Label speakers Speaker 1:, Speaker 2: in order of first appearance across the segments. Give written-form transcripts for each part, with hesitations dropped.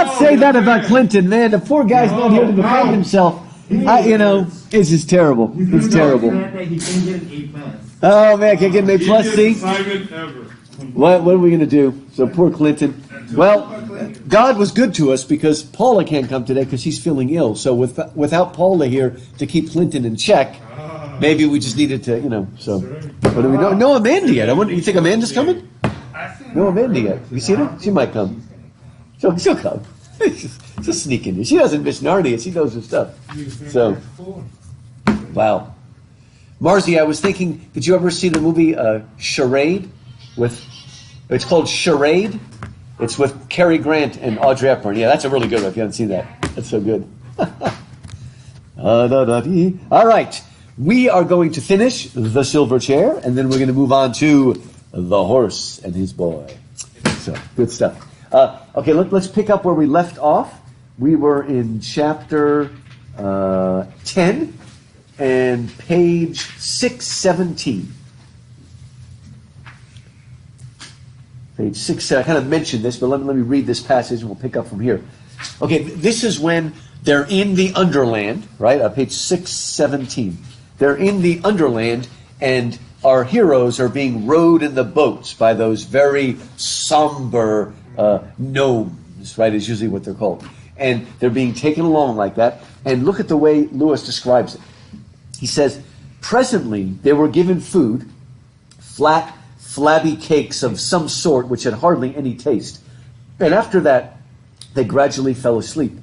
Speaker 1: not say that about Clinton, man. The poor guy's not here to defend himself. It's just terrible. It's terrible. Oh man, can't get an A+. See? What are we going to do? So poor Clinton. Well, God was good to us because Paula can't come today because she's feeling ill. So without Paula here to keep Clinton in check, maybe we just needed to, So what do we know? No Amanda yet. You think Amanda's coming? No Amanda yet. Have you seen her? She might come. She'll come. She'll sneak in. She doesn't miss Narnia. She knows her stuff. So, wow. Marzi, I was thinking, did you ever see the movie Charade? It's called Charade. It's with Cary Grant and Audrey Hepburn. Yeah, that's a really good one if you haven't seen that. That's so good. All right. We are going to finish the silver chair, and then we're going to move on to the horse and his boy. So, good stuff. Okay, let's pick up where we left off. We were in chapter 10 and page 617. Page 6, I kind of mentioned this, but let me read this passage and we'll pick up from here. Okay, this is when they're in the Underland, right? Page 617. They're in the Underland, and our heroes are being rowed in the boats by those very somber gnomes, right, is usually what they're called. And they're being taken along like that. And look at the way Lewis describes it. He says, presently they were given food, flat, flabby cakes of some sort which had hardly any taste. And after that, they gradually fell asleep.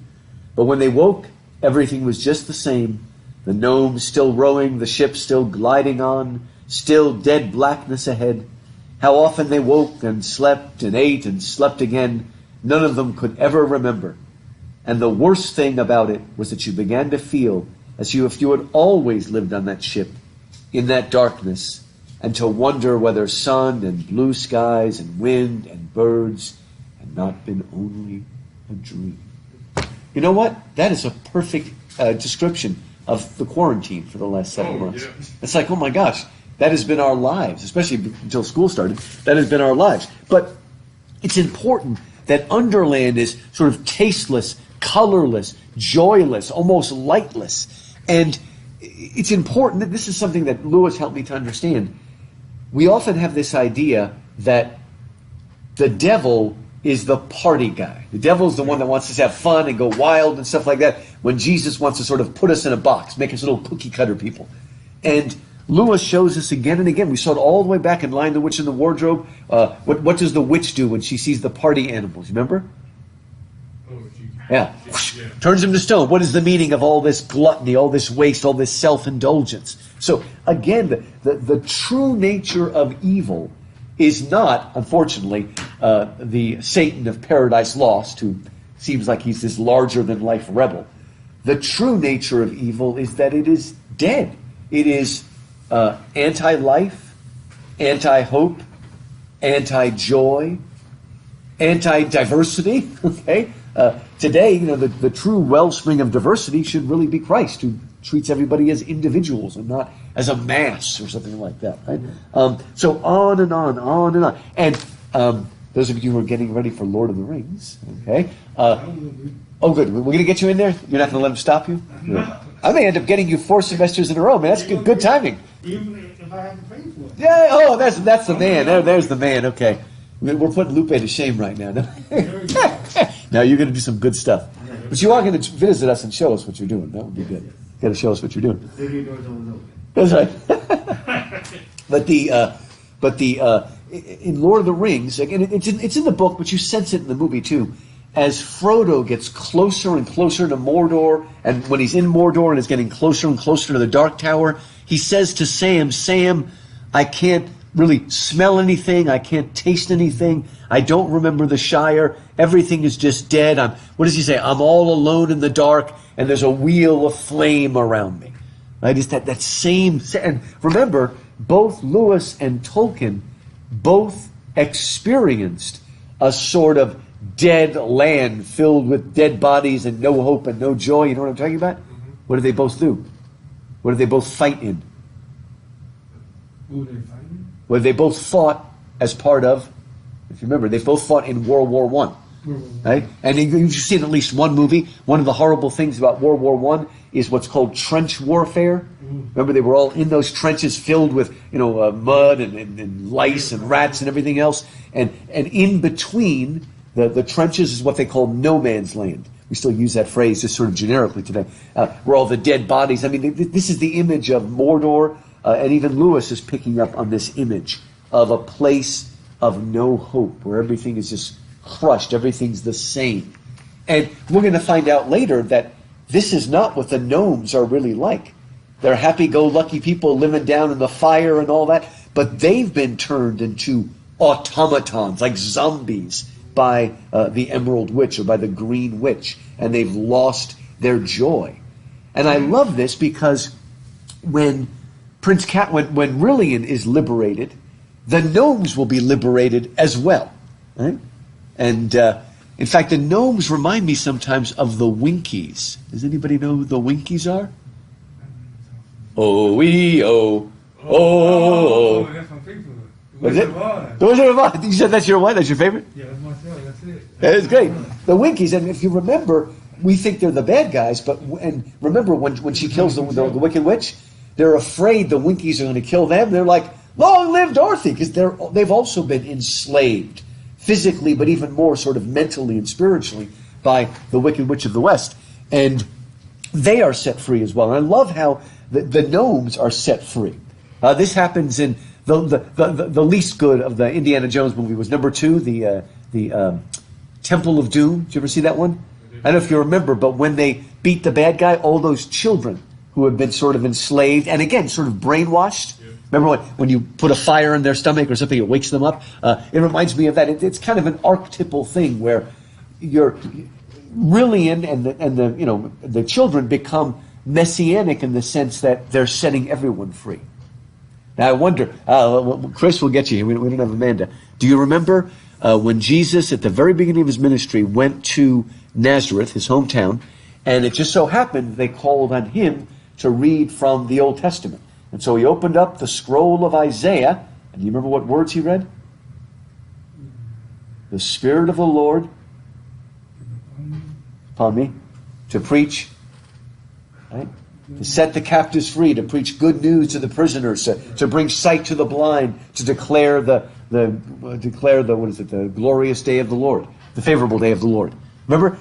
Speaker 1: But when they woke, everything was just the same. The gnomes still rowing, the ship still gliding on, still dead blackness ahead. How often they woke and slept and ate and slept again, none of them could ever remember. And the worst thing about it was that you began to feel as if you had always lived on that ship, in that darkness, and to wonder whether sun and blue skies and wind and birds had not been only a dream. You know what? That is a perfect description of the quarantine for the last 7 months. Yeah. It's like, oh my gosh, that has been our lives, especially until school started. That has been our lives. But it's important that Underland is sort of tasteless, colorless, joyless, almost lightless. And it's important that this is something that Lewis helped me to understand. We often have this idea that the devil is the party guy. The devil's the one that wants us to have fun and go wild and stuff like that, when Jesus wants to sort of put us in a box, make us little cookie cutter people. And Lewis shows us again and again. We saw it all the way back in Lion, the Witch, and the Wardrobe. What does the witch do when she sees the party animals? Remember? Yeah. Turns them to stone. What is the meaning of all this gluttony, all this waste, all this self-indulgence? So again, the true nature of evil is not, unfortunately, the Satan of Paradise Lost, who seems like he's this larger-than-life rebel. The true nature of evil is that it is dead. It is anti-life, anti-hope, anti-joy, anti-diversity. Okay, today, the true wellspring of diversity should really be Christ, who treats everybody as individuals and not as a mass or something like that. Right? So on and on, on and on. And those of you who are getting ready for Lord of the Rings, okay. Oh, good. We're going to get you in there? You're not going to let him stop you? No. I may end up getting you 4 semesters in a row, man. That's good timing.
Speaker 2: Even if I have to pay for it.
Speaker 1: Yeah, oh, that's the man. There's the man. Okay. We're putting Lupe to shame right now. Now you're going to do some good stuff. But you are going to visit us and show us what you're doing. That would be good. You got to show us what you're doing. That's right. But in Lord of the Rings, again, it's in the book, but you sense it in the movie too. As Frodo gets closer and closer to Mordor, and when he's in Mordor and is getting closer and closer to the Dark Tower, he says to Sam, Sam, I can't really smell anything. I can't taste anything. I don't remember the Shire. Everything is just dead. What does he say? I'm all alone in the dark, and there's a wheel of flame around me. Right? It's that same. And remember, both Lewis and Tolkien both experienced a sort of dead land filled with dead bodies and no hope and no joy. You know what I'm talking about? Mm-hmm. What did they both do? What did they both fight in?
Speaker 2: Who did they fight in?
Speaker 1: Well, they both fought as part of, if you remember, they both fought in World War I. Right? And you've seen at least one movie. One of the horrible things about World War I is what's called trench warfare. Remember, they were all in those trenches filled with, mud and lice and rats and everything else. And in between the trenches is what they call no man's land. We still use that phrase just sort of generically today, where all the dead bodies. I mean, this is the image of Mordor, and even Lewis is picking up on this image of a place of no hope, where everything is just crushed, everything's the same. And we're going to find out later that this is not what the gnomes are really like. They're happy-go-lucky people living down in the fire and all that, but they've been turned into automatons, like zombies, by the Emerald Witch or by the Green Witch, and they've lost their joy. And I love this because when when Rillian is liberated, the gnomes will be liberated as well. Right? And in fact, the gnomes remind me sometimes of the Winkies. Does anybody know who the Winkies are? Oh-wee-oh, oh.
Speaker 2: That's my favorite.
Speaker 1: Was it? The Wizard of Oz. You said that's your one? That's your favorite?
Speaker 2: Yeah, that's my show. That's it.
Speaker 1: It's great. The Winkies, and if you remember, we think they're the bad guys, but remember when she kills the Wicked Witch, they're afraid the Winkies are going to kill them. They're like, long live Dorothy, because they've also been enslaved physically, but even more sort of mentally and spiritually by the Wicked Witch of the West. And they are set free as well. And I love how the gnomes are set free. This happens in the least good of the Indiana Jones movie was number 2, the Temple of Doom. Did you ever see that one? I don't know if you remember, but when they beat the bad guy, all those children who have been sort of enslaved and again sort of brainwashed. Yeah. Remember when you put a fire in their stomach or something, it wakes them up. It reminds me of that. It's kind of an archetypal thing where you're Rillian and the children become messianic in the sense that they're setting everyone free. Now I wonder, Chris will get you here. We don't have Amanda. Do you remember when Jesus, at the very beginning of his ministry, went to Nazareth, his hometown, and it just so happened they called on him to read from the Old Testament. And so he opened up the scroll of Isaiah, and you remember what words he read? The Spirit of the Lord upon me to preach, right? To set the captives free, to preach good news to the prisoners, to bring sight to the blind, to declare the glorious day of the Lord, the favorable day of the Lord. Remember,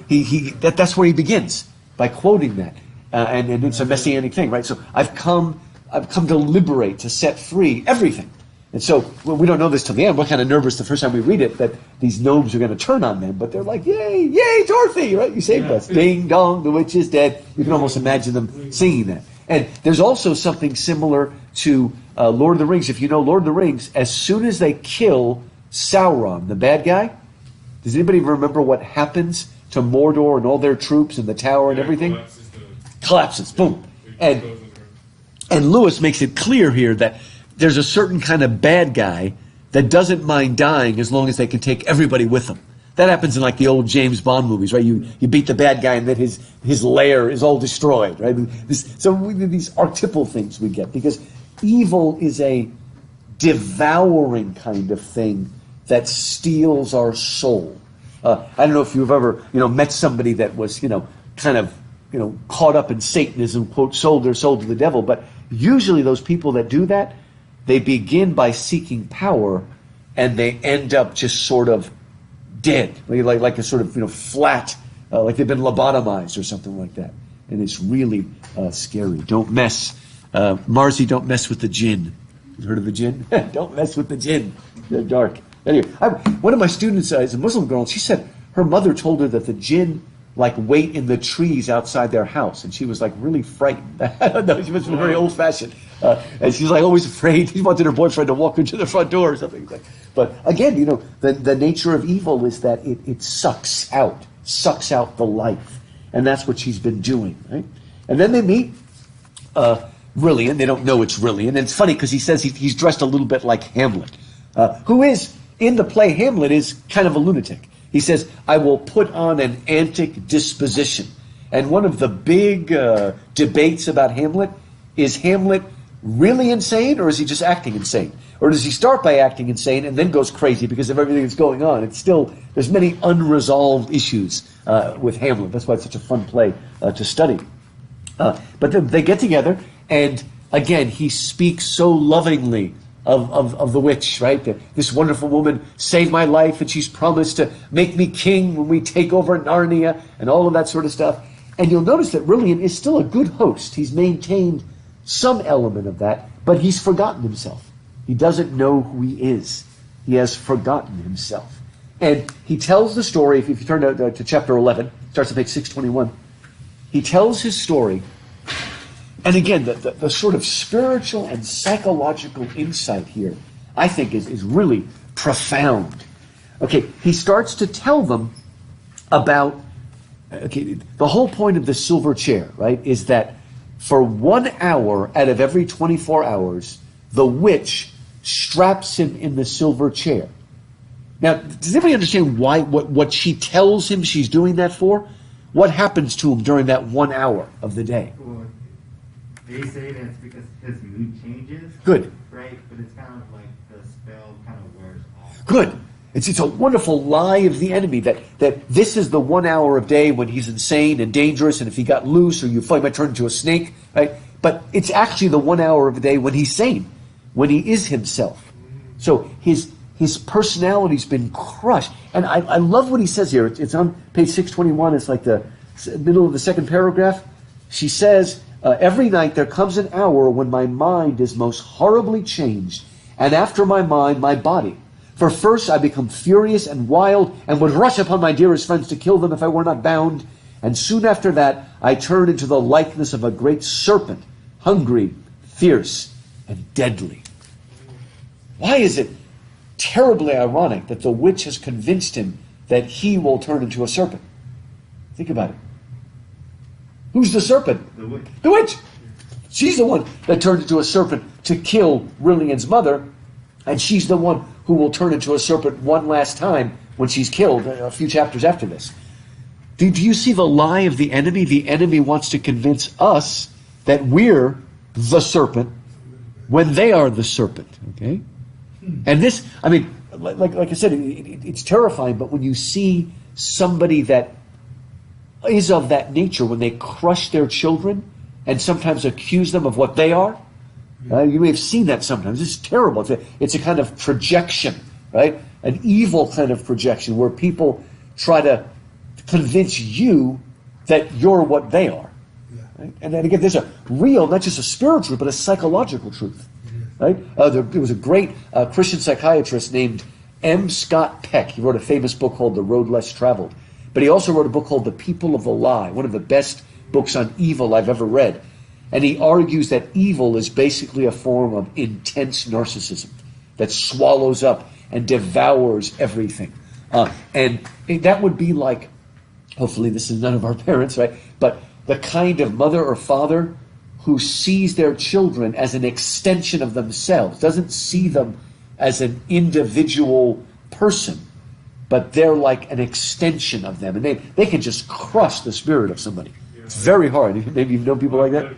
Speaker 1: that's where he begins, by quoting that, and it's a messianic thing, right? So I've come to liberate, to set free everything. And so we don't know this till the end. We're kind of nervous the first time we read it that these gnomes are going to turn on them, but they're like, yay, yay, Dorothy, right? You saved us. Ding dong, the witch is dead. You can almost imagine them singing that. And there's also something similar to Lord of the Rings. If you know Lord of the Rings, as soon as they kill Sauron, the bad guy, does anybody remember what happens to Mordor and all their troops and the tower and everything? Collapses, boom. And Lewis makes it clear here that there's a certain kind of bad guy that doesn't mind dying as long as they can take everybody with them. That happens in like the old James Bond movies, right? You beat the bad guy and then his lair is all destroyed, right? These archetypal things we get because evil is a devouring kind of thing that steals our soul. I don't know if you've ever, met somebody that was, kind of, caught up in Satanism, quote, sold their soul to the devil. But usually those people that do that, they begin by seeking power and they end up just sort of dead, like a sort of, flat, like they've been lobotomized or something like that. And it's really scary. Don't mess, Marzi, don't mess with the jinn. You heard of the jinn? Don't mess with the jinn. They're dark. Anyway, one of my students is a Muslim girl, and she said her mother told her that the jinn wait in the trees outside their house, and she was really frightened. I don't know, she must have been very old-fashioned, and she was always afraid. She wanted her boyfriend to walk into the front door or something. But again, the nature of evil is that it sucks out the life, and that's what she's been doing, right? And then they meet Rillian. They don't know it's Rillian, and it's funny because he says he's dressed a little bit like Hamlet, who is in the play Hamlet is kind of a lunatic. He says, I will put on an antic disposition. And one of the big debates about Hamlet, is Hamlet really insane or is he just acting insane? Or does he start by acting insane and then goes crazy because of everything that's going on? It's still, there's many unresolved issues with Hamlet. That's why it's such a fun play to study. But then they get together, and again, he speaks so lovingly of the witch, right? This wonderful woman saved my life, and she's promised to make me king when we take over Narnia, and all of that sort of stuff. And you'll notice that Rilian is still a good host. He's maintained some element of that, but he's forgotten himself. He doesn't know who he is. He has forgotten himself. And he tells the story, if you turn to chapter 11, starts at page 621, he tells his story. And again, the sort of spiritual and psychological insight here, I think, is really profound. Okay, he starts to tell them about, the whole point of the silver chair, right, is that for 1 hour out of every 24 hours, the witch straps him in the silver chair. Now, does anybody understand why what she tells him she's doing that for? What happens to him during that 1 hour of the day?
Speaker 3: Well, they say that it's because his mood changes.
Speaker 1: Good.
Speaker 3: Right? But it's kind of like the spell kind of wears off.
Speaker 1: Good. It's a wonderful lie of the enemy that this is the 1 hour of day when he's insane and dangerous, and if he got loose or you thought he might turn into a snake, right? But it's actually the 1 hour of the day when he's sane, when he is himself. So his personality's been crushed. And I love what he says here. It's on page 621. It's like the middle of the second paragraph. She says, every night there comes an hour when my mind is most horribly changed, and after my mind, my body. For first I become furious and wild, and would rush upon my dearest friends to kill them if I were not bound. And soon after that, I turn into the likeness of a great serpent, hungry, fierce, and deadly. Why is it terribly ironic that the witch has convinced him that he will turn into a serpent? Think about it. Who's the serpent?
Speaker 3: The witch.
Speaker 1: The witch! She's the one that turned into a serpent to kill Rilian's mother, and she's the one who will turn into a serpent one last time when she's killed a few chapters after this. Do you see the lie of the enemy? The enemy wants to convince us that we're the serpent when they are the serpent, okay? And this, I mean, like I said, it's terrifying, but when you see somebody that is of that nature, when they crush their children and sometimes accuse them of what they are, you may have seen that sometimes. It's terrible. It's a kind of projection, right? An evil kind of projection where people try to convince you that you're what they are. Right? And then again, there's a real, not just a spiritual, but a psychological truth. Right? There was a great Christian psychiatrist named M. Scott Peck. He wrote a famous book called The Road Less Traveled. But he also wrote a book called The People of the Lie, one of the best books on evil I've ever read. And he argues that evil is basically a form of intense narcissism that swallows up and devours everything. And that would be like, hopefully this is none of our parents, right? But the kind of mother or father who sees their children as an extension of themselves, doesn't see them as an individual person, but they're like an extension of them. And they can just crush the spirit of somebody. It's very hard. Maybe you've known people like that.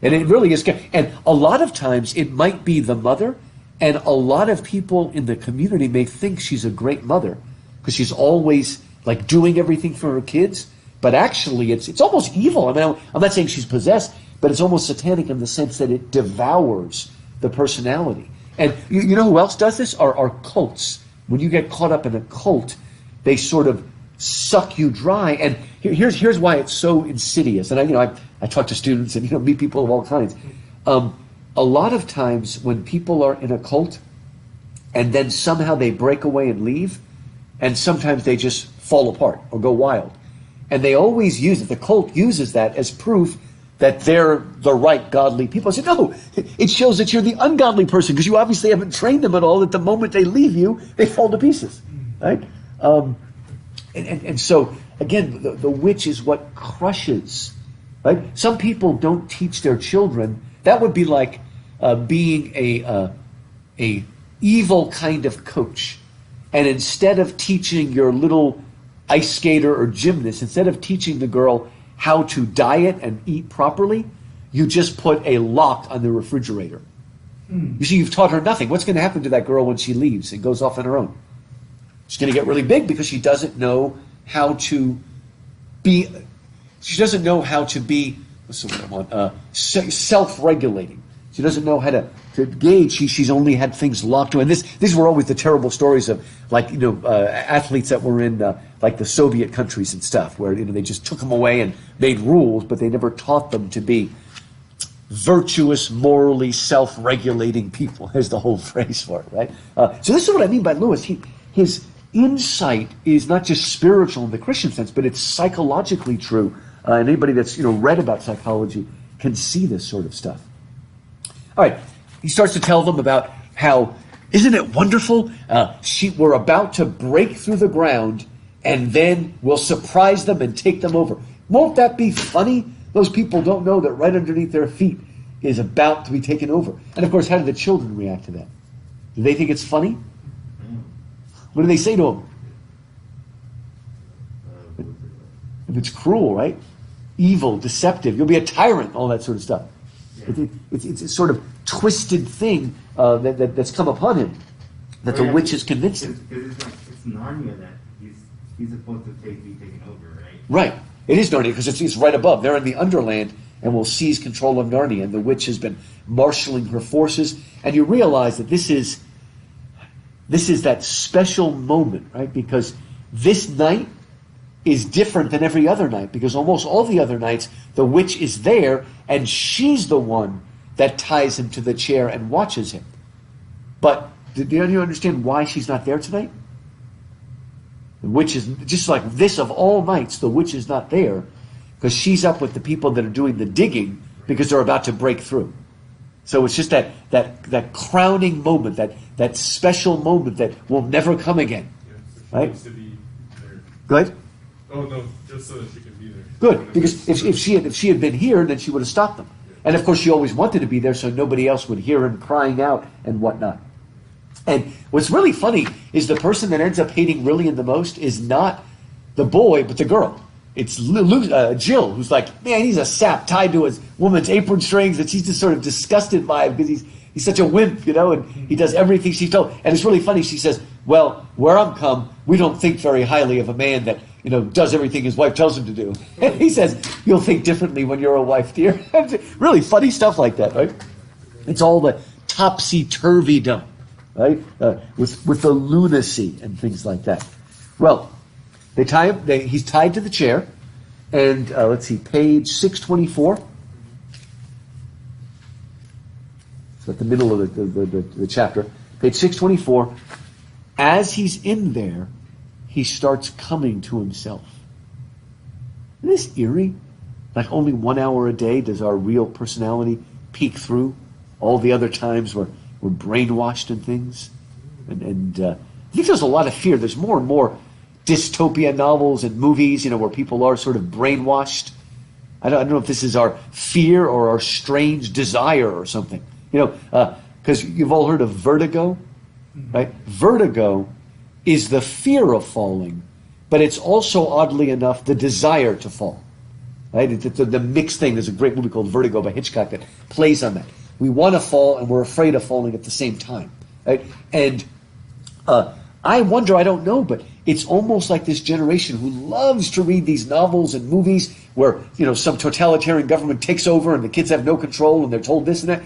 Speaker 1: And it really is. And a lot of times it might be the mother, and a lot of people in the community may think she's a great mother because she's always like doing everything for her kids. But actually it's almost evil. I mean, I'm not saying she's possessed, but it's almost satanic in the sense that it devours the personality. And you know who else does this? Are cults. When you get caught up in a cult, they sort of suck you dry. And here's why it's so insidious. And I talk to students and meet people of all kinds. A lot of times when people are in a cult and then somehow they break away and leave, and sometimes they just fall apart or go wild. And they always use it. The cult uses that as proof that they're the right godly people. I said, no, it shows that you're the ungodly person because you obviously haven't trained them at all, that the moment they leave you, they fall to pieces, right? And so, again, the witch is what crushes, right? Some people don't teach their children. That would be like being a evil kind of coach. And instead of teaching your little ice skater or gymnast, instead of teaching the girl how to diet and eat properly, you just put a lock on the refrigerator. You see, you've taught her nothing. What's going to happen to that girl when she leaves and goes off on her own? She's going to get really big because she doesn't know how to be. She doesn't know how to be. What's the word I want? Self-regulating. She doesn't know how to gauge. She's only had things locked away. And these were always the terrible stories of, like, athletes that were in like the Soviet countries and stuff, where they just took them away and made rules, but they never taught them to be virtuous, morally self-regulating people. Is the whole phrase for it, right? So this is what I mean by Lewis. His insight is not just spiritual in the Christian sense, but it's psychologically true. And anybody that's read about psychology can see this sort of stuff. All right, he starts to tell them about how, isn't it wonderful? We're about to break through the ground, and then we'll surprise them and take them over. Won't that be funny? Those people don't know that right underneath their feet is about to be taken over. And of course, how do the children react to that? Do they think it's funny? What do they say to them? If it's cruel, right? Evil, deceptive, you'll be a tyrant, all that sort of stuff. Yeah. It's a sort of twisted thing that's come upon him, that the witch has convinced him.
Speaker 3: It's Narnia that he's supposed to be taken over, right?
Speaker 1: Right. It is Narnia because it's right above. They're in the Underland and will seize control of Narnia. And the witch has been marshaling her forces. And you realize that this is that special moment, right? Because this night is different than every other night. Because almost all the other nights, the witch is there and she's the one that ties him to the chair and watches him. But do you understand why she's not there tonight? The witch is, just like this of all nights, the witch is not there because she's up with the people that are doing the digging because they're about to break through. So it's just that crowning moment, that special moment that will never come again.
Speaker 4: Yeah, so she
Speaker 1: right?
Speaker 4: needs to be there.
Speaker 1: Go ahead.
Speaker 4: Oh no, just so that she can be there.
Speaker 1: Good, because if she had been here, then she would have stopped them. And of course, she always wanted to be there so nobody else would hear him crying out and whatnot. And what's really funny is the person that ends up hating Lillian the most is not the boy, but the girl. It's Jill, who's like, man, he's a sap tied to his woman's apron strings, and she's just sort of disgusted by him because he's such a wimp, and he does everything she's told. And it's really funny. She says, well, where I'm come, we don't think very highly of a man that, does everything his wife tells him to do. And he says, you'll think differently when you're a wife, dear. Really funny stuff like that, right? It's all the topsy-turvy-dom. Right, with the lunacy and things like that. Well, they tie him. He's tied to the chair, and let's see, page 624. So at the middle of the chapter, page 624. As he's in there, he starts coming to himself. Isn't this eerie? Like only 1 hour a day does our real personality peek through. All the other times we're brainwashed and things. And I think there's a lot of fear. There's more and more dystopia novels and movies, where people are sort of brainwashed. I don't know if this is our fear or our strange desire or something. Because you've all heard of vertigo, right? Vertigo is the fear of falling, but it's also, oddly enough, the desire to fall. Right? It's the mixed thing. There's a great movie called Vertigo by Hitchcock that plays on that. We want to fall, and we're afraid of falling at the same time. Right? And I wonder, I don't know, but it's almost like this generation who loves to read these novels and movies where, some totalitarian government takes over and the kids have no control and they're told this and that.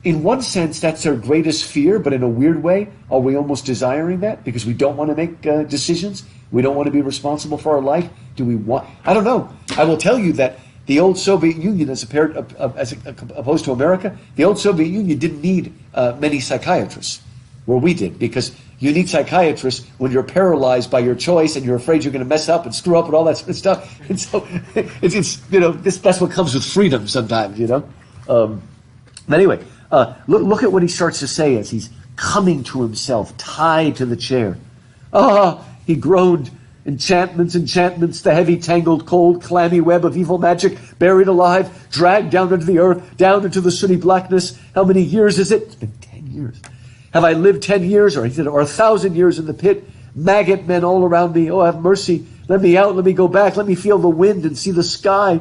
Speaker 1: In one sense, that's their greatest fear, but in a weird way, are we almost desiring that? Because we don't want to make decisions? We don't want to be responsible for our life? Do we want... I don't know. I will tell you that the old Soviet Union, as opposed to America, the old Soviet Union didn't need many psychiatrists, where we did, because you need psychiatrists when you're paralyzed by your choice and you're afraid you're going to mess up and screw up and all that sort of stuff. And so that's what comes with freedom sometimes, But anyway, look at what he starts to say as he's coming to himself, tied to the chair. Ah, he groaned. Enchantments, the heavy, tangled, cold, clammy web of evil magic, buried alive, dragged down into the earth, down into the sooty blackness. How many years is it? It's been 10 years. Have I lived 10 years, or 1,000 years in the pit? Maggot men all around me. Oh, have mercy. Let me out, let me go back. Let me feel the wind and see the sky.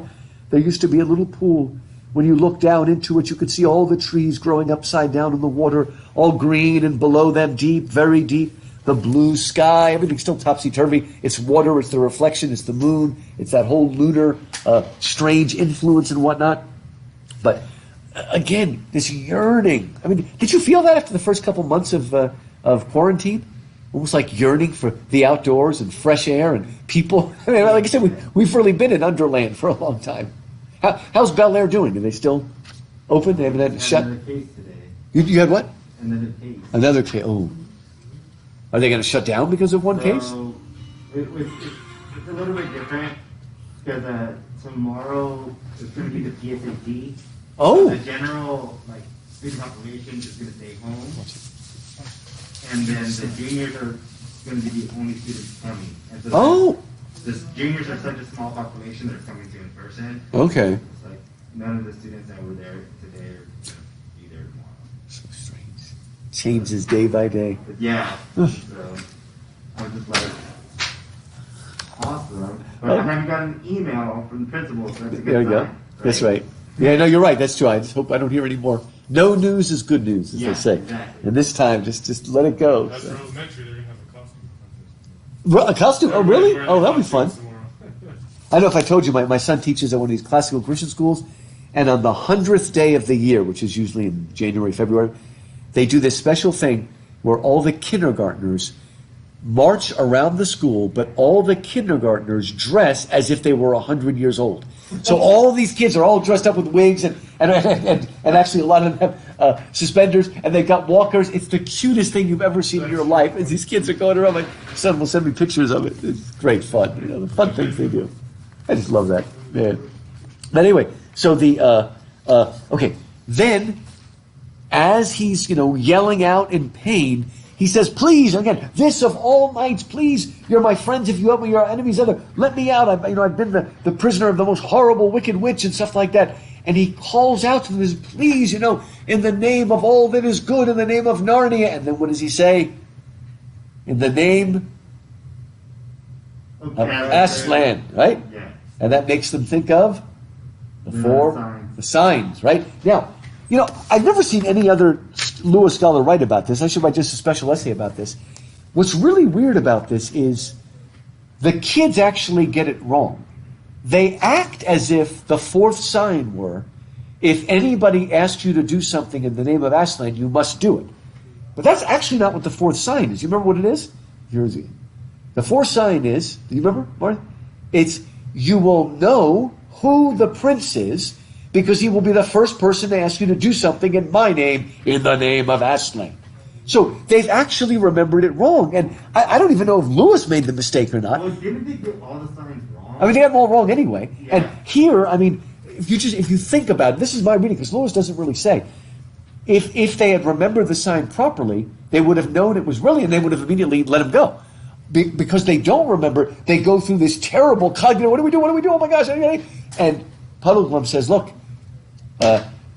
Speaker 1: There used to be a little pool When you look down into it, you could see all the trees growing upside down in the water, all green, and below them deep, very deep. The blue sky, everything's still topsy-turvy. It's water, it's the reflection, it's the moon, it's that whole lunar strange influence and whatnot. But again, this yearning. I mean, did you feel that after the first couple months of quarantine? Almost like yearning for the outdoors and fresh air and people. I mean, like I said, we've really been in Underland for a long time. How's Bel Air doing? Are they still open? They haven't had it shut?
Speaker 3: Another case today.
Speaker 1: You had what?
Speaker 3: Another case.
Speaker 1: Another case. Oh. Are they going to shut down because of one case?
Speaker 3: So, it's a little bit different because tomorrow is going to be the PSAT.
Speaker 1: Oh.
Speaker 3: The general student population is going to stay home, and then the juniors are going to be the only students coming. And so the juniors are such a small population that are coming to in person.
Speaker 1: Okay.
Speaker 3: It's like none of the students that were there today are going to be there tomorrow.
Speaker 1: So strange. Changes day by day.
Speaker 3: But yeah. So I'm just like, awesome. But I haven't got an email from the principal, so that's a good
Speaker 1: There you go.
Speaker 3: sign,
Speaker 1: That's right. Yeah, no, you're right. That's true. I just hope I don't hear any more. No news is good news, as
Speaker 3: Yeah,
Speaker 1: they say.
Speaker 3: exactly.
Speaker 1: And this time, just let it go.
Speaker 4: That's
Speaker 1: So.
Speaker 4: elementary. They're gonna have a costume contest.
Speaker 1: A costume? Oh, really? Oh, that'll be fun.
Speaker 4: Tomorrow.
Speaker 1: I don't know if I told you, my son teaches at one of these classical Christian schools, and on the 100th day of the year, which is usually in January, February, they do this special thing where all the kindergartners march around the school, but all the kindergartners dress as if they were 100 years old. So all these kids are all dressed up with wigs, and actually a lot of them have suspenders, and they've got walkers. It's the cutest thing you've ever seen in your life. As these kids are going around, my son will send me pictures of it. It's great fun. You know, the fun things they do. I just love that. Yeah. But anyway, so okay, then as he's yelling out in pain, he says, "Please, again, this of all nights, please, you're my friends. If you help me, you're our enemies. Let me out. I've been the prisoner of the most horrible, wicked witch," and stuff like that. And he calls out to them, "Please, in the name of all that is good, in the name of Narnia." And then what does he say? In the name of Aslan, right?
Speaker 3: Yeah.
Speaker 1: And that makes them think of the signs, right? Now, I've never seen any other Lewis scholar write about this. I should write just a special essay about this. What's really weird about this is the kids actually get it wrong. They act as if the fourth sign were, if anybody asked you to do something in the name of Aslan, you must do it. But that's actually not what the fourth sign is. You remember what it is? Here's it. The fourth sign is, do you remember, Martin? It's, you will know who the prince is, because he will be the first person to ask you to do something in my name, in the name of Aslan. So they've actually remembered it wrong. And I don't even know if Lewis made the mistake or not.
Speaker 3: Well, didn't they get all the signs wrong?
Speaker 1: I mean, they got them all wrong anyway.
Speaker 3: Yeah.
Speaker 1: And here, I mean, if you think about it, this is my reading, because Lewis doesn't really say. If they had remembered the sign properly, they would have known it was really, and they would have immediately let him go. Because they don't remember, they go through this terrible cognitive, what do we do? Oh my gosh. And Puddleglum says, look,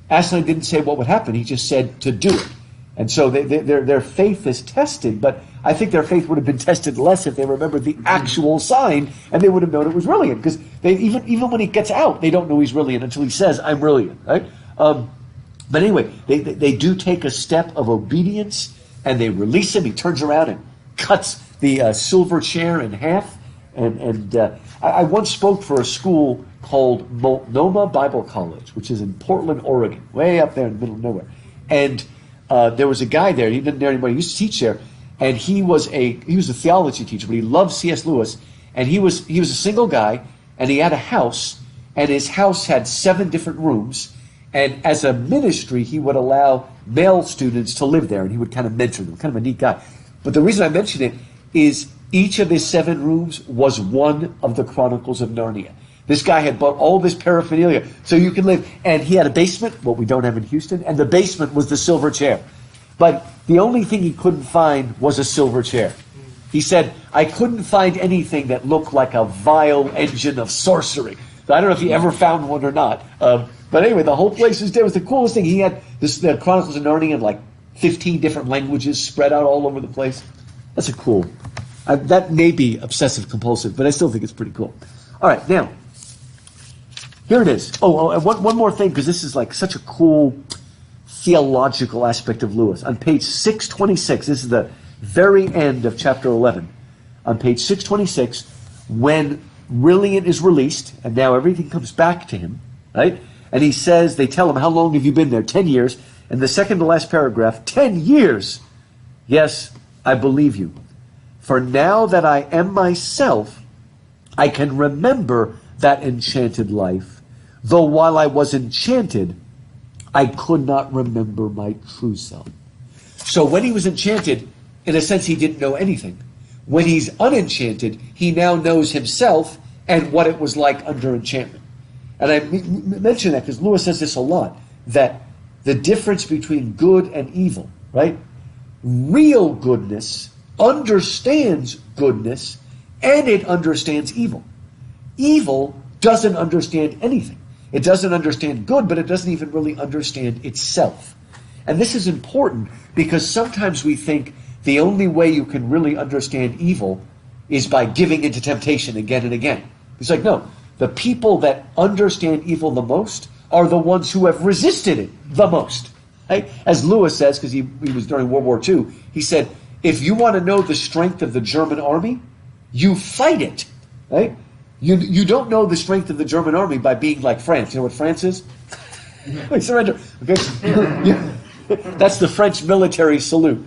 Speaker 1: Aslan didn't say what would happen. He just said to do it. And so their faith is tested, but I think their faith would have been tested less if they remembered the actual sign, and they would have known it was Rillian. Because even when he gets out, they don't know he's Rillian until he says, "I'm Rillian." Right? But anyway, they do take a step of obedience, and they release him. He turns around and cuts the silver chair in half. And I once spoke for a school called Multnomah Bible College, which is in Portland, Oregon, way up there in the middle of nowhere. And there was a guy there. He didn't know anybody. He used to teach there, and he was a theology teacher, but he loved C.S. Lewis. And he was a single guy, and he had a house, and his house had 7 different rooms. And as a ministry, he would allow male students to live there, and he would kind of mentor them. Kind of a neat guy. But the reason I mention it is each of his 7 rooms was one of the Chronicles of Narnia. This guy had bought all this paraphernalia so you can live. And he had a basement, what we don't have in Houston, and the basement was the silver chair. But the only thing he couldn't find was a silver chair. He said, I couldn't find anything that looked like a vile engine of sorcery. So I don't know if he ever found one or not. But anyway, the whole place was there. It was the coolest thing. He had the Chronicles of Narnia in like 15 different languages spread out all over the place. That's a cool. That may be obsessive compulsive, but I still think it's pretty cool. All right, now, Here it is. And one more thing, because this is like such a cool theological aspect of Lewis. On page 626, this is the very end of chapter 11. On page 626, when Rillian is released, and now everything comes back to him, right? And he says, they tell him, how long have you been there? 10 years. And the second to last paragraph, 10 years. Yes, I believe you. For now that I am myself, I can remember that enchanted life, though while I was enchanted, I could not remember my true self. So when he was enchanted, in a sense, he didn't know anything. When he's unenchanted, he now knows himself and what it was like under enchantment. And I mention that because Lewis says this a lot, that the difference between good and evil, right? Real goodness understands goodness and it understands evil. Evil doesn't understand anything. It doesn't understand good, but it doesn't even really understand itself. And this is important because sometimes we think the only way you can really understand evil is by giving into temptation again and again. It's like, no, the people that understand evil the most are the ones who have resisted it the most. Right? As Lewis says, because he was during World War II, he said, if you want to know the strength of the German army, you fight it. Right? You don't know the strength of the German army by being like France. You know what France is? We surrender. Okay. That's the French military salute.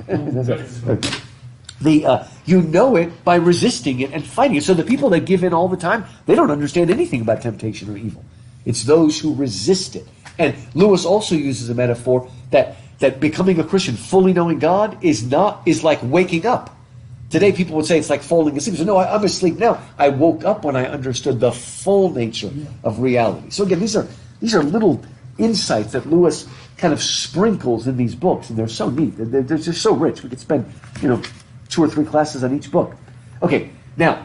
Speaker 1: You know it by resisting it and fighting it. So the people that give in all the time, they don't understand anything about temptation or evil. It's those who resist it. And Lewis also uses a metaphor that becoming a Christian, fully knowing God, is like waking up. Today people would say it's like falling asleep. So no, I'm asleep now. I woke up when I understood the full nature of reality. So again, these are little insights that Lewis kind of sprinkles in these books, and they're so neat. They're just so rich. We could spend 2 or 3 classes on each book. Okay, now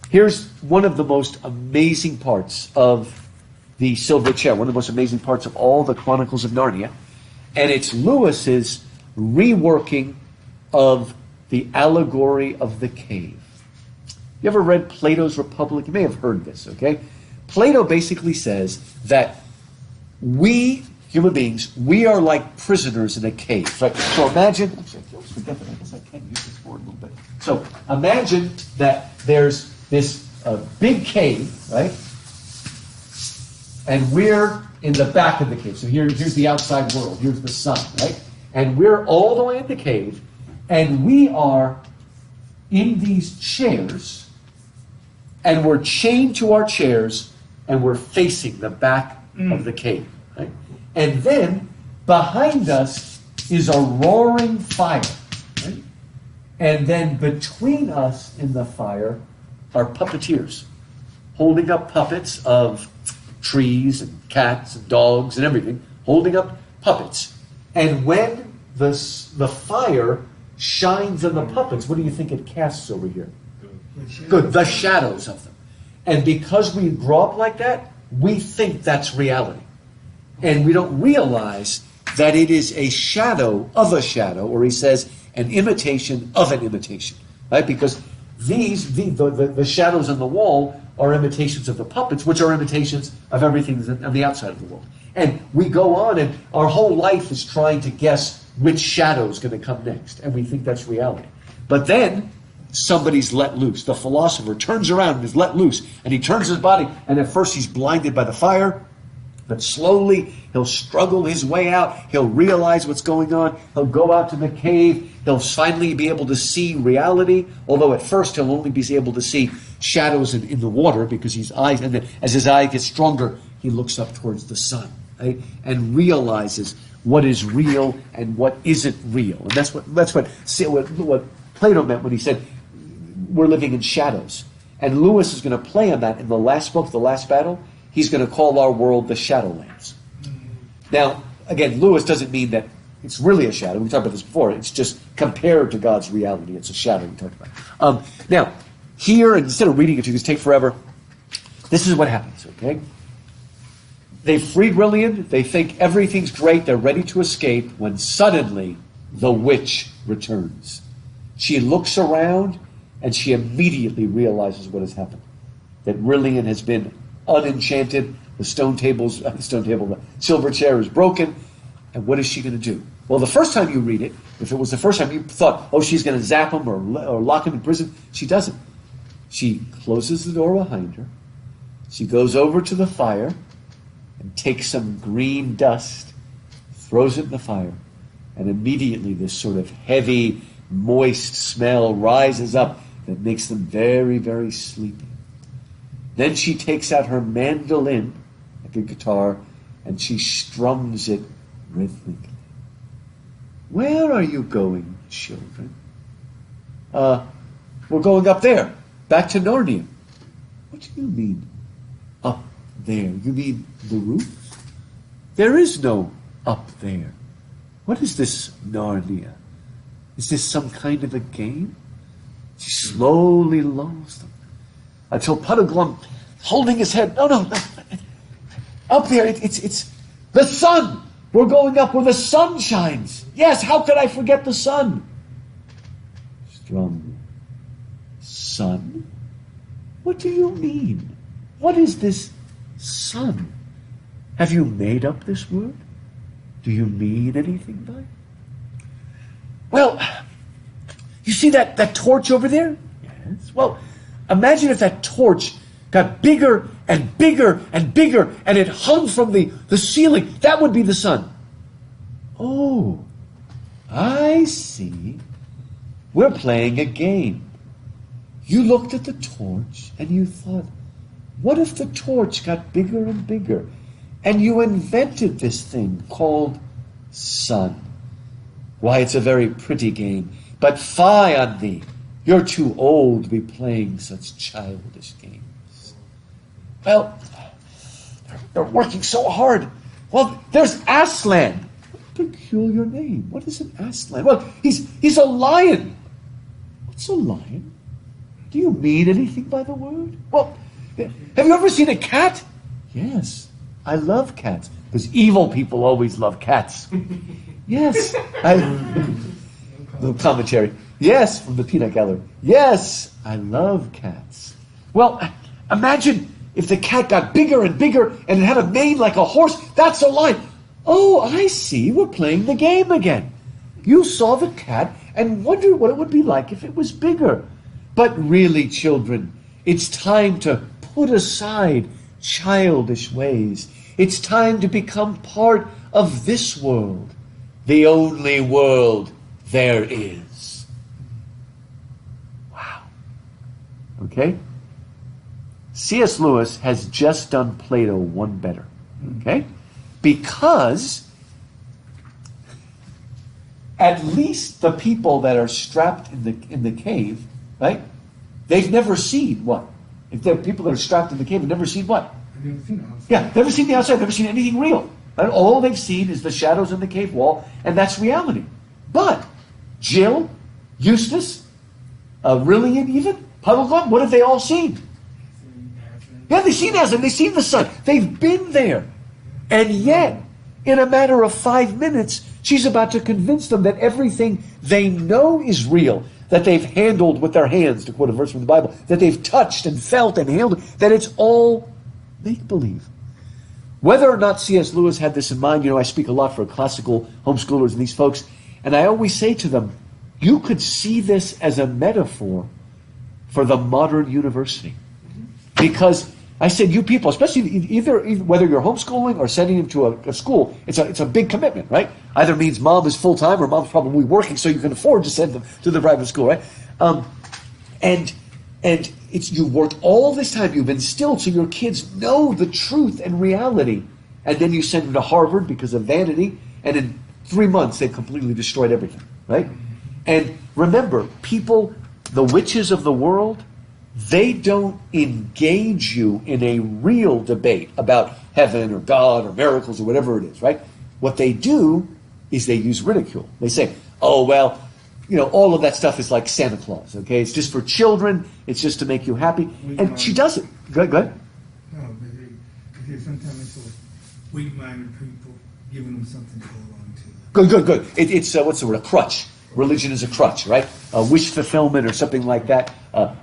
Speaker 1: here's one of the most amazing parts of the Silver Chair, one of the most amazing parts of all the Chronicles of Narnia, and it's Lewis's reworking of the Allegory of the Cave. You ever read Plato's Republic? You may have heard this, okay? Plato basically says that we, human beings, we are like prisoners in a cave. Right? So imagine, actually, I always forget that. I guess I can use this board a little bit. So imagine that there's this big cave, right? And we're in the back of the cave. So here's the outside world. Here's the sun, right? And we're all the way in the cave, and we are in these chairs, and we're chained to our chairs, and we're facing the back of the cave, right? And then behind us is a roaring fire, right? And then between us in the fire are puppeteers holding up puppets of trees and cats and dogs and everything, holding up puppets. And when the fire shines on the puppets, what do you think it casts over here? Good, the shadows of them. And because we grow up like that, we think that's reality. And we don't realize that it is a shadow of a shadow, or he says, an imitation of an imitation. Right? Because the shadows on the wall are imitations of the puppets, which are imitations of everything on the outside of the world. And we go on, and our whole life is trying to guess which shadow is going to come next. And we think that's reality. But then somebody's let loose. The philosopher turns around and is let loose. And he turns his body, and at first he's blinded by the fire. But slowly, he'll struggle his way out. He'll realize what's going on. He'll go out to the cave. He'll finally be able to see reality. Although at first, he'll only be able to see shadows in the water because his eyes, and then as his eye gets stronger, he looks up towards the sun, right? And realizes what is real and what isn't real. And that's what Plato meant when he said we're living in shadows. And Lewis is going to play on that in the last book, The Last Battle. He's going to call our world the Shadowlands. Now, again, Lewis doesn't mean that it's really a shadow. We talked about this before. It's just compared to God's reality. It's a shadow we talked about. Now, here, instead of reading it to you, this take forever, this is what happens, okay? They've freed Rillian. They think everything's great. They're ready to escape when suddenly the witch returns. She looks around and she immediately realizes what has happened. That Rillian has been unenchanted The the silver chair is broken. And what is she going to do? Well, the first time you read it, if it was the first time you thought, oh, she's going to zap him or lock him in prison, she doesn't. She closes the door behind her. She goes over to the fire and takes some green dust, throws it in the fire, and immediately this sort of heavy, moist smell rises up that makes them very, very sleepy. Then she takes out her mandolin, like a guitar, and she strums it rhythmically. Where are you going, children? We're going up there, back to Narnia. What do you mean, up there? You mean the roof? There is no up there. What is this Narnia? Is this some kind of a game? She slowly lulls them until Puddleglum, holding his head, no, up there, it's the sun. We're going up where the sun shines. Yes, how could I forget the sun? Strum. Sun? What do you mean? What is this sun? Have you made up this word? Do you mean anything by it? Well, you see that torch over there? Yes. Well, imagine if that torch got bigger and bigger and bigger, and it hung from the ceiling. That would be the sun. Oh, I see. We're playing a game. You looked at the torch and you thought, what if the torch got bigger and bigger? And you invented this thing called sun. Why, it's a very pretty game, but fie on thee. You're too old to be playing such childish games. Well, they're working so hard. Well, there's Aslan. What a peculiar name. What is an Aslan? Well, he's a lion. What's a lion? Do you mean anything by the word? Well, have you ever seen a cat? Yes, I love cats, because evil people always love cats. Yes, little commentary. Yes, from the peanut gallery. Yes, I love cats. Well, imagine if the cat got bigger and bigger and it had a mane like a horse. That's a lion. Oh, I see. We're playing the game again. You saw the cat and wondered what it would be like if it was bigger. But really, children, it's time to put aside childish ways. It's time to become part of this world, the only world there is. Wow. Okay? C.S. Lewis has just done Plato one better. Okay? Because at least the people that are strapped in the cave, right? They've never seen what? If they're people that are strapped in the cave have never seen what?
Speaker 2: I've never seen the outside.
Speaker 1: Yeah, never seen the outside, never seen anything real. Right? All they've seen is the shadows in the cave wall, and that's reality. But Jill, Eustace, Rillian even, Puddleglum, what have they all seen? Yeah, they've seen Aslan, they've seen the sun. They've been there. And yet, in a matter of 5 minutes, she's about to convince them that everything they know is real, that they've handled with their hands, to quote a verse from the Bible, that they've touched and felt and handled, that it's all make-believe. Whether or not C.S. Lewis had this in mind, I speak a lot for classical homeschoolers and these folks, and I always say to them, you could see this as a metaphor for the modern university. Because I said, you people, especially either whether you're homeschooling or sending them to a school, it's a big commitment, right? Either means mom is full-time or mom's probably working so you can afford to send them to the private school, right? And it's you've worked all this time, you've instilled so your kids know the truth and reality, and then you send them to Harvard because of vanity, and in 3 months they've completely destroyed everything, right? And remember, people, the witches of the world, they don't engage you in a real debate about heaven or God or miracles or whatever it is, right? What they do is they use ridicule. They say, oh, well, all of that stuff is like Santa Claus, okay? It's just for children. It's just to make you happy. And she does it. Go ahead.
Speaker 2: No, but they sometimes it's sort weak-minded people giving them something to hold on to.
Speaker 1: Good. It's, what's the word, a crutch. religion is a crutch, right? Wish fulfillment or something like that.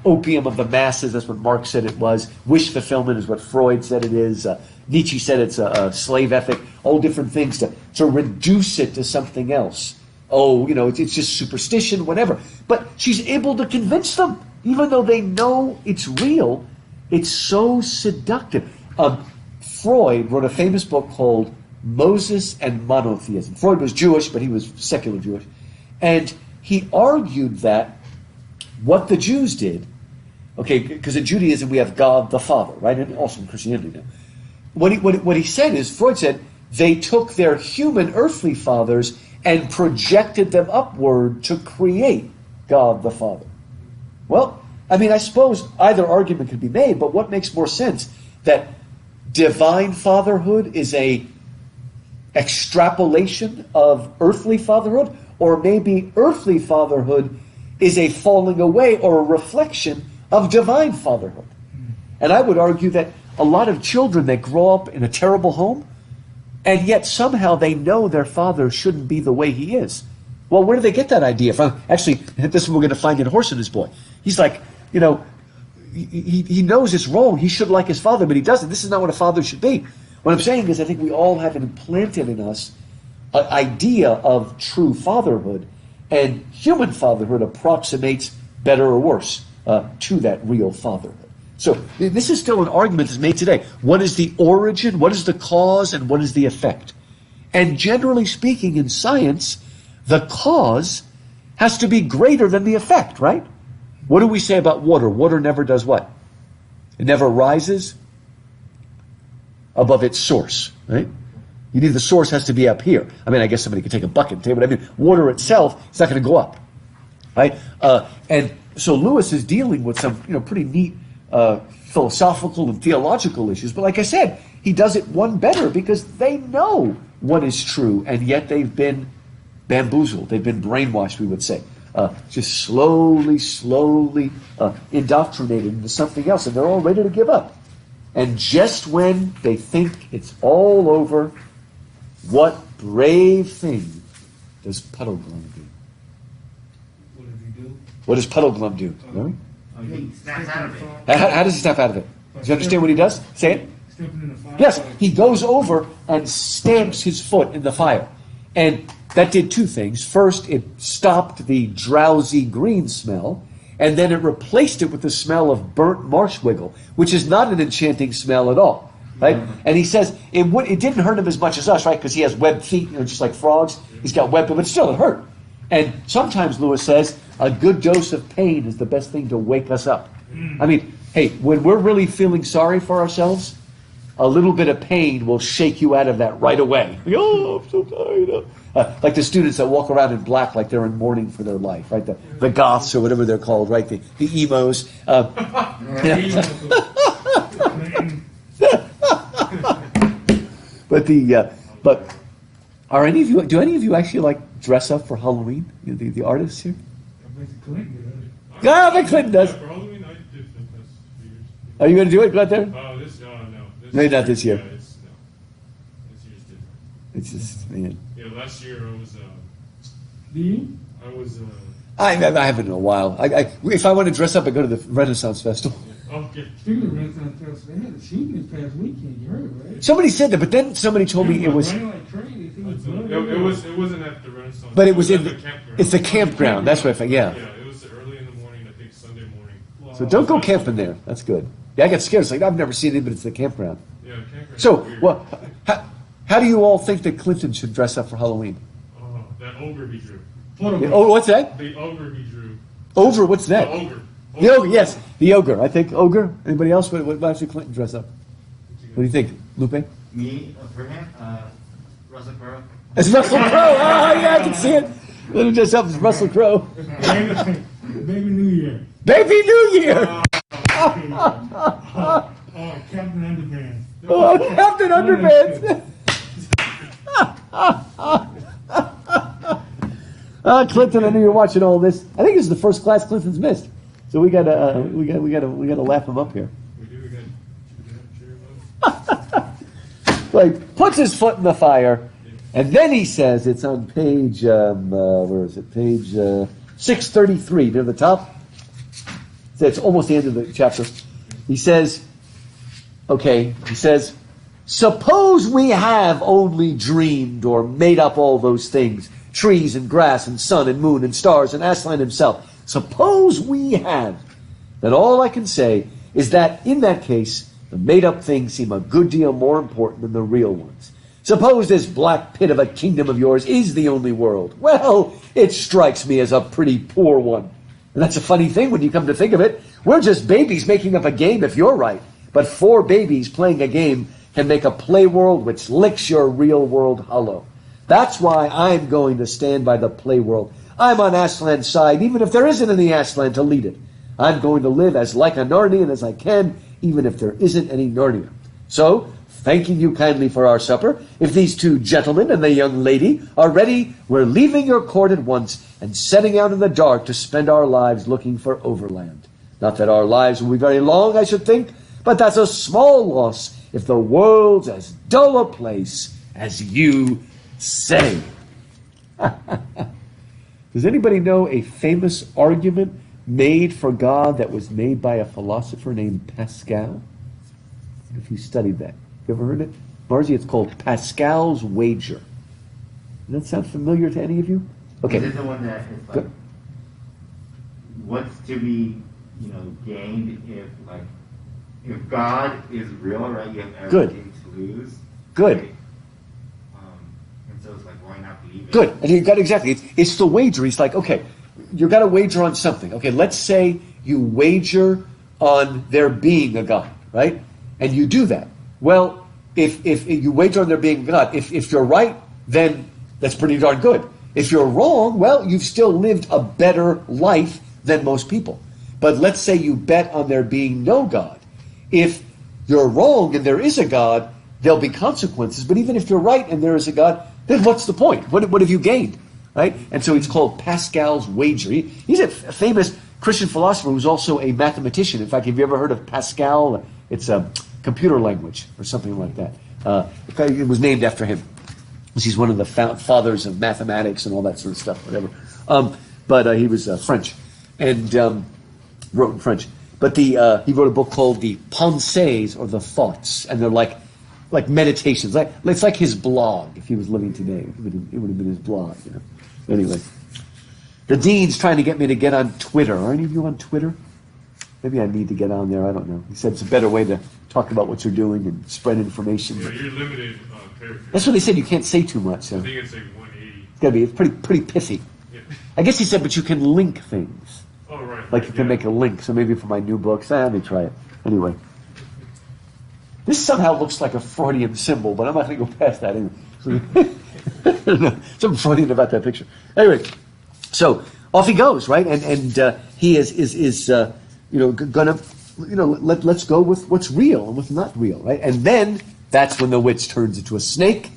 Speaker 1: Opium of the masses, that's what Marx said it was. Wish fulfillment is what Freud said it is. Nietzsche said it's a slave ethic. All different things to reduce it to something else. Oh, it's just superstition, whatever. But she's able to convince them, even though they know it's real. It's so seductive. Freud wrote a famous book called Moses and Monotheism. Freud was Jewish, but he was secular Jewish. And he argued that what the Jews did, okay, because in Judaism we have God the Father, right? And also in Christianity now. What he said is, Freud said, they took their human earthly fathers and projected them upward to create God the Father. Well, I suppose either argument could be made, but what makes more sense? That divine fatherhood is a extrapolation of earthly fatherhood, or maybe earthly fatherhood is a falling away or a reflection of divine fatherhood. And I would argue that a lot of children that grow up in a terrible home, and yet somehow they know their father shouldn't be the way he is. Well, where do they get that idea from? Actually, this is what we're going to find in Horse and His Boy. He's like, he knows it's wrong. He should like his father, but he doesn't. This is not what a father should be. What I'm saying is I think we all have implanted in us an idea of true fatherhood, and human fatherhood approximates better or worse to that real fatherhood. So this is still an argument that's made today. What is the origin, what is the cause, and what is the effect? And generally speaking, in science, the cause has to be greater than the effect, right? What do we say about water? Water never does what? It never rises above its source, right? The source has to be up here. I guess somebody could take a bucket and take it, but water itself is not going to go up, right? And so Lewis is dealing with some, pretty neat philosophical and theological issues. But like I said, he does it one better because they know what is true, and yet they've been bamboozled. They've been brainwashed, we would say. Just slowly indoctrinated into something else, and they're all ready to give up. And just when they think it's all over, what brave thing does Puddleglum do?
Speaker 2: What does he do?
Speaker 1: What does Puddleglum do? Really?
Speaker 3: He snaps out of it.
Speaker 1: How does he snap out of it? Do you understand what he does? Say it.
Speaker 2: Stepping in the fire.
Speaker 1: Yes, he goes over and stamps his foot in the fire. And that did two things. First, it stopped the drowsy green smell, and then it replaced it with the smell of burnt marsh wiggle, which is not an enchanting smell at all, right? And he says it didn't hurt him as much as us, right? Because he has webbed feet, just like frogs. He's got webbed, but still it hurt. And sometimes Lewis says a good dose of pain is the best thing to wake us up. Hey, when we're really feeling sorry for ourselves, a little bit of pain will shake you out of that right away. Oh, I'm so tired. Like the students that walk around in black like they're in mourning for their life, right? The goths or whatever they're called, right? The emos. But are any of you? Do any of you actually like dress up for Halloween? The artists here.
Speaker 2: Clinton
Speaker 1: But Clinton does.
Speaker 4: For Halloween, I did the past few years.
Speaker 1: Are you going to do it? Go out there.
Speaker 4: No.
Speaker 1: Maybe not this year.
Speaker 4: Yeah, this year's different.
Speaker 1: It's just, man.
Speaker 4: Yeah, last year I was.
Speaker 2: Do you?
Speaker 4: I was.
Speaker 1: I haven't in a while. If I want to dress up, I go to the Renaissance Festival.
Speaker 4: Okay.
Speaker 2: Speaking of Renaissance Festival, they had a shooting this past weekend. You heard, right?
Speaker 1: Somebody said that, but then somebody told me it was.
Speaker 2: It
Speaker 4: wasn't at the Renaissance.
Speaker 1: But it was in
Speaker 4: at
Speaker 1: the
Speaker 4: campground.
Speaker 1: It's the campground. That's what I think. Yeah.
Speaker 4: Yeah, it was early in the morning. I think Sunday morning.
Speaker 1: So don't go camping there. That's good. Yeah, I got scared. It's like I've never seen it, but it's the campground.
Speaker 4: Yeah, campground.
Speaker 1: So, how do you all think that Clinton should dress up for Halloween?
Speaker 4: That ogre he drew.
Speaker 1: Yeah, what's that?
Speaker 4: The ogre he drew.
Speaker 1: Ogre? What's that?
Speaker 4: The ogre.
Speaker 1: The ogre. Yes, the ogre. I think ogre. Anybody else? Why should Clinton dress up? What do you think, Lupe?
Speaker 3: Me, for him, Russell Crowe.
Speaker 1: It's Russell Crowe. Oh yeah, I can see it. Let him dress up as Russell Crowe.
Speaker 2: Baby New Year.
Speaker 1: Baby New Year.
Speaker 2: Captain Underpants.
Speaker 1: Oh, Captain Underpants. Clinton, I know you're watching all this. I think this is the first class Clinton's missed, so we gotta laugh him up here.
Speaker 4: We do. We got cheer him up.
Speaker 1: Like puts his foot in the fire, And then he says, it's on page, where is it? Page 633, near the top. It's almost the end of the chapter. He says, suppose we have only dreamed or made up all those things, trees and grass and sun and moon and stars and Aslan himself. Suppose we have. Then all I can say is that in that case, the made-up things seem a good deal more important than the real ones. Suppose this black pit of a kingdom of yours is the only world. Well, it strikes me as a pretty poor one. And that's a funny thing when you come to think of it. We're just babies making up a game if you're right. But 4 babies playing a game can make a play world which licks your real world hollow. That's why I'm going to stand by the play world. I'm on Aslan's side, even if there isn't any Aslan to lead it. I'm going to live as like a Narnian as I can, even if there isn't any Narnia. So, thanking you kindly for our supper, if these 2 gentlemen and the young lady are ready, we're leaving your court at once and setting out in the dark to spend our lives looking for Overland. Not that our lives will be very long, I should think, but that's a small loss if the world's as dull a place as you say. Does anybody know a famous argument made for God that was made by a philosopher named Pascal? If you studied that. You ever heard it? Marzi, it's called Pascal's Wager. Does that sound familiar to any of you? Okay.
Speaker 3: Is this the one that is like, what's to be, gained if God is real, right? You have everything to lose.
Speaker 1: Good.
Speaker 3: Right? And so it's like, why not believe it?
Speaker 1: Good. And you got exactly. It's the wager. He's like, okay, you've got to wager on something. Okay, let's say you wager on there being a God, right? And you do that. Well, if you wager on there being a God, if you're right, then that's pretty darn good. If you're wrong, well, you've still lived a better life than most people. But let's say you bet on there being no God. If you're wrong and there is a God, there'll be consequences. But even if you're right and there is a God, then what's the point? What have you gained? Right? And so it's called Pascal's Wager. He's a famous Christian philosopher who's also a mathematician. In fact, have you ever heard of Pascal? It's a computer language or something like that. It was named after him. He's one of the fathers of mathematics and all that sort of stuff, whatever. But he was French and wrote in French. But he wrote a book called The Pensées, or The Thoughts, and they're like meditations. It's like his blog. If he was living today, it would have been his blog. Anyway, the dean's trying to get me to get on Twitter. Are any of you on Twitter? Maybe I need to get on there. I don't know. He said it's a better way to talk about what you're doing and spread information.
Speaker 4: Yeah, you're limited characters.
Speaker 1: That's what they said. You can't say too much. So.
Speaker 4: I think it's like 180.
Speaker 1: It's got to be. It's pretty pithy.
Speaker 4: Yeah.
Speaker 1: I guess he said, but you can link things.
Speaker 4: Oh, right.
Speaker 1: Like you can make a link. So maybe for my new books, let me try it. Anyway. This somehow looks like a Freudian symbol, but I'm not going to go past that anyway. Something Freudian about that picture. Anyway, so off he goes, right? And he is gonna, let's go with what's real and what's not real, right? And then that's when the witch turns into a snake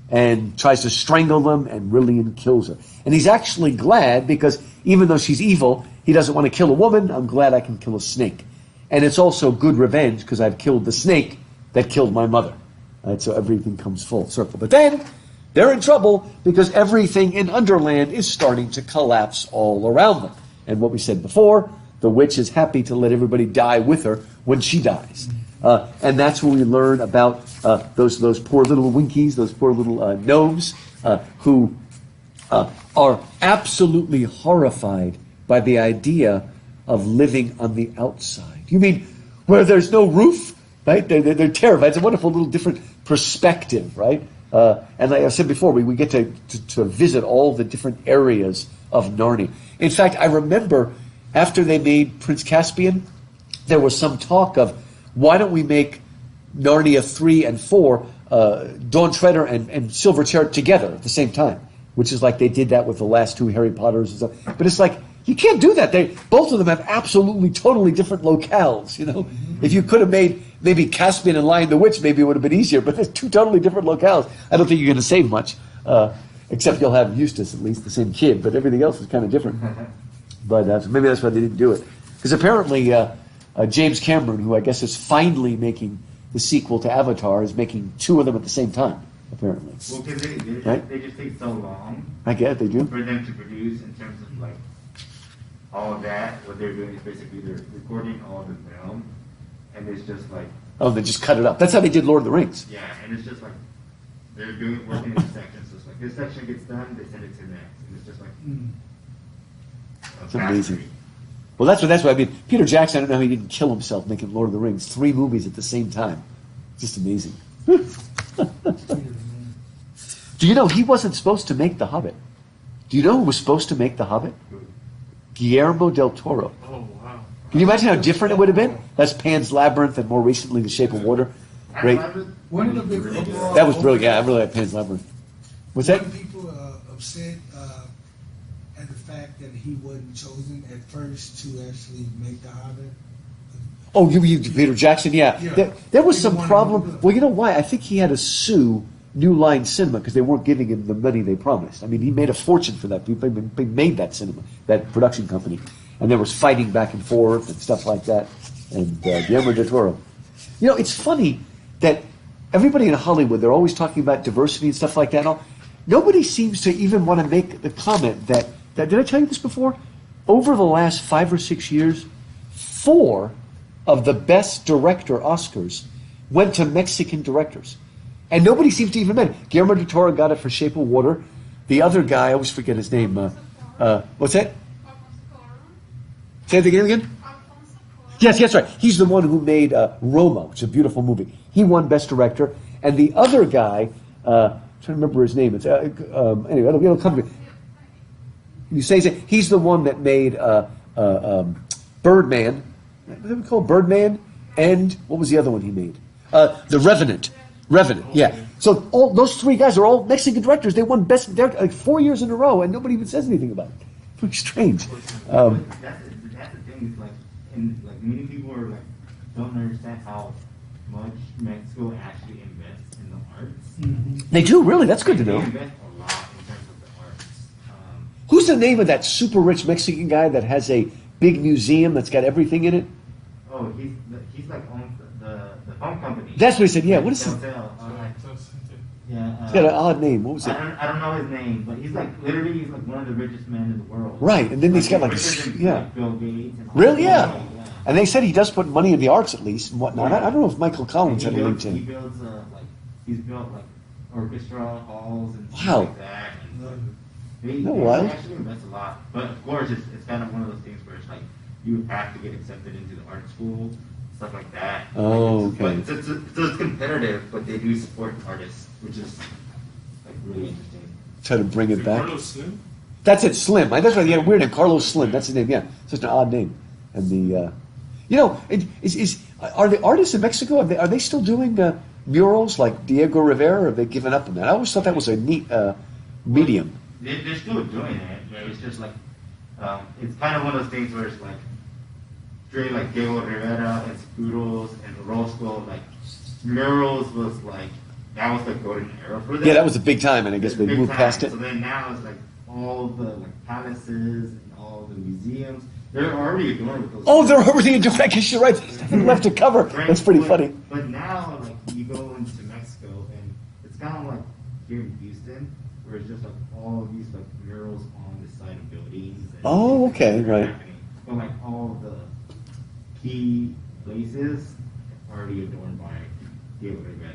Speaker 1: and tries to strangle them, and Rillian kills her. And he's actually glad because even though she's evil, he doesn't want to kill a woman. I'm glad I can kill a snake. And it's also good revenge because I've killed the snake that killed my mother. Right? So everything comes full circle. But then they're in trouble because everything in Underland is starting to collapse all around them. And what we said before, the witch is happy to let everybody die with her when she dies. And that's when we learn about those poor little Winkies, those poor little gnomes who are absolutely horrified by the idea of living on the outside. You mean where there's no roof, right? They're terrified. It's a wonderful little different perspective, right? And like I said before, we get to visit all the different areas of Narnia. In fact, I remember after they made Prince Caspian, there was some talk of why don't we make Narnia 3 and 4, Dawn Treader and Silver Chair together at the same time, which is like they did that with the last 2 Harry Potters and stuff. But it's like, you can't do that. Both of them have absolutely, totally different locales, Mm-hmm. If you could have made maybe Caspian and Lion the Witch, maybe it would have been easier, but there's 2 totally different locales. I don't think you're going to save much, except you'll have Eustace, at least, the same kid, but everything else is kind of different. But so maybe that's why they didn't do it. Because apparently James Cameron, who I guess is finally making the sequel to Avatar, is making 2 of them at the same time. apparently.
Speaker 3: Well, because
Speaker 1: Right?
Speaker 3: they just take so long
Speaker 1: I get it, they do.
Speaker 3: for them to produce in terms of like all of that. What they're doing is basically they're recording all of the film, and it's just like
Speaker 1: Oh, they just cut it up. That's how they did Lord of the Rings.
Speaker 3: yeah, and it's just like they're working in sections. So it's like this section gets done, they send it to the next, and it's just like
Speaker 1: It's amazing. Well, that's what I mean. Peter Jackson, I don't know how he didn't kill himself making Lord of the Rings. 3 movies at the same time. Just amazing. Do you know he wasn't supposed to make The Hobbit? Do you know who was supposed to make The Hobbit? Guillermo del Toro.
Speaker 4: Oh, wow.
Speaker 1: Can you imagine how different it would have been? That's Pan's Labyrinth and more recently The Shape of Water. Great.
Speaker 2: One of the big overall,
Speaker 1: That was brilliant. Yeah, I really like Pan's Labyrinth. What's that?
Speaker 5: Some people upset at the fact that he wasn't chosen at first to actually make The Hobbit.
Speaker 1: Oh, you Peter Jackson, yeah.
Speaker 5: Yeah.
Speaker 1: There was
Speaker 5: He
Speaker 1: some
Speaker 5: wanted to
Speaker 1: problem.
Speaker 5: do it.
Speaker 1: Well, you know why? I think he had to sue New Line Cinema because they weren't giving him the money they promised. I mean, he made a fortune for that. They made that cinema, that production company. And there was fighting back and forth and stuff like that. And Guillermo del Toro. You know, it's funny that everybody in Hollywood, they're always talking about diversity and stuff like that and all. Nobody seems to even want to make the comment that did I tell you this before? Over the last 5 or 6 years, 4 of the best director Oscars went to Mexican directors. And nobody seems to even mention. Guillermo del Toro got it for Shape of Water. The other guy, I always forget his name. What's that? Say it again? Yes, that's right. He's the one who made Roma, which is a beautiful movie. He won Best Director. And the other guy, I'm trying to remember his name. It's anyway, it'll come to me. You say he's the one that made Birdman. What did we call Birdman? And what was the other one he made? The Revenant. Revenant, yeah. So all those 3 guys are all Mexican directors. They won Best Director like 4 years in a row, and nobody even says anything about it. Pretty strange.
Speaker 3: that's the thing. Is like, many people are like don't understand how much Mexico actually invests in the arts.
Speaker 1: They do, really. That's good to
Speaker 3: They
Speaker 1: know.
Speaker 3: invest a lot in terms of the arts.
Speaker 1: Who's the name of that super rich Mexican guy that has a big museum that's got everything in it?
Speaker 3: Oh, he's like owns the phone company.
Speaker 1: That's what he said. Yeah, what is it?
Speaker 3: Yeah.
Speaker 1: He's got an odd name. What was it?
Speaker 3: I don't know his name, but he's like literally he's like one of the richest men in the world.
Speaker 1: Right, and then he's got like
Speaker 3: richer than,
Speaker 1: yeah.
Speaker 3: like, Bill Gates. And
Speaker 1: Really? Yeah.
Speaker 3: yeah.
Speaker 1: And they said he does put money in the arts at least and whatnot. I don't know if Michael Collins had a link to
Speaker 3: He
Speaker 1: him.
Speaker 3: builds he's built like orchestra halls and stuff
Speaker 1: Wow.
Speaker 3: like that. And, they
Speaker 1: wild?
Speaker 3: actually invest a lot, but of course it's kind of one of those things where it's like you have to get accepted into the art school, stuff like that.
Speaker 1: Oh,
Speaker 3: Like,
Speaker 1: okay.
Speaker 3: But it's competitive, but they do support artists, which is like really interesting.
Speaker 1: Try to bring it back.
Speaker 4: Carlos Slim?
Speaker 1: That's it, Slim. That's right. Yeah, weird name. Carlos Slim. That's his name. Yeah, such an odd name. And the, are the artists in Mexico? Are they still doing murals like Diego Rivera? Or have they given up on that? I always thought that was a neat medium.
Speaker 3: They're still doing it. It's just like it's kind of one of those things where it's like during like Diego Rivera and Scudos and Rothko, like murals was like that was the golden era for them.
Speaker 1: Yeah, that was a big time, and I guess they
Speaker 3: Big
Speaker 1: moved
Speaker 3: time.
Speaker 1: past it.
Speaker 3: So then now it's like all the like palaces and all the museums. They're already doing it with those.
Speaker 1: Oh, they're already doing. I guess you're right. There's nothing left to cover.
Speaker 3: Right,
Speaker 1: That's pretty
Speaker 3: but-
Speaker 1: funny.
Speaker 3: But now, like you go into Mexico, and it's kind of like here in Houston, where it's just like all of these like murals on the side of buildings. And
Speaker 1: Oh, okay,
Speaker 3: that are
Speaker 1: right.
Speaker 3: happening. But like all the key places are already adorned by Diego Rivera.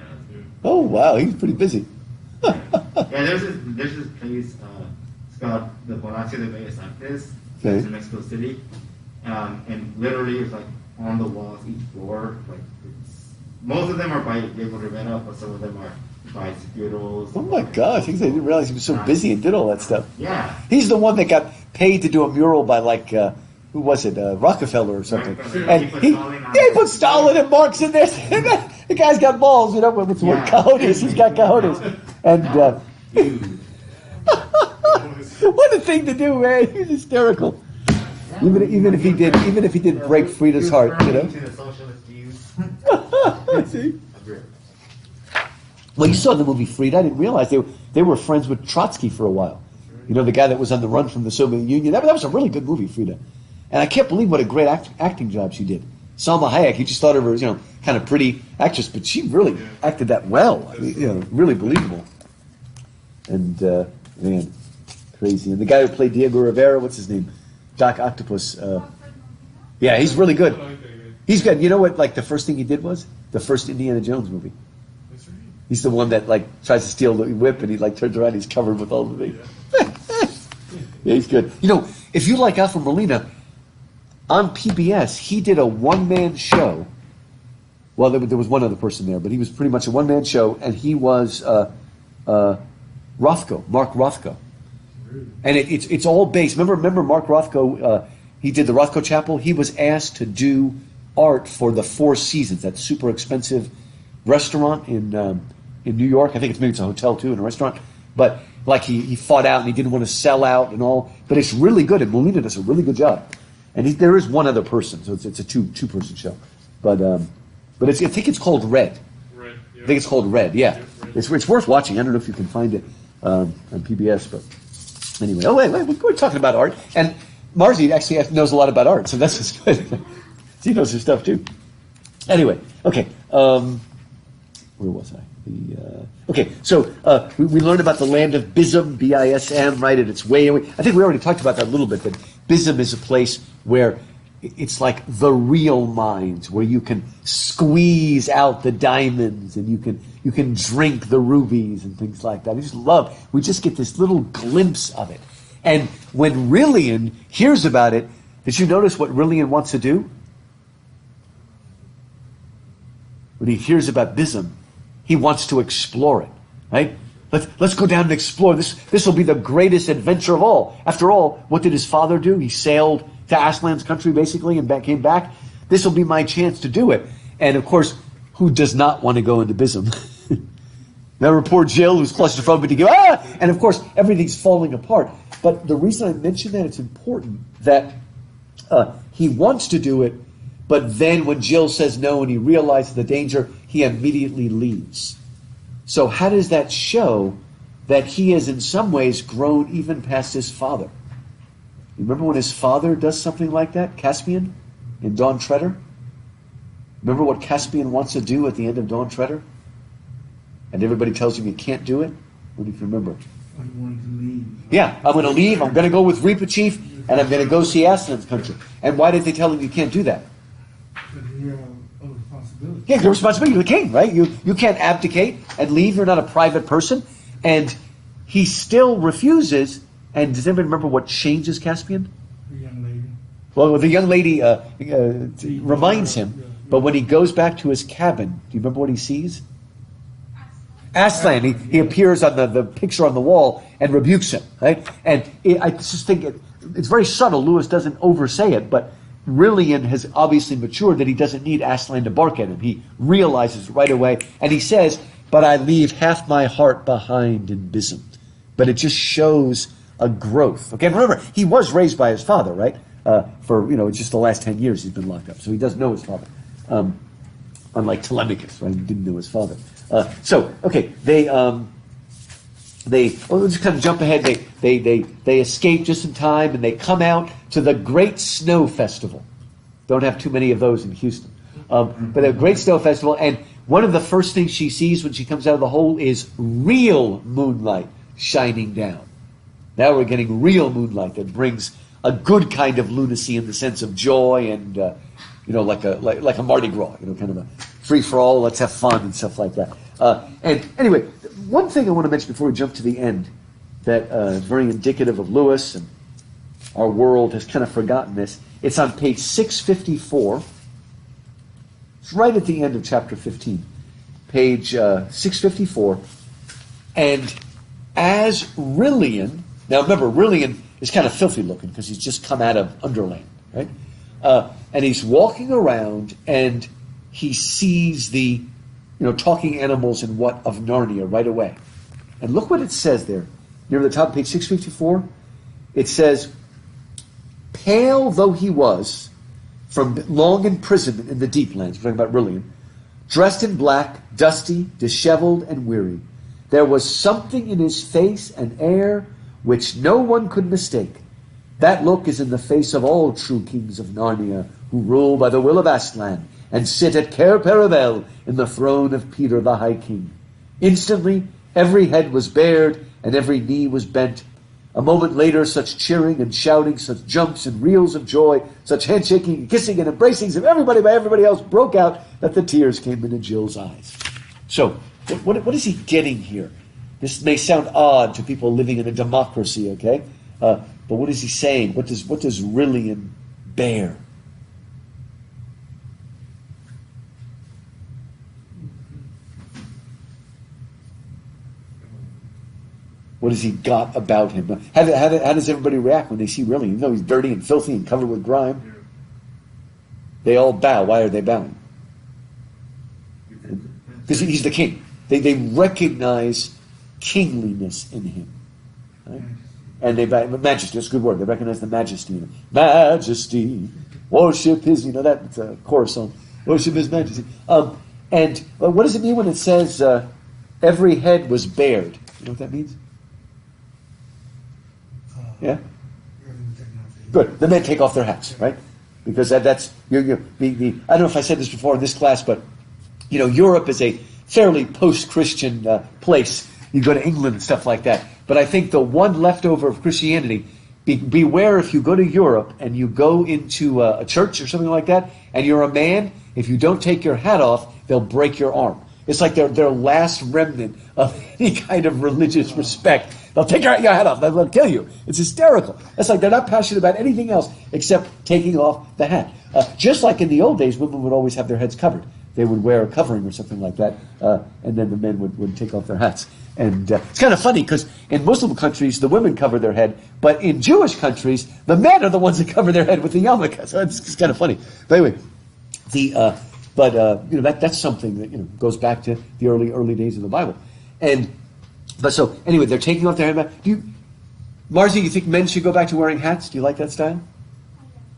Speaker 1: Oh, wow, he's pretty busy.
Speaker 3: Yeah, there's this place. It's called the Palacio de Bellas Artes.
Speaker 1: Okay.
Speaker 3: It's in Mexico City, and literally it's like on the walls, each floor. Like most of them are by Diego Rivera, but some of them are by Scudos.
Speaker 1: Oh my gosh, I didn't realize he was so busy and did all that stuff.
Speaker 3: Yeah.
Speaker 1: He's the one that got paid to do a mural by like who was it, Rockefeller or something.
Speaker 3: Rockefeller.
Speaker 1: And
Speaker 3: He put
Speaker 1: he
Speaker 3: Stalin on
Speaker 1: put Stalin and Marx in there. The guy's got balls, with the word
Speaker 3: Yeah.
Speaker 1: cojones. He's got cojones. And
Speaker 3: Dude.
Speaker 1: what a thing to do, man! He's hysterical. Even if he did break Frida's heart,
Speaker 3: To the socialist views.
Speaker 1: See? Well, you saw the movie Frida. I didn't realize they were friends with Trotsky for a while. You know, the guy that was on the run from the Soviet Union. That was a really good movie, Frida. And I can't believe what a great acting job she did. Salma Hayek, you just thought of her as, kind of pretty actress, but she really acted that well. I mean, really believable. And, man, crazy. And the guy who played Diego Rivera, what's his name? Doc Octopus. Yeah, he's really good. He's good. You know what, like, the first thing he did was? The first Indiana Jones movie.
Speaker 4: That's right.
Speaker 1: He's the one that, like, tries to steal the whip, and he, like, turns around, he's covered with all the things. Yeah, he's good. If you like Alfred Molina, on PBS, he did a one-man show. Well, there was one other person there, but he was pretty much a one-man show, and he was Rothko, Mark Rothko. And it's all based. Remember Mark Rothko, he did the Rothko Chapel. He was asked to do art for the Four Seasons, that super expensive restaurant in New York. I think maybe it's a hotel too and a restaurant. But like he fought out and he didn't want to sell out and all. But it's really good, and Molina does a really good job. And there is one other person, so it's a two-person show. But I think it's called Red.
Speaker 4: Red, yeah.
Speaker 1: I think it's called Red. Yeah,
Speaker 4: Red.
Speaker 1: It's worth watching. I don't know if you can find it on PBS, but anyway. Oh wait, we're talking about art, and Marzi actually knows a lot about art, so that's just good. She knows her stuff too. Anyway, okay. Where was I? Okay, so we learned about the land of Bism, B-I-S-M, right? And it's way away. I think we already talked about that a little bit. That Bism is a place where it's like the real mines, where you can squeeze out the diamonds and you can drink the rubies and things like that. We just get this little glimpse of it. And when Rillian hears about it, did you notice what Rillian wants to do? When he hears about Bism, he wants to explore it, right? Let's go down and explore. This will be the greatest adventure of all. After all, what did his father do? He sailed to Aslan's country, basically, and came back. This will be my chance to do it. And, of course, who does not want to go into Bism? Remember poor Jill, who's claustrophobic to go, and, of course, everything's falling apart. But the reason I mention that, it's important that he wants to do it, but then when Jill says no and he realizes the danger, he immediately leaves. So how does that show that he has in some ways grown even past his father? You remember when his father does something like that, Caspian, in Dawn Treader? Remember what Caspian wants to do at the end of Dawn Treader? And everybody tells him you can't do it? What do you remember?
Speaker 2: I wanted to leave.
Speaker 1: Yeah, I'm going to leave, I'm going to go with Reaper Chief, and I'm going to go see Aslan's country. And why did they tell him you can't do that?
Speaker 2: But here, a responsibility.
Speaker 1: Yeah, the responsibility. You're the king, right? You can't abdicate and leave. You're not a private person. And he still refuses. And does anybody remember what changes Caspian?
Speaker 2: The young lady.
Speaker 1: Well, the young lady reminds him. But when he goes back to his cabin, do you remember what he sees? Aslan. He appears on the picture on the wall and rebukes him, right? And I just think it's very subtle. Lewis doesn't oversay it, but Rillian has obviously matured that he doesn't need Aslan to bark at him. He realizes right away, and he says, "But I leave half my heart behind in Bism." But it just shows a growth. Okay, remember, he was raised by his father, right? For just the last 10 years he's been locked up, so he does know his father. Unlike Telemachus, right? He didn't know his father. Let's just kind of jump ahead. They escape just in time, and they come out to the Great Snow Festival. Don't have too many of those in Houston. But a Great Snow Festival, and one of the first things she sees when she comes out of the hole is real moonlight shining down. Now we're getting real moonlight that brings a good kind of lunacy in the sense of joy and, like a Mardi Gras, kind of a free-for-all, let's have fun and stuff like that. And anyway, one thing I want to mention before we jump to the end that is very indicative of Lewis, and our world has kind of forgotten this. It's on page 654. It's right at the end of chapter 15. Page 654. And as Rillian, now remember, Rillian is kind of filthy looking because he's just come out of Underland, right? And he's walking around and he sees the talking animals and what of Narnia right away. And look what it says there. Near the top of page 654. It says, "Pale though he was from long imprisonment in the deep lands," we're talking about Rillian, "dressed in black, dusty, disheveled, and weary, there was something in his face and air which no one could mistake. That look is in the face of all true kings of Narnia who rule by the will of Aslan, and sit at Cair Paravel in the throne of Peter the High King. Instantly, every head was bared, and every knee was bent. A moment later, such cheering and shouting, such jumps and reels of joy, such handshaking and kissing and embracings of everybody by everybody else broke out that the tears came into Jill's eyes. So, what is he getting here? This may sound odd to people living in a democracy, okay? But what is he saying? What does Rillian bear? What has he got about him? How does everybody react when they see Rillian? Even though he's dirty and filthy and covered with grime, they all bow. Why are they bowing? Because he's the king. They recognize kingliness in him. Right? And they bow. Majesty, that's a good word. They recognize the majesty in him. Majesty, worship his, that's a chorus song. Worship his majesty. And what does it mean when it says every head was bared? You know what that means? Yeah? Good. The men take off their hats, right? Because that's I don't know if I said this before in this class, but Europe is a fairly post-Christian place. You go to England and stuff like that. But I think the one leftover of Christianity, beware if you go to Europe and you go into a church or something like that, and you're a man, if you don't take your hat off, they'll break your arm. It's like their last remnant of any kind of religious respect. They'll take your hat off. They'll kill you. It's hysterical. It's like they're not passionate about anything else except taking off the hat. Just like in the old days, women would always have their heads covered. They would wear a covering or something like that, and then the men would take off their hats. And it's kind of funny because in Muslim countries, the women cover their head, but in Jewish countries, the men are the ones that cover their head with the yarmulke. So it's kind of funny. But anyway, that's something that goes back to the early days of the Bible. But so anyway, they're taking off their head. Marzi, you think men should go back to wearing hats? Do you like that style?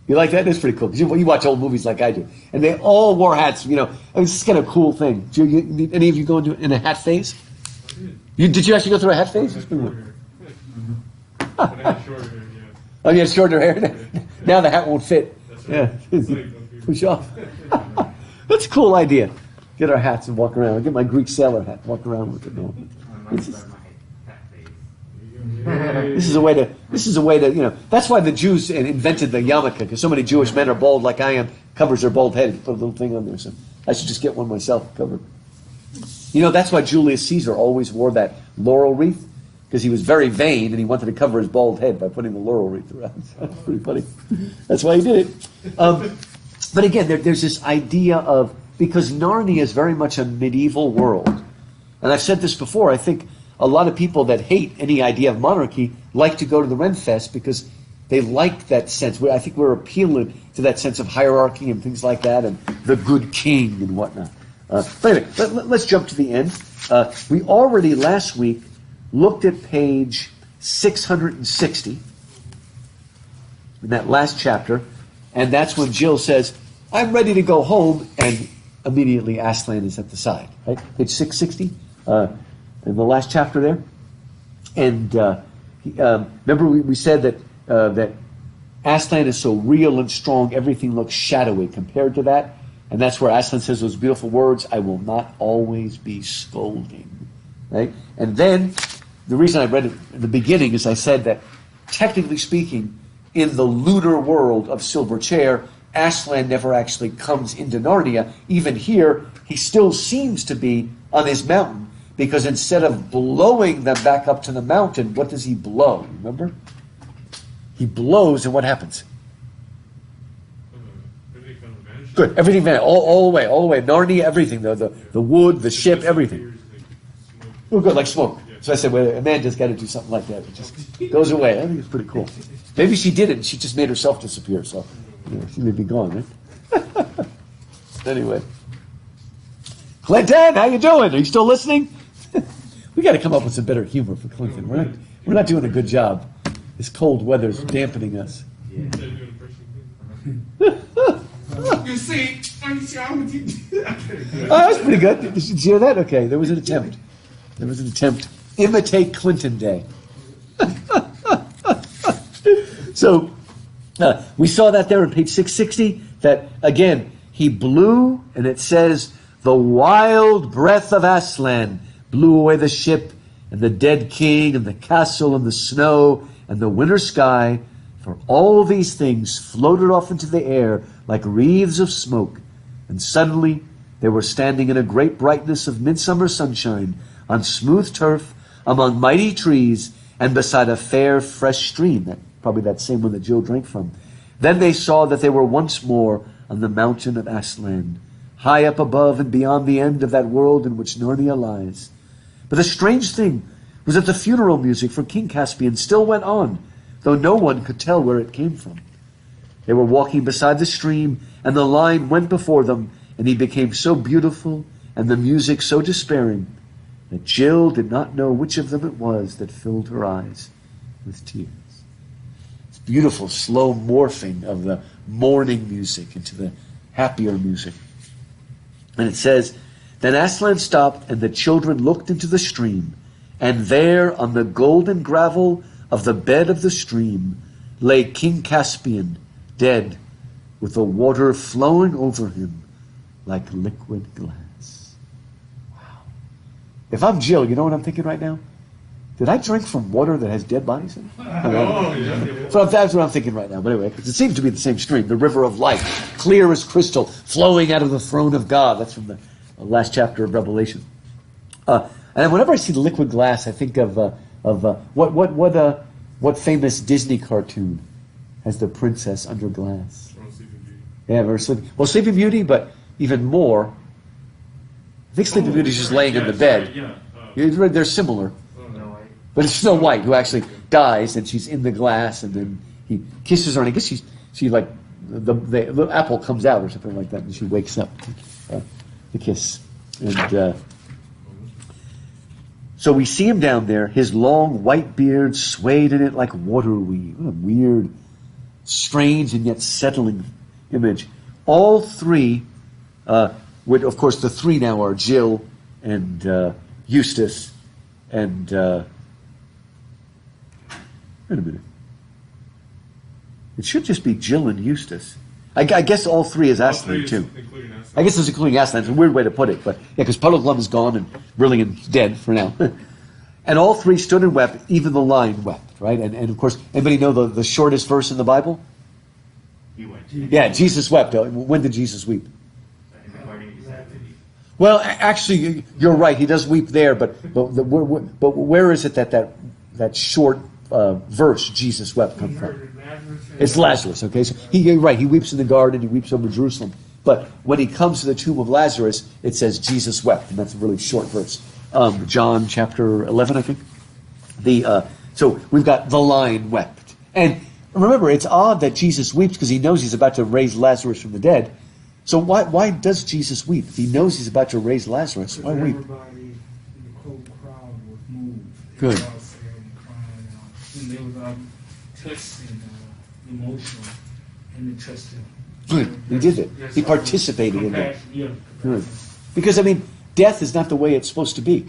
Speaker 1: You like that? That's pretty cool. Because you watch old movies like I do, and they all wore hats. It's kind of a cool thing. Any of you go in a hat phase? Did you actually go through a hat phase?
Speaker 4: Short hair. But I had short hair, yeah.
Speaker 1: Oh, you had shorter hair? Now the hat won't fit.
Speaker 4: That's right.
Speaker 1: Yeah. Push off. That's a cool idea. Get our hats and walk around. I'll get my Greek sailor hat, walk around with it. This is a way to, that's why the Jews invented the yarmulke, because so many Jewish men are bald like I am, covers their bald head. Put a little thing on there, so I should just get one myself covered. That's why Julius Caesar always wore that laurel wreath, because he was very vain and he wanted to cover his bald head by putting the laurel wreath around. That's pretty funny. That's why he did it. But again, there's this idea of, because Narnia is very much a medieval world, and I've said this before, I think a lot of people that hate any idea of monarchy like to go to the Renfest because they like that sense. I think we're appealing to that sense of hierarchy and things like that, and the good king and whatnot. But anyway, let's jump to the end. We already last week looked at page 660 in that last chapter, and that's when Jill says, "I'm ready to go home," and immediately Aslan is at the side. Right, page 660. In the last chapter there, and remember we said that Aslan is so real and strong, everything looks shadowy compared to that, and that's where Aslan says those beautiful words, "I will not always be scolding," right? And then the reason I read it in the beginning is I said that technically speaking, in the lunar world of Silver Chair, Aslan never actually comes into Narnia. Even here, he still seems to be on his mountain. Because instead of blowing them back up to the mountain, what does he blow? Remember? He blows, and what happens?
Speaker 4: Everything kind of vanished.
Speaker 1: Good. Everything vanishes. All the way. Narnia, everything. The wood, the ship, everything. Oh, good, like smoke. So I said, well, Amanda's got to do something like that. It just goes away. I think it's pretty cool. Maybe she did it, and she just made herself disappear. So she may be gone, right? Anyway. Clinton, how you doing? Are you still listening? We got to come up with some better humor for Clinton. We're not doing a good job. This cold weather's dampening us.
Speaker 2: You see, I'm with you.
Speaker 1: Oh, that was pretty good. Did you hear that? Okay, there was an attempt. Imitate Clinton Day. So we saw that there on page 660. that, again, he blew, and it says, the wild breath of Aslan blew away the ship, and the dead king, and the castle, and the snow, and the winter sky, for all these things floated off into the air like wreaths of smoke, and suddenly they were standing in a great brightness of midsummer sunshine, on smooth turf, among mighty trees, and beside a fair, fresh stream, probably that same one that Jill drank from. Then they saw that they were once more on the mountain of Aslan, high up above and beyond the end of that world in which Narnia lies. But the strange thing was that the funeral music for King Caspian still went on, though no one could tell where it came from. They were walking beside the stream, and the line went before them, and he became so beautiful, and the music so despairing, that Jill did not know which of them it was that filled her eyes with tears. It's beautiful, slow morphing of the mourning music into the happier music. And it says, then Aslan stopped, and the children looked into the stream, and there on the golden gravel of the bed of the stream lay King Caspian, dead, with the water flowing over him like liquid glass. Wow. If I'm Jill, you know what I'm thinking right now? Did I drink from water that has dead bodies in it? So that's what I'm thinking right now. But anyway, it seems to be the same stream, the river of life, clear as crystal, flowing out of the throne of God. That's from the last chapter of Revelation. And whenever I see the liquid glass, I think of what famous Disney cartoon has the princess under glass?
Speaker 4: Sleeping Beauty.
Speaker 1: Yeah, very Sleeping. Well, Sleeping Beauty, but even more. I think Sleeping Beauty is just laying in the bed.
Speaker 4: Yeah.
Speaker 1: They're similar.
Speaker 3: Snow White.
Speaker 1: But it's Snow White who actually dies, and she's in the glass, and then he kisses her, and I guess she like the apple comes out or something like that, and she wakes up to kiss. And so we see him down there. His long white beard swayed in it like water weave. What a weird, strange, and yet settling image. All three, of course, the three now are Jill and Eustace and wait a minute. It should just be Jill and Eustace. I guess all three is Aslan too. I guess it's including Aslan. It's a weird way to put it, but yeah, because Puddleglum is gone and Brilliant's dead for now. And all three stood and wept. Even the lion wept, right? And of course, anybody know the shortest verse in the Bible?
Speaker 3: He went.
Speaker 1: Yeah, Jesus wept. When did Jesus weep?
Speaker 3: In the Garden of Eden.
Speaker 1: Well, actually, you're right. He does weep there, but where is it that short verse Jesus wept come from? It's Lazarus. Okay, so you're right. He weeps in the garden. He weeps over Jerusalem. But when he comes to the tomb of Lazarus, it says Jesus wept, and that's a really short verse. John chapter 11, I think. So we've got the lion wept, and remember, it's odd that Jesus weeps because he knows he's about to raise Lazarus from the dead. So why does Jesus weep? If he knows he's about to raise Lazarus, why weep?
Speaker 2: Everybody in the whole crowd was moved.
Speaker 1: Good.
Speaker 2: They were all sad and crying out. And they was touched and emotional, and they touched him.
Speaker 1: Good. He did it.
Speaker 2: Yes,
Speaker 1: He participated in it.
Speaker 2: Yeah.
Speaker 1: Good. Because, death is not the way it's supposed to be.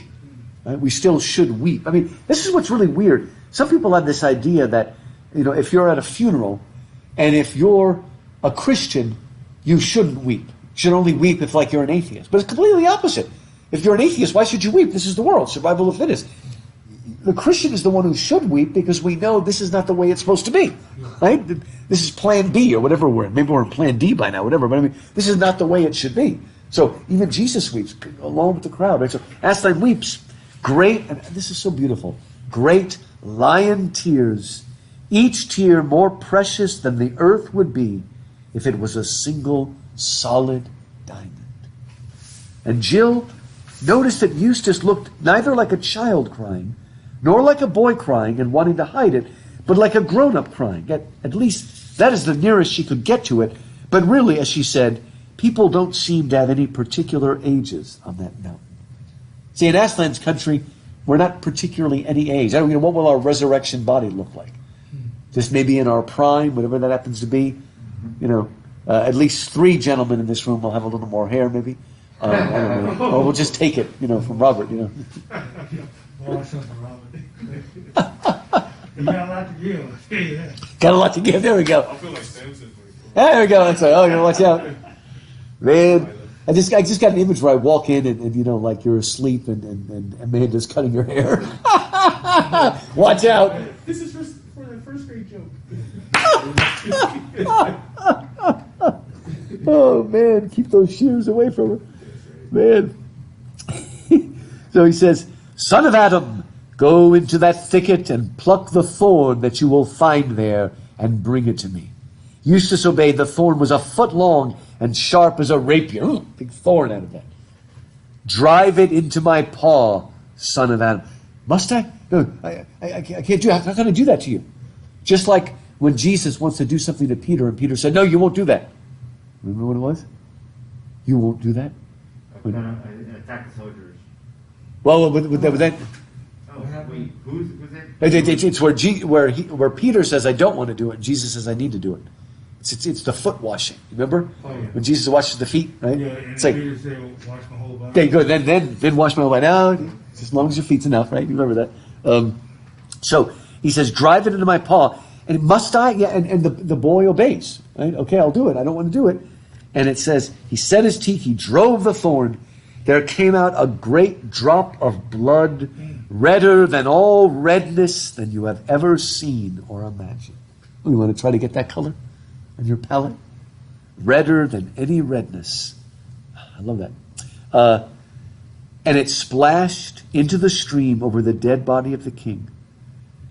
Speaker 1: Right? We still should weep. This is what's really weird. Some people have this idea that, if you're at a funeral, and if you're a Christian, you shouldn't weep. You should only weep if, you're an atheist. But it's completely the opposite. If you're an atheist, why should you weep? This is the world. Survival of the fittest. The Christian is the one who should weep because we know this is not the way it's supposed to be. Right? This is plan B or whatever we're in. Maybe we're in plan D by now, whatever. But this is not the way it should be. So even Jesus weeps along with the crowd. Right? So Aslan weeps. Great, and this is so beautiful. Great lion tears. Each tear more precious than the earth would be if it was a single solid diamond. And Jill noticed that Eustace looked neither like a child crying, nor like a boy crying and wanting to hide it, but like a grown-up crying. At least that is the nearest she could get to it. But really, as she said, people don't seem to have any particular ages on that mountain. See, in Aslan's country, we're not particularly any age. What will our resurrection body look like? Just maybe in our prime, whatever that happens to be. At least 3 gentlemen in this room will have a little more hair, maybe. I don't know. Or we'll just take it, from Robert,
Speaker 2: You got a lot to give.
Speaker 1: Got a lot to give. There we go.
Speaker 4: I feel like Samson.
Speaker 1: There we go. That's right. Oh, you watch out. Man, I just got an image where I walk in and like you're asleep and Amanda's cutting your hair. Watch out.
Speaker 2: This is for the first grade joke.
Speaker 1: Oh, man, keep those shears away from her. Man. So he says, Son of Adam, go into that thicket and pluck the thorn that you will find there and bring it to me. Eustace obeyed. The thorn was a foot long and sharp as a rapier. Ooh, big thorn out of that. Drive it into my paw, son of Adam. Must I? No, I can't do that. How can I do that to you? Just like when Jesus wants to do something to Peter, and Peter said, no, you won't do that. Remember what it was? You won't do that?
Speaker 3: Attack the soldiers.
Speaker 1: Well, with that
Speaker 3: Oh, wait, who's it?
Speaker 1: it's where Peter says, I don't want to do it, and Jesus says, I need to do it. It's the foot washing. Remember?
Speaker 2: Oh, yeah.
Speaker 1: When Jesus washes the feet, right?
Speaker 2: Yeah, and
Speaker 1: It's like,
Speaker 2: Peter say, wash my whole body.
Speaker 1: okay, good. Then wash my whole body. Now, as long as your feet's enough, right? You remember that. So he says, drive it into my paw. And must I? Yeah, and the boy obeys. Right? Okay, I'll do it. I don't want to do it. And it says, he set his teeth, he drove the thorn. There came out a great drop of blood, redder than all redness than you have ever seen or imagined. Oh, you want to try to get that color on your palate? Redder than any redness. I love that. And it splashed into the stream over the dead body of the king.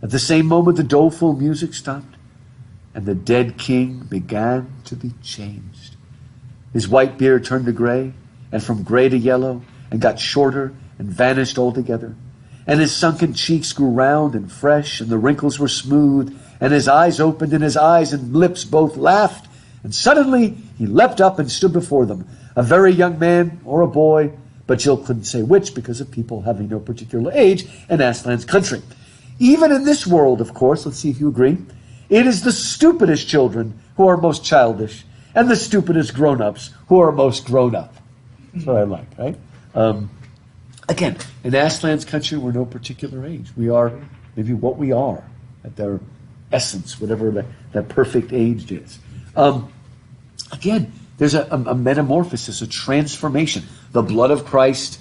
Speaker 1: At the same moment, the doleful music stopped, and the dead king began to be changed. His white beard turned to gray, and from gray to yellow, and got shorter and vanished altogether. And his sunken cheeks grew round and fresh, and the wrinkles were smooth, and his eyes opened, and his eyes and lips both laughed. And suddenly he leapt up and stood before them, a very young man or a boy, but Jill couldn't say which because of people having no particular age in Aslan's country. Even in this world, of course, let's see if you agree, it is the stupidest children who are most childish, and the stupidest grown-ups who are most grown-up. That's what I like, right? Again, in Aslan's country, we're no particular age. We are maybe what we are at their essence, whatever that perfect age is. Again, there's a metamorphosis, a transformation. The blood of Christ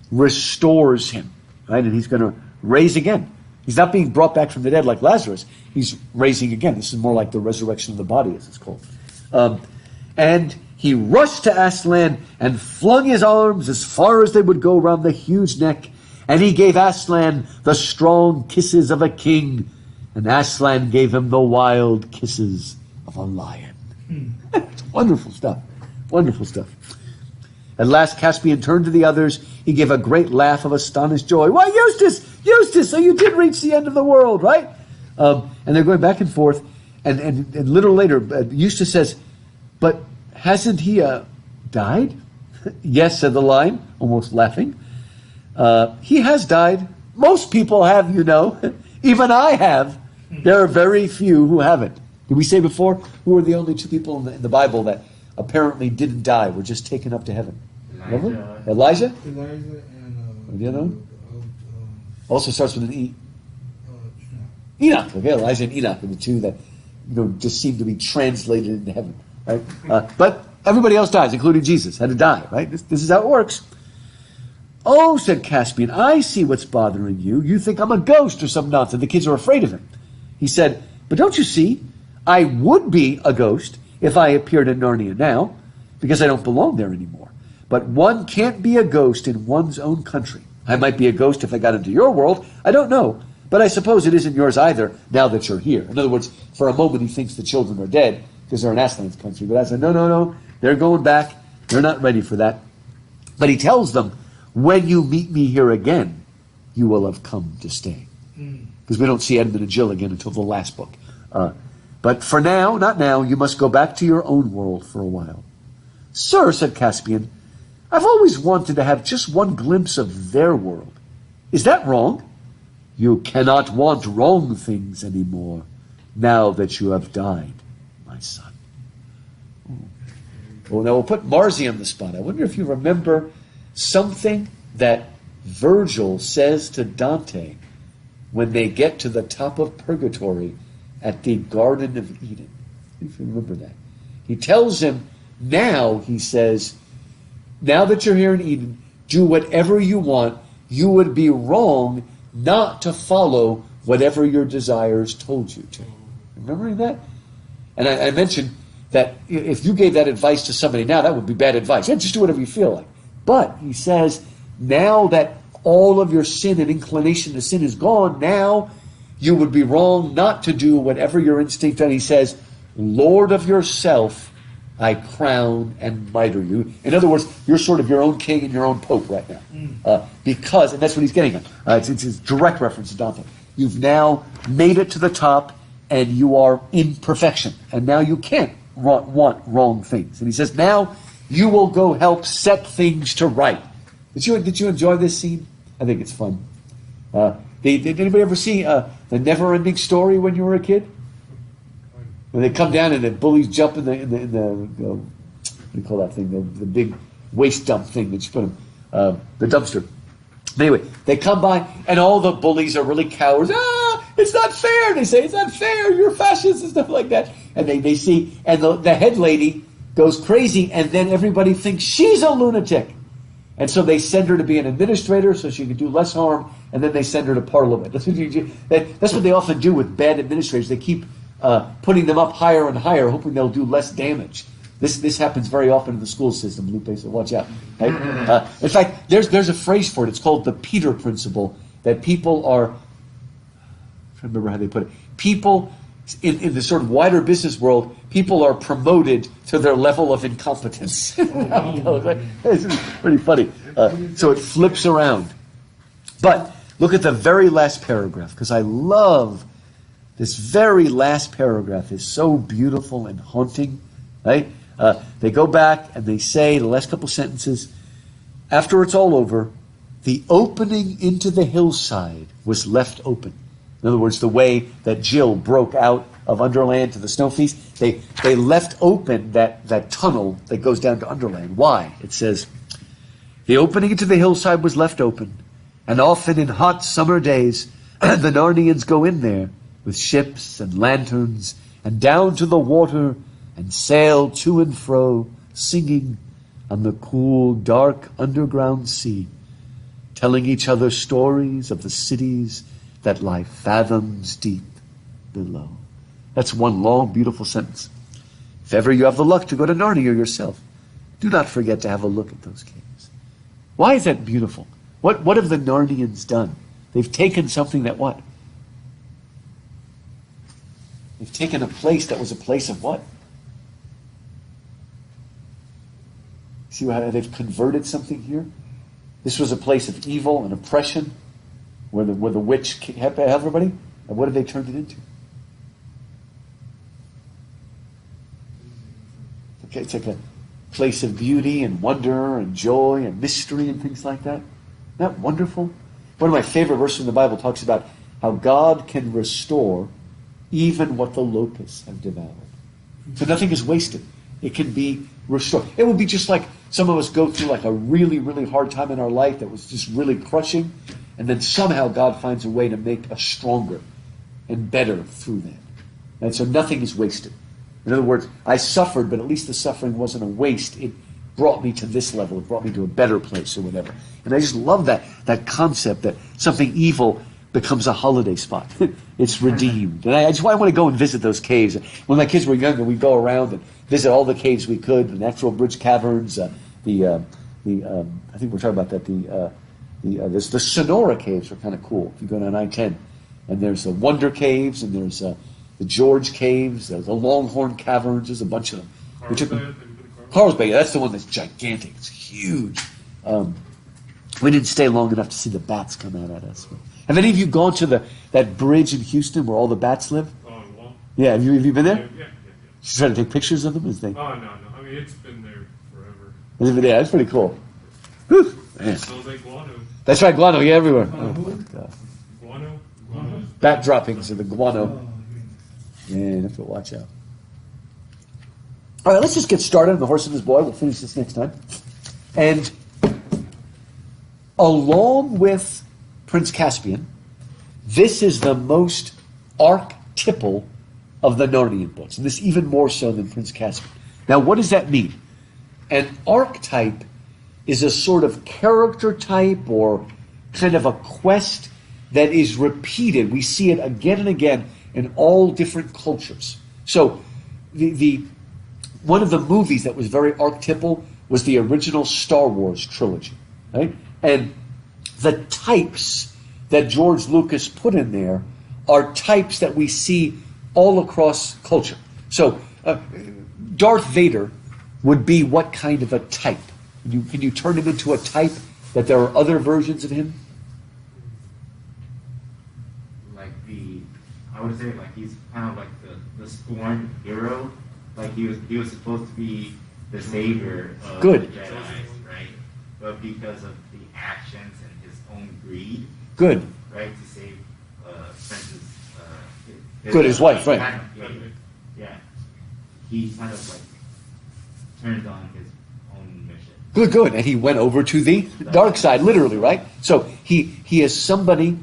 Speaker 1: restores him, right? And he's going to raise again. He's not being brought back from the dead like Lazarus. He's raising again. This is more like the resurrection of the body, as it's called. And he rushed to Aslan and flung his arms as far as they would go round the huge neck. And he gave Aslan the strong kisses of a king. And Aslan gave him the wild kisses of a lion. It's wonderful stuff. Wonderful stuff. At last Caspian turned to the others. He gave a great laugh of astonished joy. Why, Eustace, so you did reach the end of the world, right? And they're going back and forth. And a little later, Eustace says, but hasn't he died? Yes, said the lion, almost laughing. He has died. Most people have, Even I have. There are very few who haven't. Did we say before who are the only two people in the Bible that apparently didn't die, were just taken up to heaven? Remember? Elijah?
Speaker 5: Elijah and
Speaker 1: the other one? Also starts with an E. Enoch. Okay, Elijah and Enoch are the two that just seem to be translated into heaven, right? But everybody else dies, including Jesus, had to die, right? This is how it works. Oh, said Caspian, I see what's bothering you. You think I'm a ghost or some nonsense. The kids are afraid of him. He said, but don't you see? I would be a ghost if I appeared in Narnia now, because I don't belong there anymore. But one can't be a ghost in one's own country. I might be a ghost if I got into your world. I don't know. But I suppose it isn't yours either, now that you're here. In other words, for a moment he thinks the children are dead, because they're in Aslan's country. But I said, no. They're going back. They're not ready for that. But he tells them, when you meet me here again, you will have come to stay. Because we don't see Edmund and Jill again until the last book. But for now, not now, you must go back to your own world for a while. Sir, said Caspian, I've always wanted to have just one glimpse of their world. Is that wrong? You cannot want wrong things anymore, now that you have died, my son. Well, now we'll put Marzi on the spot. I wonder if you remember something that Virgil says to Dante when they get to the top of purgatory at the Garden of Eden. If you remember that. He tells him, now, he says, now that you're here in Eden, do whatever you want. You would be wrong not to follow whatever your desires told you to. Remembering that? And I mentioned that if you gave that advice to somebody now, that would be bad advice. Yeah, just do whatever you feel like. But he says, now that all of your sin and inclination to sin is gone, now you would be wrong not to do whatever your instinct. And he says, Lord of yourself, I crown and miter you. In other words, you're sort of your own king and your own pope right now. Because, and that's what he's getting at. It's his direct reference to Dante. You've now made it to the top and you are in perfection. And now you can't want wrong things. And he says, now you will go help set things to right. Did you enjoy this scene? I think it's fun. Did anybody ever see the Never-Ending Story when you were a kid? When they come down and the bullies jump in the what do you call that thing? The big waste dump thing that you put them, the dumpster. Anyway, they come by and all the bullies are really cowards. It's not fair. They say, it's not fair. You're fascists and stuff like that. And they see, and the head lady goes crazy, and then everybody thinks she's a lunatic. And so they send her to be an administrator so she can do less harm, and then they send her to Parliament. That's what they often do with bad administrators. They keep putting them up higher and higher, hoping they'll do less damage. This happens very often in the school system, Lupe, so watch out. Right? In fact, there's a phrase for it. It's called the Peter Principle, that people are, I'm trying to remember how they put it, people in the sort of wider business world, people are promoted to their level of incompetence. It's pretty funny. So it flips around. But look at the very last paragraph, because I love this very last paragraph. Is so beautiful and haunting, right? They go back and they say the last couple sentences, after it's all over, the opening into the hillside was left open. In other words, the way that Jill broke out of Underland to the Snow Feast, they left open that tunnel that goes down to Underland. Why? It says, the opening into the hillside was left open, and often in hot summer days, the Narnians go in there with ships and lanterns, and down to the water, and sail to and fro, singing on the cool, dark underground sea, telling each other stories of the cities that lie fathoms deep below. That's one long, beautiful sentence. If ever you have the luck to go to Narnia yourself, do not forget to have a look at those caves. Why is that beautiful? What have the Narnians done? They've taken something that what? They've taken a place that was a place of what? See how they've converted something here? This was a place of evil and oppression, where the witch had everybody, and what have they turned it into? Okay, it's like a place of beauty and wonder and joy and mystery and things like that. Isn't that wonderful? One of my favorite verses in the Bible talks about how God can restore even what the locusts have devoured. So nothing is wasted. It can be restored. It would be just like some of us go through like a really, really hard time in our life that was just really crushing, and then somehow God finds a way to make us stronger and better through that. And so nothing is wasted. In other words, I suffered, but at least the suffering wasn't a waste. It brought me to this level. It brought me to a better place or whatever. And I just love that concept that something evil becomes a holiday spot. It's redeemed. And I want to go and visit those caves. When my kids were younger, we'd go around and visit all the caves we could, the Natural Bridge Caverns, I think we're talking about that, the Sonora Caves are kind of cool if you go down I-10. And there's the Wonder Caves, and there's the George Caves, the Longhorn Caverns, there's a bunch of them. Carlsbad, that's the one that's gigantic. It's huge. We didn't stay long enough to see the bats come out at us. Have any of you gone to that bridge in Houston where all the bats live?
Speaker 4: Oh, well.
Speaker 1: Yeah, have you been there?
Speaker 4: Yeah.
Speaker 1: You try to take pictures of them as they?
Speaker 4: Oh, no. I mean, it's been there forever.
Speaker 1: Yeah, that's pretty cool. Whew, man.
Speaker 4: It smells like guano.
Speaker 1: That's right, guano, yeah, everywhere. Oh,
Speaker 4: Guano? Guano.
Speaker 1: bat droppings of the guano.
Speaker 5: Oh,
Speaker 1: Man, you have to watch out. All right, let's just get started on The Horse and His Boy. We'll finish this next time. And along with Prince Caspian, this is the most archetypal of the Narnian books. And this even more so than Prince Caspian. Now, what does that mean? An archetype is a sort of character type or kind of a quest that is repeated. We see it again and again in all different cultures. So the one of the movies that was very archetypal was the original Star Wars trilogy, right? And the types that George Lucas put in there are types that we see all across culture. So Darth Vader would be what kind of a type? Can you turn him into a type that there are other versions of him?
Speaker 3: I would say like he's kind of like the scorned hero. Like he was supposed to be the savior of
Speaker 1: Good.
Speaker 3: the Jedi, right? But because of the actions and his own greed,
Speaker 1: Good.
Speaker 3: right, to save Princess,
Speaker 1: His wife, right?
Speaker 3: Yeah, he kind of like turned on his own mission.
Speaker 1: Good. And he went over to the dark side, literally, right? So he is somebody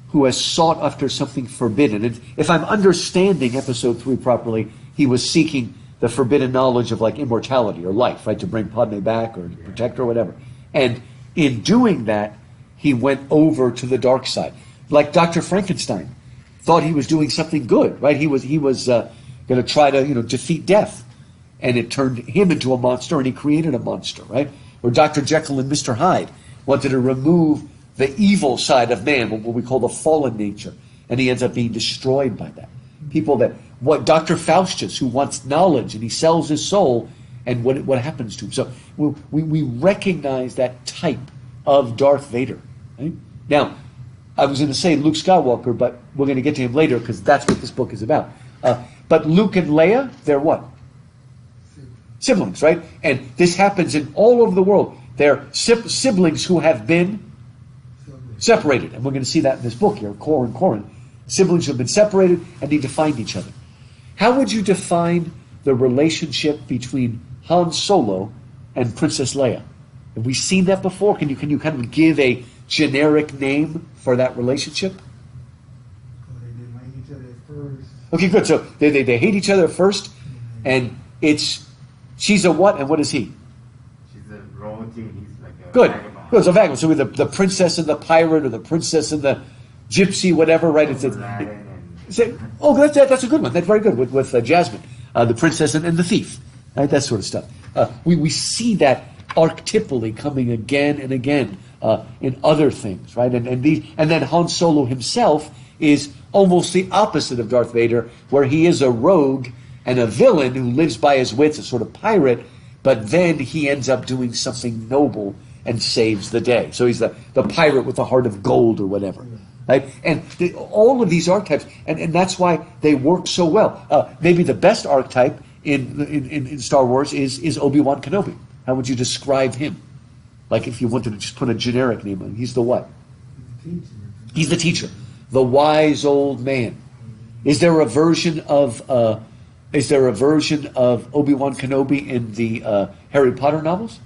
Speaker 1: who has sought after something forbidden. And if I'm understanding episode 3 properly, he was seeking the forbidden knowledge of like immortality or life, right? To bring Padme back or to protect her or whatever. And in doing that, he went over to the dark side. Like Dr. Frankenstein thought he was doing something good, right? He was going to try to, defeat death. And it turned him into a monster and he created a monster, right? Or Dr. Jekyll and Mr. Hyde wanted to remove the evil side of man, what we call the fallen nature. And he ends up being destroyed by that. People what Dr. Faustus, who wants knowledge, and he sells his soul, and what happens to him. So we recognize that type of Darth Vader. Right? Now, I was going to say Luke Skywalker, but we're going to get to him later because that's what this book is about. But Luke and Leia, they're what? Siblings, right? And this happens in all over the world. They're siblings who have been separated. And we're going to see that in this book here, Cor and Corin. Siblings who have been separated and need to find each other. How would you define the relationship between Han Solo and Princess Leia? Have we seen that before? Can you kind of give a generic name for that relationship?
Speaker 5: They didn't like each other at first.
Speaker 1: Okay, good. So they hate each other at first, and she's a what and what is he?
Speaker 3: She's a royalty and he's like a
Speaker 1: Good.
Speaker 3: vagabond.
Speaker 1: Good. So vagabond. So we're the princess and the pirate, or the princess and the gypsy, whatever, right? That's a good one. That's very good with Jasmine, the princess and the thief, right? That sort of stuff. We see that archetypally coming again and again in other things, right? And then Han Solo himself is almost the opposite of Darth Vader, where he is a rogue and a villain who lives by his wits, a sort of pirate, but then he ends up doing something noble and saves the day. So he's the pirate with the heart of gold or whatever. Right? And all of these archetypes, and that's why they work so well. Maybe the best archetype in Star Wars is Obi-Wan Kenobi. How would you describe him? Like if you wanted to just put a generic name on him, he's the what? He's the teacher. The wise old man. Is there a version of Obi-Wan Kenobi in the Harry Potter novels?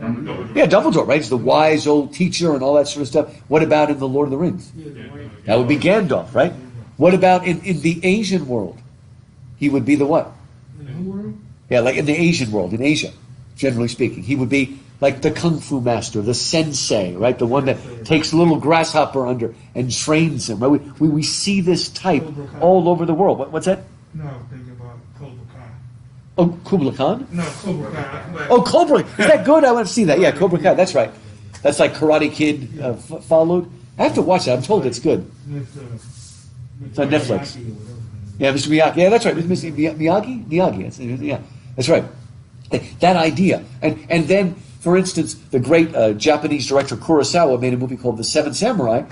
Speaker 1: Yeah, Dumbledore, right? He's the wise old teacher and all that sort of stuff. What about in the Lord of the Rings? That would be Gandalf, right? What about in the Asian world? He would be the what? Yeah, like in the Asian world, in Asia, generally speaking. He would be like the Kung Fu master, the sensei, right? The one that takes a little grasshopper under and trains him. Right? We see this type all over the world. What's that?
Speaker 5: No, I'm thinking about Cobra Kai.
Speaker 1: Oh, Kublai Khan?
Speaker 5: No, Cobra Kai.
Speaker 1: Oh, Cobra. Is that good? I want to see that. Yeah, Cobra Kai. That's right. That's like Karate Kid followed. I have to watch that. I'm told it's good. It's on Netflix. Yeah, Mr. Miyagi. Yeah, that's right. Mr. Miyagi? Miyagi. Yeah, that's right. That idea. And then, for instance, the great Japanese director Kurosawa made a movie called The Seven Samurai,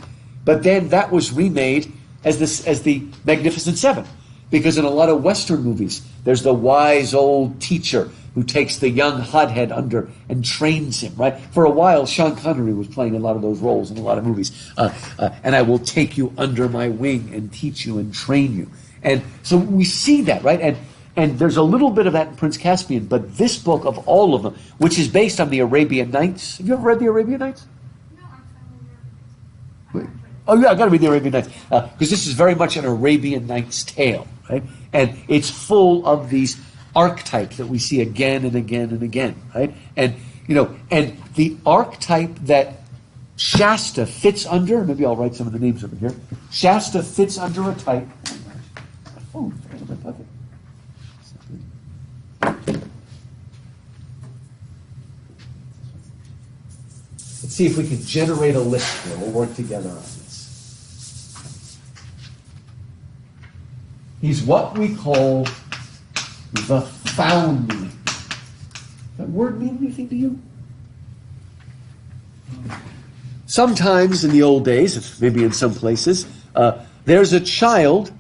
Speaker 1: but then that was remade as the Magnificent Seven. Because in a lot of Western movies, there's the wise old teacher who takes the young hothead under and trains him, right? For a while, Sean Connery was playing a lot of those roles in a lot of movies. And I will take you under my wing and teach you and train you. And so we see that, right? And there's a little bit of that in Prince Caspian, but this book of all of them, which is based on the Arabian Nights. Have you ever read the Arabian Nights?
Speaker 6: No, I'm familiar.
Speaker 1: Oh yeah, I got to read the Arabian Nights because this is very much an Arabian Nights tale, right? And it's full of these archetype that we see again and again and again, right? And and the archetype that Shasta fits under, maybe I'll write some of the names over here. Shasta fits under a type. Oh, my pocket. Let's see if we can generate a list here. We'll work together on this. He's what we call the foundling. Does that word mean anything to you? Sometimes in the old days, maybe in some places, there's a child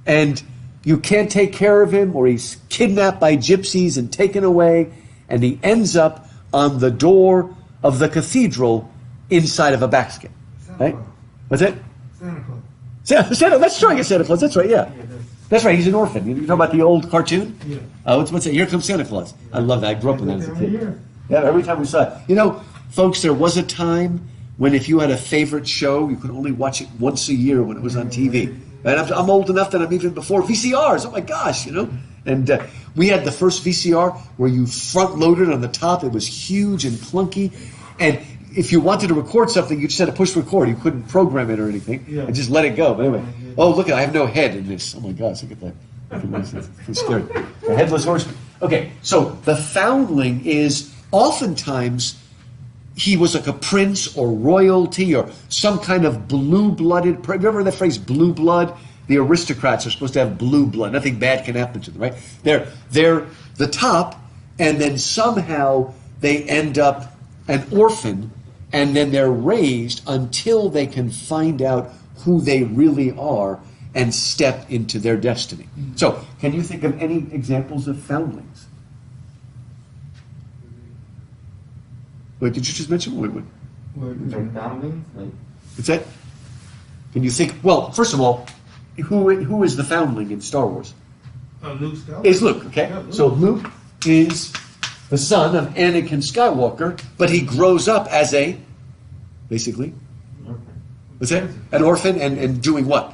Speaker 1: and you can't take care of him, or he's kidnapped by gypsies and taken away, and he ends up on the door of the cathedral inside of a basket. Right? What's it?
Speaker 5: Santa Claus.
Speaker 1: Santa, that's true, I guess Santa Claus, that's right, yeah. That's right, he's an orphan. You know about the old cartoon?
Speaker 5: Yeah.
Speaker 1: What's it? Here Comes Santa Claus. I love that. I grew up with that as a kid. Yeah, every time we saw it. You know, folks, there was a time when if you had a favorite show, you could only watch it once a year when it was on TV. And I'm old enough that I'm even before VCRs. Oh my gosh, And we had the first VCR where you front loaded on the top. It was huge and clunky. And if you wanted to record something, you just had to push record. You couldn't program it or anything. Yeah. And just let it go. But anyway, look, I have no head in this. Oh my gosh, look at that. I'm scared. A headless horseman. Okay, so the foundling is oftentimes he was like a prince or royalty or some kind of blue-blooded. Remember that phrase, blue blood? The aristocrats are supposed to have blue blood. Nothing bad can happen to them, right? They're the top, and then somehow they end up an orphan, and then they're raised until they can find out who they really are and step into their destiny. So, can you think of any examples of foundlings? Wait, did you just mention? Wait.
Speaker 3: Like foundlings? Like,
Speaker 1: What's that? Can you think? Well, first of all, who is the foundling in Star Wars?
Speaker 5: Luke Skywalker.
Speaker 1: Is Luke, okay?
Speaker 5: Yeah, Luke.
Speaker 1: So Luke is the son of Anakin Skywalker, but he grows up as a, basically, what's that? An orphan and doing what?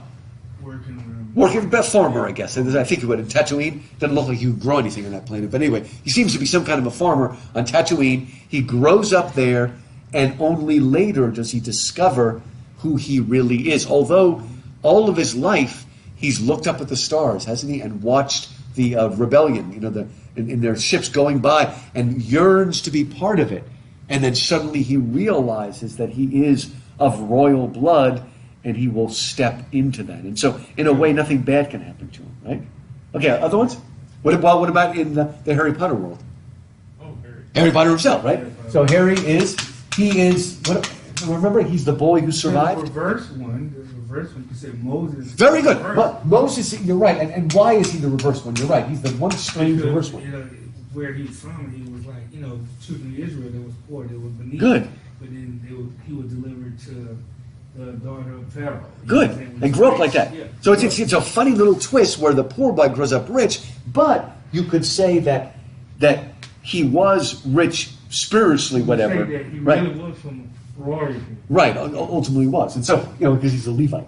Speaker 1: Working a farmer, I guess. I think he would in Tatooine. Doesn't look like he would grow anything on that planet. But anyway, he seems to be some kind of a farmer on Tatooine. He grows up there, and only later does he discover who he really is. Although all of his life, he's looked up at the stars, hasn't he? And watched the rebellion, in their ships going by, and yearns to be part of it. And then suddenly he realizes that he is of royal blood, and he will step into that. And so, in a way, nothing bad can happen to him, right? Okay, other ones? What about in the Harry Potter world?
Speaker 4: Oh, Harry.
Speaker 1: Harry Potter himself, right? So Harry remember, he's the boy who survived?
Speaker 2: The reverse one, you say Moses.
Speaker 1: Very good. But Moses, you're right. And why is he the reverse one? You're right. He's the one strange reverse one.
Speaker 2: Where he's from, he was like, children of Israel, they was poor, they were beneath.
Speaker 1: Good.
Speaker 2: But then he was delivered to the daughter of Pharaoh.
Speaker 1: Good. And grew up like that.
Speaker 2: Yeah.
Speaker 1: So it's a funny little twist where the poor boy grows up rich, but you could say that he was rich spiritually, whatever.
Speaker 2: Say that he
Speaker 1: right.
Speaker 2: really was from royalty.
Speaker 1: Right, ultimately was. And so, because he's a Levite.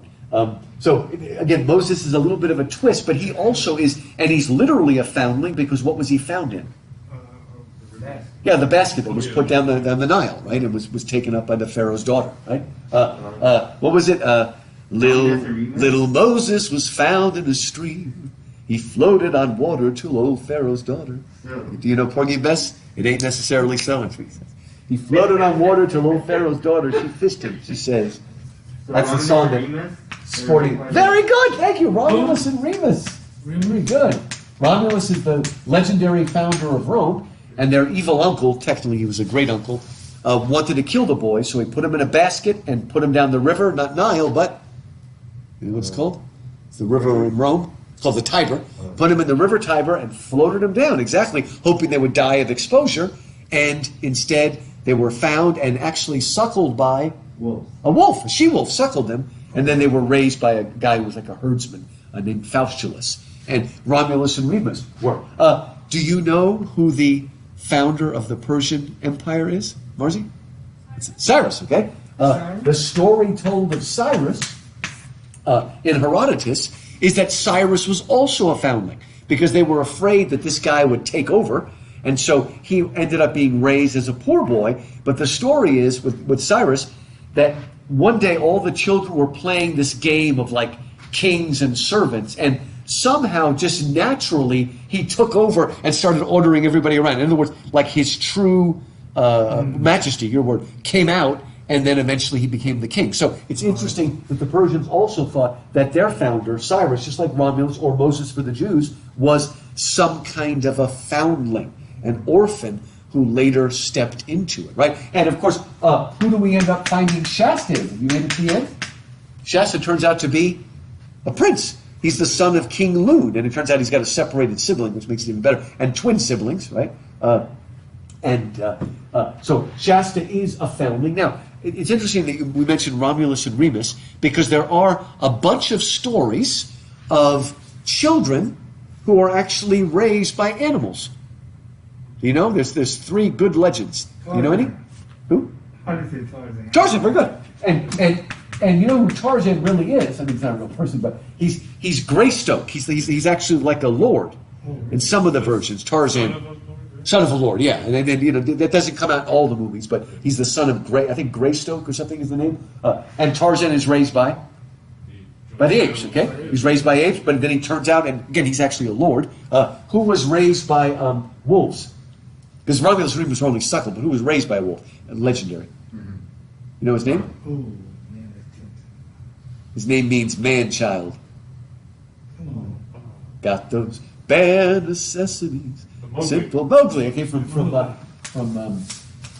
Speaker 1: So, again, Moses is a little bit of a twist, but he also is, and he's literally a foundling, because what was he found in? Yeah, the basket that was put down the Nile, right? And was taken up by the Pharaoh's daughter, right? What was it? Little Moses was found in a stream. He floated on water till old Pharaoh's daughter. Do you know Porgy and Bess? It ain't necessarily so. He floated on water till old Pharaoh's daughter. She fished him, she says. That's the song that sporting. Very good, thank you, Romulus and Remus. Very good. Romulus is the legendary founder of Rome, and their evil uncle, technically he was a great uncle, wanted to kill the boy, so he put him in a basket and put him down the river, not Nile, but you know what it's called? It's the river in Rome. It's called the Tiber. Put him in the river Tiber and floated him down, exactly, hoping they would die of exposure, and instead they were found and actually suckled by a wolf. A she-wolf suckled them, and then they were raised by a guy who was like a herdsman named Faustulus. And Romulus and Remus were. Do you know who the founder of the Persian Empire is, Marzi? Cyrus, okay? The story told of Cyrus in Herodotus is that Cyrus was also a foundling, because they were afraid that this guy would take over. And so he ended up being raised as a poor boy. But the story is with Cyrus that one day all the children were playing this game of like kings and servants, and somehow just naturally he took over and started ordering everybody around. In other words, like his true majesty, your word, came out, and then eventually he became the king. So it's interesting that the Persians also thought that their founder, Cyrus, just like Romulus or Moses for the Jews, was some kind of a foundling, an orphan who later stepped into it, right? And of course, who do we end up finding Shasta in? Have you made it to the end? Shasta turns out to be a prince. He's the son of King Loon, and it turns out he's got a separated sibling, which makes it even better, and twin siblings, right? So Shasta is a foundling. Now, it's interesting that we mentioned Romulus and Remus, because there are a bunch of stories of children who are actually raised by animals. Do you know? There's 3 good legends. Do you know any? Who?
Speaker 2: How do you say Tarzan?
Speaker 1: Tarzan, very good. And you know who Tarzan really is? I mean, he's not a real person, but he's Greystoke. He's actually like a lord in some of the versions. Tarzan, son of a lord, yeah. And then that doesn't come out in all the movies, but he's the son of I think Greystoke or something is the name. And Tarzan is raised by the apes. Okay, he's raised by apes, but then he turns out, and again, he's actually a lord who was raised by wolves. Because Romulus and Remus were only suckled, but who was raised by a wolf? Legendary. You know his name?
Speaker 5: Oh, man, that's tempting.
Speaker 1: His name means man-child.
Speaker 5: Come on.
Speaker 1: Got those bare necessities. Simple Mowgli. I came from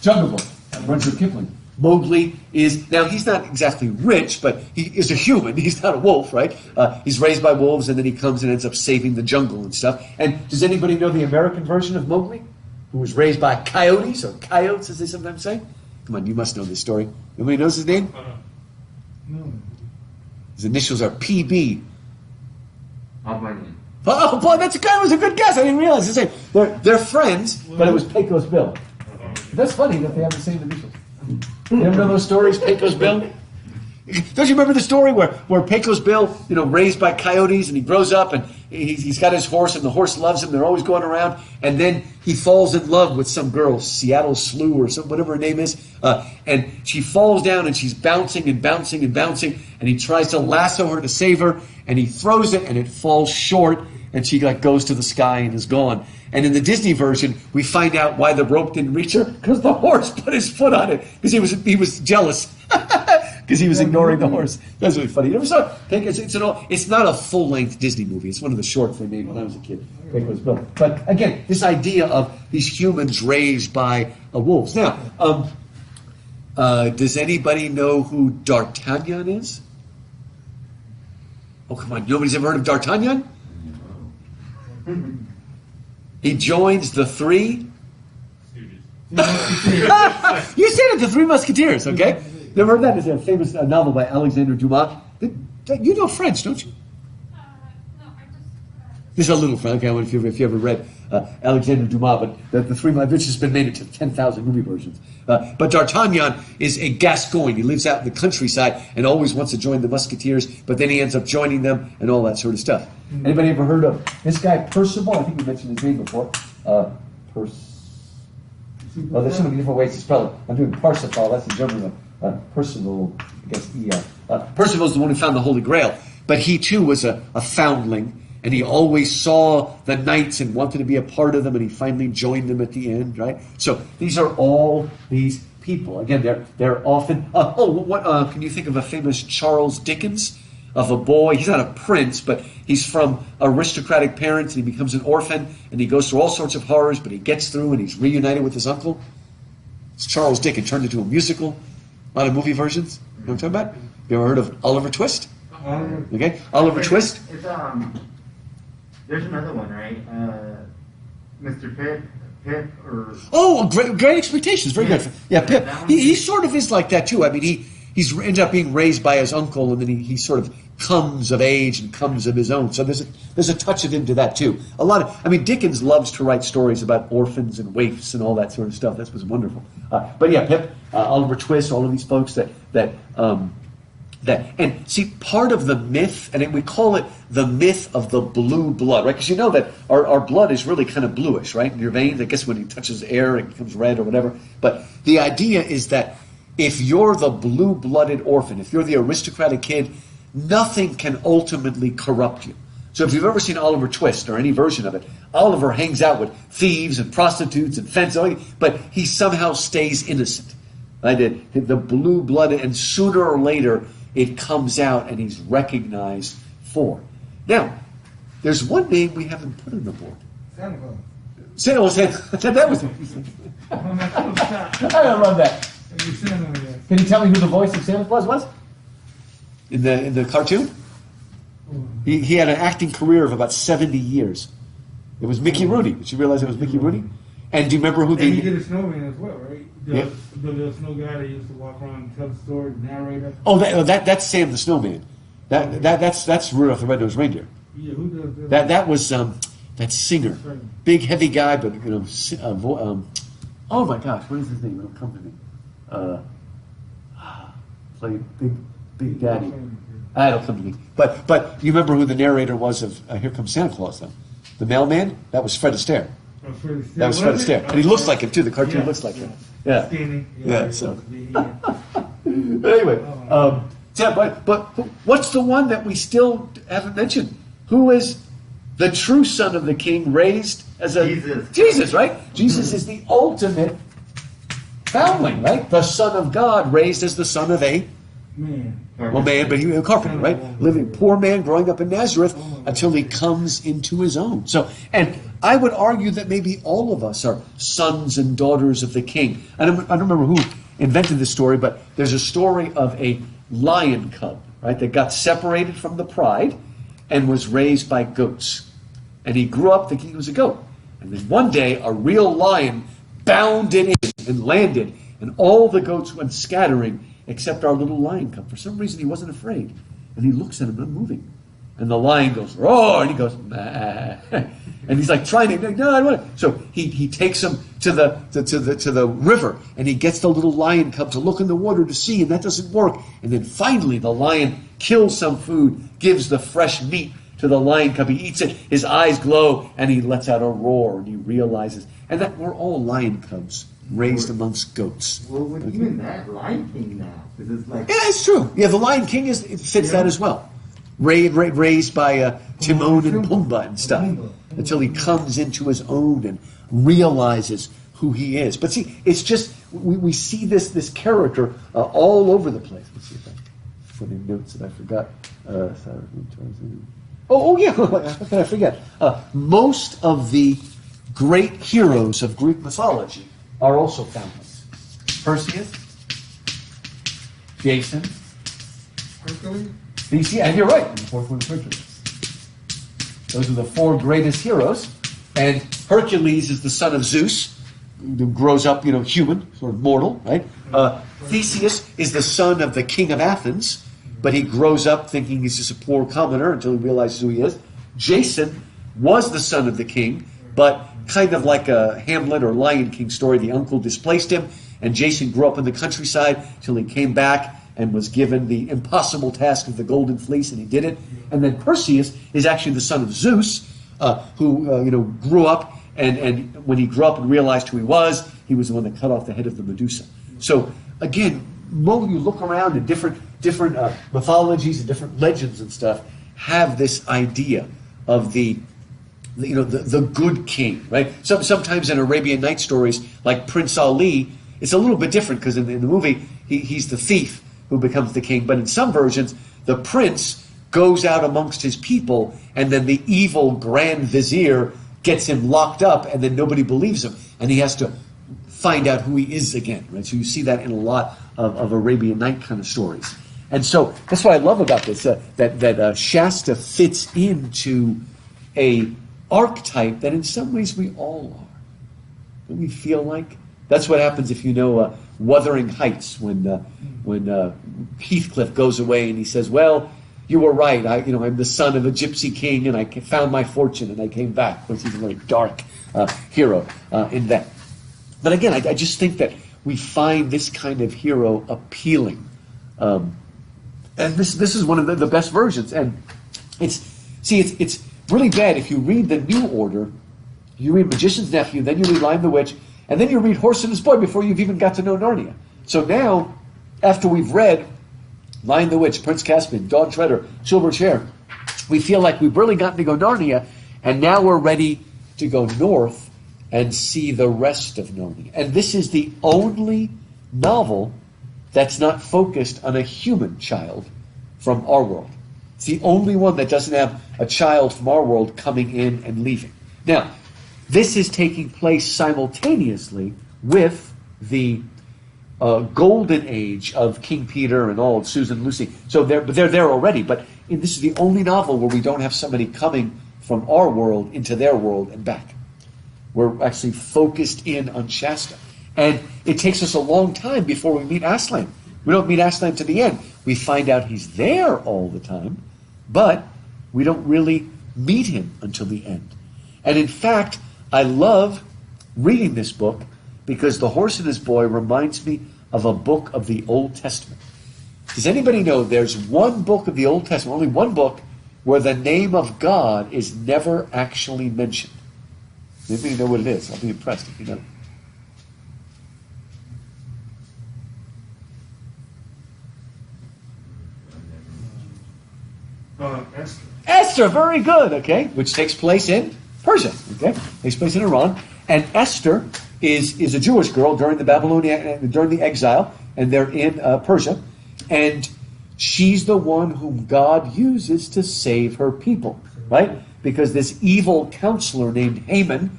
Speaker 1: Jungle Book. Rudyard Kipling. Mowgli is, now he's not exactly rich, but he is a human. He's not a wolf, right? He's raised by wolves, and then he comes and ends up saving the jungle and stuff. And does anybody know the American version of Mowgli? Who was raised by coyotes, or coyotes, as they sometimes say? Come on, you must know this story. Nobody knows his name?
Speaker 5: No.
Speaker 1: His initials are PB.
Speaker 3: Albanian.
Speaker 1: Oh boy, that was a good guess. I didn't realize his name. They're friends, but it was Pecos Bill. That's funny that they have the same initials. You ever know those stories, Pecos Bill? Don't you remember the story where Pecos Bill, raised by coyotes, and he grows up and he's got his horse, and the horse loves him. They're always going around, and then he falls in love with some girl, Seattle Slew or some whatever her name is, and she falls down and she's bouncing and bouncing and bouncing, and he tries to lasso her to save her, and he throws it and it falls short, and she goes to the sky and is gone. And in the Disney version, we find out why the rope didn't reach her, because the horse put his foot on it, because he was jealous. Because he was ignoring the horse. That's really funny. You never saw it? It's not a full-length Disney movie. It's one of the shorts they made when I was a kid. But again, this idea of these humans raised by wolves. Now, does anybody know who D'Artagnan is? Oh, come on. Nobody's ever heard of D'Artagnan? He joins the 3... You said it, the 3 Musketeers, okay? Never heard that? It's a famous novel by Alexandre Dumas. You know French, don't you?
Speaker 6: No, I just.
Speaker 1: This is a little French. Okay, I wonder if you ever read Alexandre Dumas, but the 3 Musketeers has been made into 10,000 movie versions. But D'Artagnan is a Gascon. He lives out in the countryside and always wants to join the Musketeers, but then he ends up joining them and all that sort of stuff. Anybody ever heard of this guy Percival? I think we mentioned his name before. Well, there's so many different ways to spell it. I'm doing Parsifal. That's the German one. Percival, I guess Percival's the one who found the Holy Grail, but he too was a foundling, and he always saw the knights and wanted to be a part of them, and he finally joined them at the end, right? So these are all these people. Again, they're often. Can you think of a famous Charles Dickens? Of a boy, he's not a prince, but he's from aristocratic parents, and he becomes an orphan, and he goes through all sorts of horrors, but he gets through, and he's reunited with his uncle. It's Charles Dickens, turned into a musical. A lot of movie versions. You know what I'm talking about? You ever heard of Oliver Twist? Okay, Oliver Twist.
Speaker 3: It's there's another one, right? Mr. Pip, or
Speaker 1: Great Expectations. Very good. Yeah, Pip. He sort of is like that too. I mean, he's ends up being raised by his uncle, and then he sort of comes of age and comes of his own. So there's a touch of him to that too. Dickens loves to write stories about orphans and waifs and all that sort of stuff. That was wonderful. But yeah, Pip, Oliver Twist, all of these folks that And see, part of the myth, and we call it the myth of the blue blood, right? Because you know that our blood is really kind of bluish, right? In your veins, I guess when it touches air, it becomes red or whatever. But the idea is that if you're the blue-blooded orphan, if you're the aristocratic kid, nothing can ultimately corrupt you. So if you've ever seen Oliver Twist or any version of it, Oliver hangs out with thieves and prostitutes and fences, but he somehow stays innocent. Right? The blue-blooded, and sooner or later, it comes out and he's recognized for. Now, there's one name we haven't put on the board.
Speaker 5: Santa Claus.
Speaker 1: That was. I love that. Can you tell me who the voice of Santa Claus was? In the cartoon? He had an acting career of about 70 years. It was Mickey Rooney. Did you realize it was Mickey Rooney? And do you remember who
Speaker 2: he did a snowman as well, right? The little snow guy that used to walk around and tell the story, the narrator.
Speaker 1: Oh, that's Sam the Snowman. That's Rudolph the Red-Nosed Reindeer.
Speaker 2: Yeah, who does that?
Speaker 1: That was that singer, big heavy guy, but oh my gosh, what is his name? It'll come to me. Played Big Daddy. It'll come to me. But you remember who the narrator was of Here Comes Santa Claus, though? The mailman? That was Fred Astaire. That was Fred Astaire. And he looks like him, too. The cartoon looks like him. Yeah. Yeah, so. But anyway, but what's the one that we still haven't mentioned? Who is the true son of the king raised as a... Jesus, right? Jesus is the ultimate foundling, right? The son of God raised as the son of a...
Speaker 2: Man.
Speaker 1: Well, man, but he was a carpenter, right? Living poor man growing up in Nazareth until he comes into his own. So, and I would argue that maybe all of us are sons and daughters of the king. I don't remember who invented this story, but there's a story of a lion cub, right, that got separated from the pride and was raised by goats. And he grew up thinking he was a goat. And then one day, a real lion bounded in and landed, and all the goats went scattering except our little lion cub. For some reason, he wasn't afraid. And he looks at him unmoving. And the lion goes, roar, and he goes, nah. And he's like trying to, no, I don't want to. So he takes him to the river, and he gets the little lion cub to look in the water to see, and that doesn't work. And then finally, the lion kills some food, gives the fresh meat to the lion cub. He eats it, his eyes glow, and he lets out a roar, and he realizes, and that we're all lion cubs raised amongst goats.
Speaker 3: Well, even that, Lion King now, because it's like...
Speaker 1: Yeah, it's true. Yeah, the Lion King fits that as well. Raised by Timon and Pumbaa and stuff, until he comes into his own and realizes who he is. But see, it's just, we see this character all over the place. Let's see if I put in notes that I forgot. Yeah, how can I forget? Most of the great heroes of Greek mythology are also foundlings. Perseus, Jason,
Speaker 5: Hercules?
Speaker 1: and you're right, in the fourth one is Hercules. Those are the four greatest heroes. And Hercules is the son of Zeus, who grows up, human, sort of mortal, right? Theseus is the son of the king of Athens, but he grows up thinking he's just a poor commoner until he realizes who he is. Jason was the son of the king, but kind of like a Hamlet or Lion King story, the uncle displaced him, and Jason grew up in the countryside till he came back and was given the impossible task of the golden fleece, and he did it. And then Perseus is actually the son of Zeus, who grew up, and when he grew up and realized who he was the one that cut off the head of the Medusa. So again, you look around at different mythologies and different legends and stuff have this idea of the good king, right? Sometimes in Arabian Night stories, like Prince Ali, it's a little bit different because in the movie he's the thief who becomes the king. But in some versions, the prince goes out amongst his people, and then the evil grand vizier gets him locked up, and then nobody believes him, and he has to find out who he is again, right? So you see that in a lot of Arabian Night kind of stories. And so that's what I love about this, that Shasta fits into a archetype that in some ways we all are. Don't we feel like? That's what happens if you know Wuthering Heights, when Heathcliff goes away and he says, well, you were right, I'm the son of a gypsy king and I found my fortune and I came back. Which he's a very dark hero in that. But again, I just think that we find this kind of hero appealing. And this is one of the best versions. And it's really bad if you read the New Order, you read Magician's Nephew, then you read Lion the Witch, and then you read Horse and His Boy before you've even got to know Narnia. So now, after we've read Lion the Witch, Prince Caspian, Dawn Treader, Chilbert's Hair, we feel like we've really gotten to go Narnia, and now we're ready to go north and see the rest of Narnia. And this is the only novel that's not focused on a human child from our world. It's the only one that doesn't have a child from our world coming in and leaving. Now, this is taking place simultaneously with the golden age of King Peter and all, Susan and Lucy. So they're there already, but this is the only novel where we don't have somebody coming from our world into their world and back. We're actually focused in on Shasta. And it takes us a long time before we meet Aslan. We don't meet Aslan to the end. We find out he's there all the time, but we don't really meet him until the end. And in fact, I love reading this book because The Horse and His Boy reminds me of a book of the Old Testament. Does anybody know there's one book of the Old Testament, only one book, where the name of God is never actually mentioned? Anybody know what it is? I'll be impressed if you know.
Speaker 2: Esther.
Speaker 1: Esther, very good, okay, which takes place in Persia, okay, takes place in Iran. And Esther is a Jewish girl during the exile, and they're in Persia, and she's the one whom God uses to save her people, right? Because this evil counselor named Haman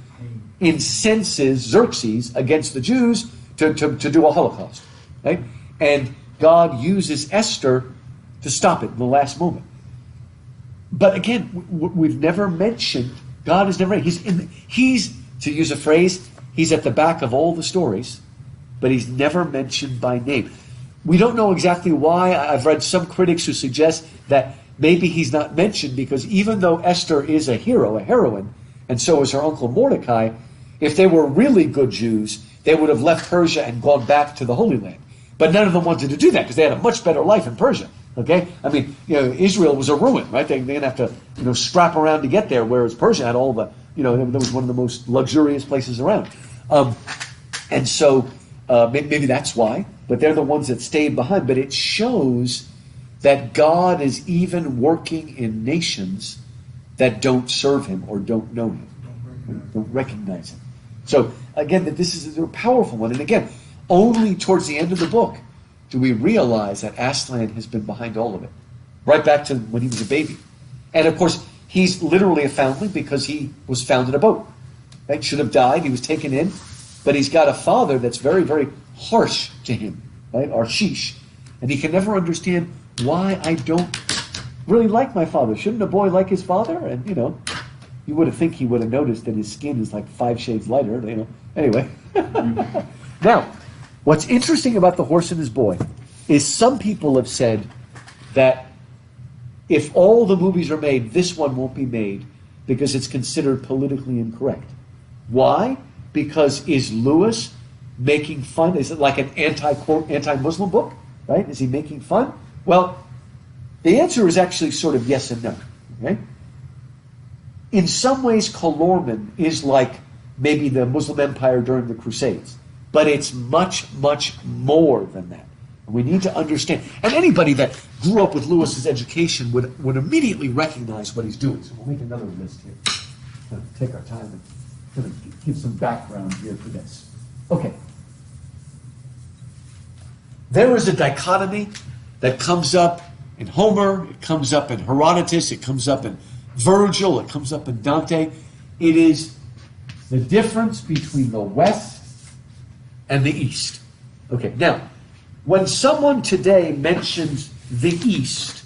Speaker 1: incenses Xerxes against the Jews to do a Holocaust, right? And God uses Esther to stop it in the last moment. But again, we've never mentioned, God is never, he's, to use a phrase, he's at the back of all the stories, but he's never mentioned by name. We don't know exactly why. I've read some critics who suggest that maybe he's not mentioned because even though Esther is a hero, a heroine, and so is her uncle Mordecai, if they were really good Jews, they would have left Persia and gone back to the Holy Land. But none of them wanted to do that because they had a much better life in Persia. Okay, I mean, Israel was a ruin, right? They're going to have to, scrap around to get there, whereas Persia had all the, that was one of the most luxurious places around. And so maybe that's why, but they're the ones that stayed behind. But it shows that God is even working in nations that don't serve him or don't know him, don't recognize him. So again, that this is a powerful one. And again, only towards the end of the book do we realize that Aslan has been behind all of it, right back to when he was a baby. And of course, he's literally a foundling because he was found in a boat. Right? Should have died. He was taken in. But he's got a father that's very, very harsh to him, right? Arshish. And he can never understand why I don't really like my father. Shouldn't a boy like his father? And, you would have think he would have noticed that his skin is like 5 shades lighter, Anyway. Now, what's interesting about The Horse and His Boy is some people have said that if all the movies are made, this one won't be made because it's considered politically incorrect. Why? Because is Lewis making fun? Is it like an anti-Muslim book? Right? Is he making fun? Well, the answer is actually sort of yes and no. Okay? In some ways, Calormen is like maybe the Muslim Empire during the Crusades. But it's much, much more than that. We need to understand. And anybody that grew up with Lewis's education would immediately recognize what he's doing. So we'll make another list here. Take our time and give some background here for this. Okay. There is a dichotomy that comes up in Homer, it comes up in Herodotus, it comes up in Virgil, it comes up in Dante. It is the difference between the West and the East. Okay, now, when someone today mentions the East,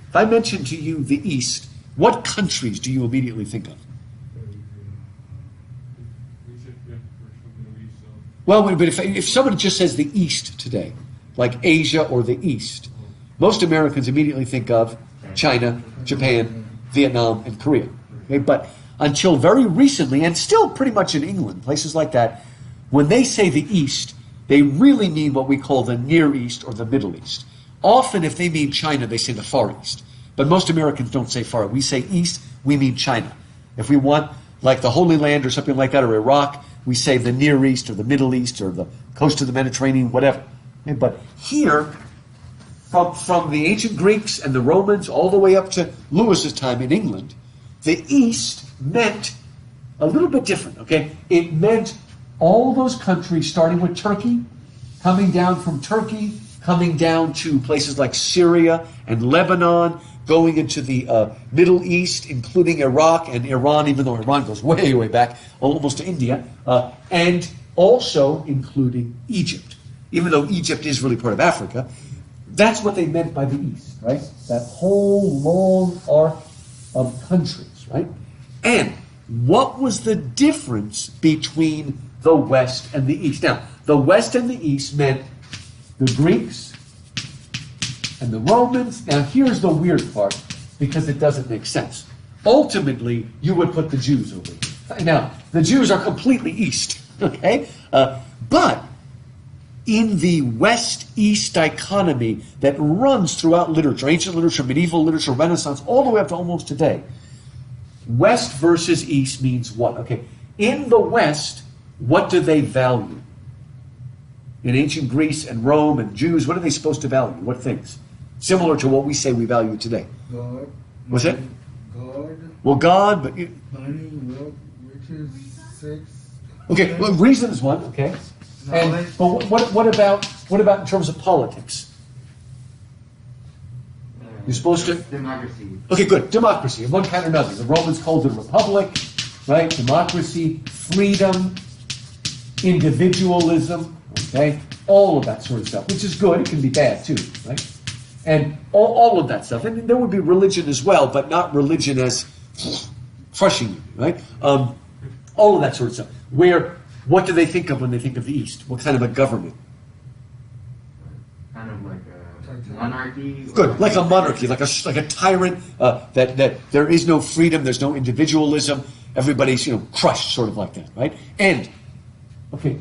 Speaker 1: if I mention to you the East, what countries do you immediately think of? Well, but if somebody just says the East today, like Asia or the East, most Americans immediately think of China, Japan, Vietnam, and Korea. Okay, but until very recently, and still pretty much in England, places like that, when they say the East, they really mean what we call the Near East or the Middle East. often if they mean China, they say the Far East. But most Americans don't say Far East. We say East, we mean China. If we want like the Holy Land or something like that, or Iraq, we say the Near East or the Middle East or the coast of the Mediterranean, whatever. Okay, but here, from the ancient Greeks and the Romans all the way up to Lewis's time in England, the East meant a little bit different, okay? It meant all those countries, starting with Turkey, coming down from Turkey, coming down to places like Syria and Lebanon, going into the Middle East, including Iraq and Iran, even though Iran goes way, way back, almost to India, and also including Egypt. Even though Egypt is really part of Africa, that's what they meant by the East, right? That whole long arc of countries, right? And what was the difference between the West and the East? Now, the West and the East meant the Greeks and the Romans. Now, here's the weird part, because it doesn't make sense. Ultimately, you would put the Jews over here. Now, the Jews are completely East, okay? But in the West-East dichotomy that runs throughout literature, ancient literature, medieval literature, Renaissance, all the way up to almost today, West versus East means what? Okay, in the West, what do they value? In ancient Greece and Rome and Jews, what are they supposed to value? What things? Similar to what we say we value today.
Speaker 5: God.
Speaker 1: What's that?
Speaker 5: God.
Speaker 1: Well, God, but...
Speaker 5: Money, wealth, riches, sex.
Speaker 1: Okay, well, reason is one, okay? And, but what about in terms of politics? You're supposed to...
Speaker 3: Democracy.
Speaker 1: Okay, good. Democracy, of one kind or another. The Romans called it a republic, right? Democracy, freedom, individualism, okay? All of that sort of stuff, which is good. It can be bad, too, right? And all of that stuff. And there would be religion as well, but not religion as crushing you, right? All of that sort of stuff. What do they think of when they think of the East? What kind of a government?
Speaker 3: Kind of like a monarchy.
Speaker 1: Good, like a monarchy, like a tyrant. That there is no freedom, there's no individualism. Everybody's crushed, sort of like that, right? And okay,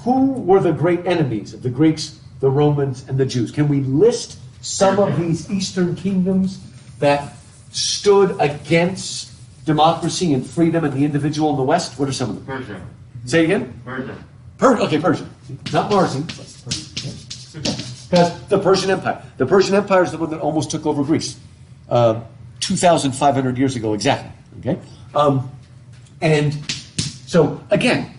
Speaker 1: who were the great enemies of the Greeks, the Romans, and the Jews? Can we list some of these Eastern kingdoms that stood against democracy and freedom and the individual in the West? What are some of them?
Speaker 3: Persia.
Speaker 1: Say it again?
Speaker 3: Persia.
Speaker 1: Okay, Persia. Not Marzi, but Persia. Because the Persian Empire. The Persian Empire is the one that almost took over Greece 2,500 years ago exactly. Okay? And so, again,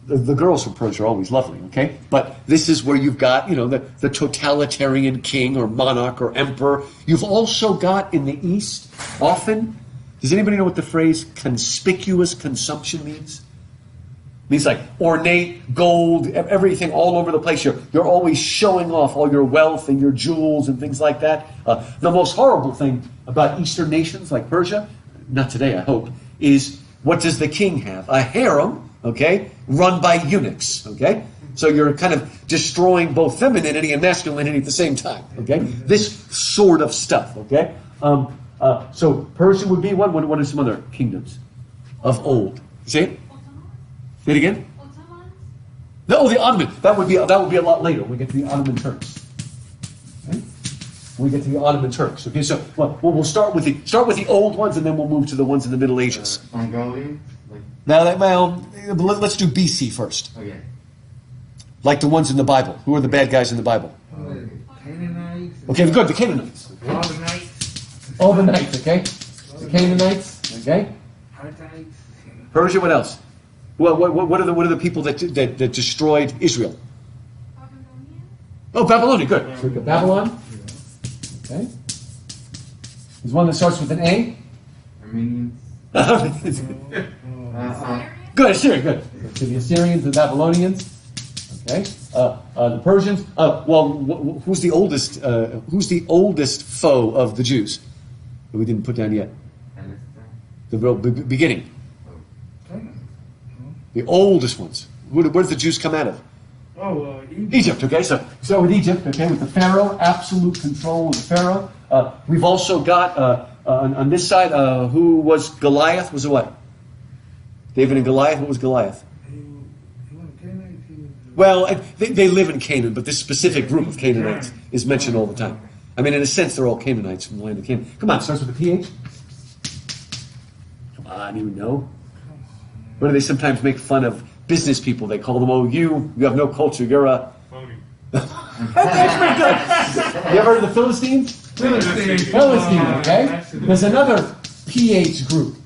Speaker 1: the girls from Persia are always lovely, okay? But this is where you've got, the totalitarian king or monarch or emperor. You've also got in the East, often, does anybody know what the phrase conspicuous consumption means? It means like ornate, gold, everything all over the place. You're always showing off all your wealth and your jewels and things like that. The most horrible thing about Eastern nations like Persia, not today I hope, is what does the king have? A harem, okay, run by eunuchs, okay? So you're kind of destroying both femininity and masculinity at the same time, okay? This sort of stuff, okay? So Persia would be one. What are some other kingdoms of old? Say it? Say it again?
Speaker 6: Ottomans?
Speaker 1: No, the Ottoman. That would be a lot later when we get to the Ottoman Turks. Okay? When we get to the Ottoman Turks. Okay, so we'll start with the old ones, and then we'll move to the ones in the Middle Ages.
Speaker 3: Mongolians.
Speaker 1: Now, let's do BC first.
Speaker 3: Okay.
Speaker 1: Like the ones in the Bible. Who are the bad guys in the Bible?
Speaker 5: Canaanites.
Speaker 1: Okay, good. The Canaanites.
Speaker 5: All the knights.
Speaker 1: All the knights. Okay. The Canaanites. Okay.
Speaker 5: Hittites.
Speaker 1: Persia. What else? What are the people that destroyed Israel?
Speaker 6: Babylonians?
Speaker 1: Oh, Babylonia. Good. So we got Babylon. Okay. There's one that starts with an A.
Speaker 3: Armenians.
Speaker 1: Good, Assyria, good. So the Assyrians, the Babylonians, okay. The Persians. Who's the oldest? Who's the oldest foe of the Jews that we didn't put down yet? The real beginning. The oldest ones. Where did the Jews come out of? Egypt. Okay, so with Egypt, okay, with the Pharaoh, absolute control of the Pharaoh. We've also got on this side, who was Goliath? Was a what? David and Goliath. What was Goliath?
Speaker 5: He was a Canaanite. He was
Speaker 1: Well, they live in Canaan, but this specific group of Canaanites is mentioned all the time. I mean, in a sense, they're all Canaanites from the land of Canaan. Come on, starts with a PH. Come on, you know. What do they sometimes make fun of business people? They call them, oh, you have no culture, you're a...
Speaker 4: Phony.
Speaker 1: That's pretty good. You ever heard of the Philistines? Philistines, okay? There's another PH group.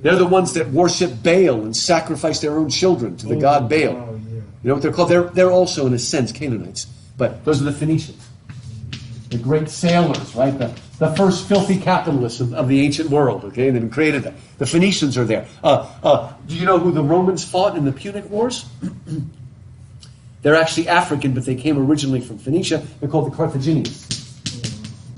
Speaker 1: They're the ones that worship Baal and sacrifice their own children to the god Baal.
Speaker 2: Oh, yeah.
Speaker 1: You know what they're called? They're also, in a sense, Canaanites. But those are the Phoenicians. The great sailors, right? The first filthy capitalists of the ancient world, okay? They've created that. The Phoenicians are there. Do you know who the Romans fought in the Punic Wars? They're actually African, but they came originally from Phoenicia. They're called the Carthaginians.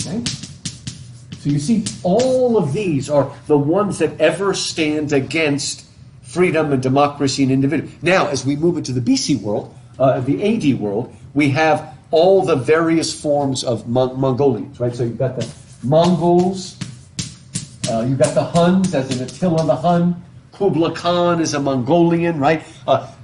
Speaker 1: Okay? So you see, all of these are the ones that ever stand against freedom and democracy and individual. Now, as we move into the BC world, the AD world, we have all the various forms of Mongolians, right? So you've got the Mongols, you've got the Huns, as in Attila the Hun. Kublai Khan is a Mongolian, right?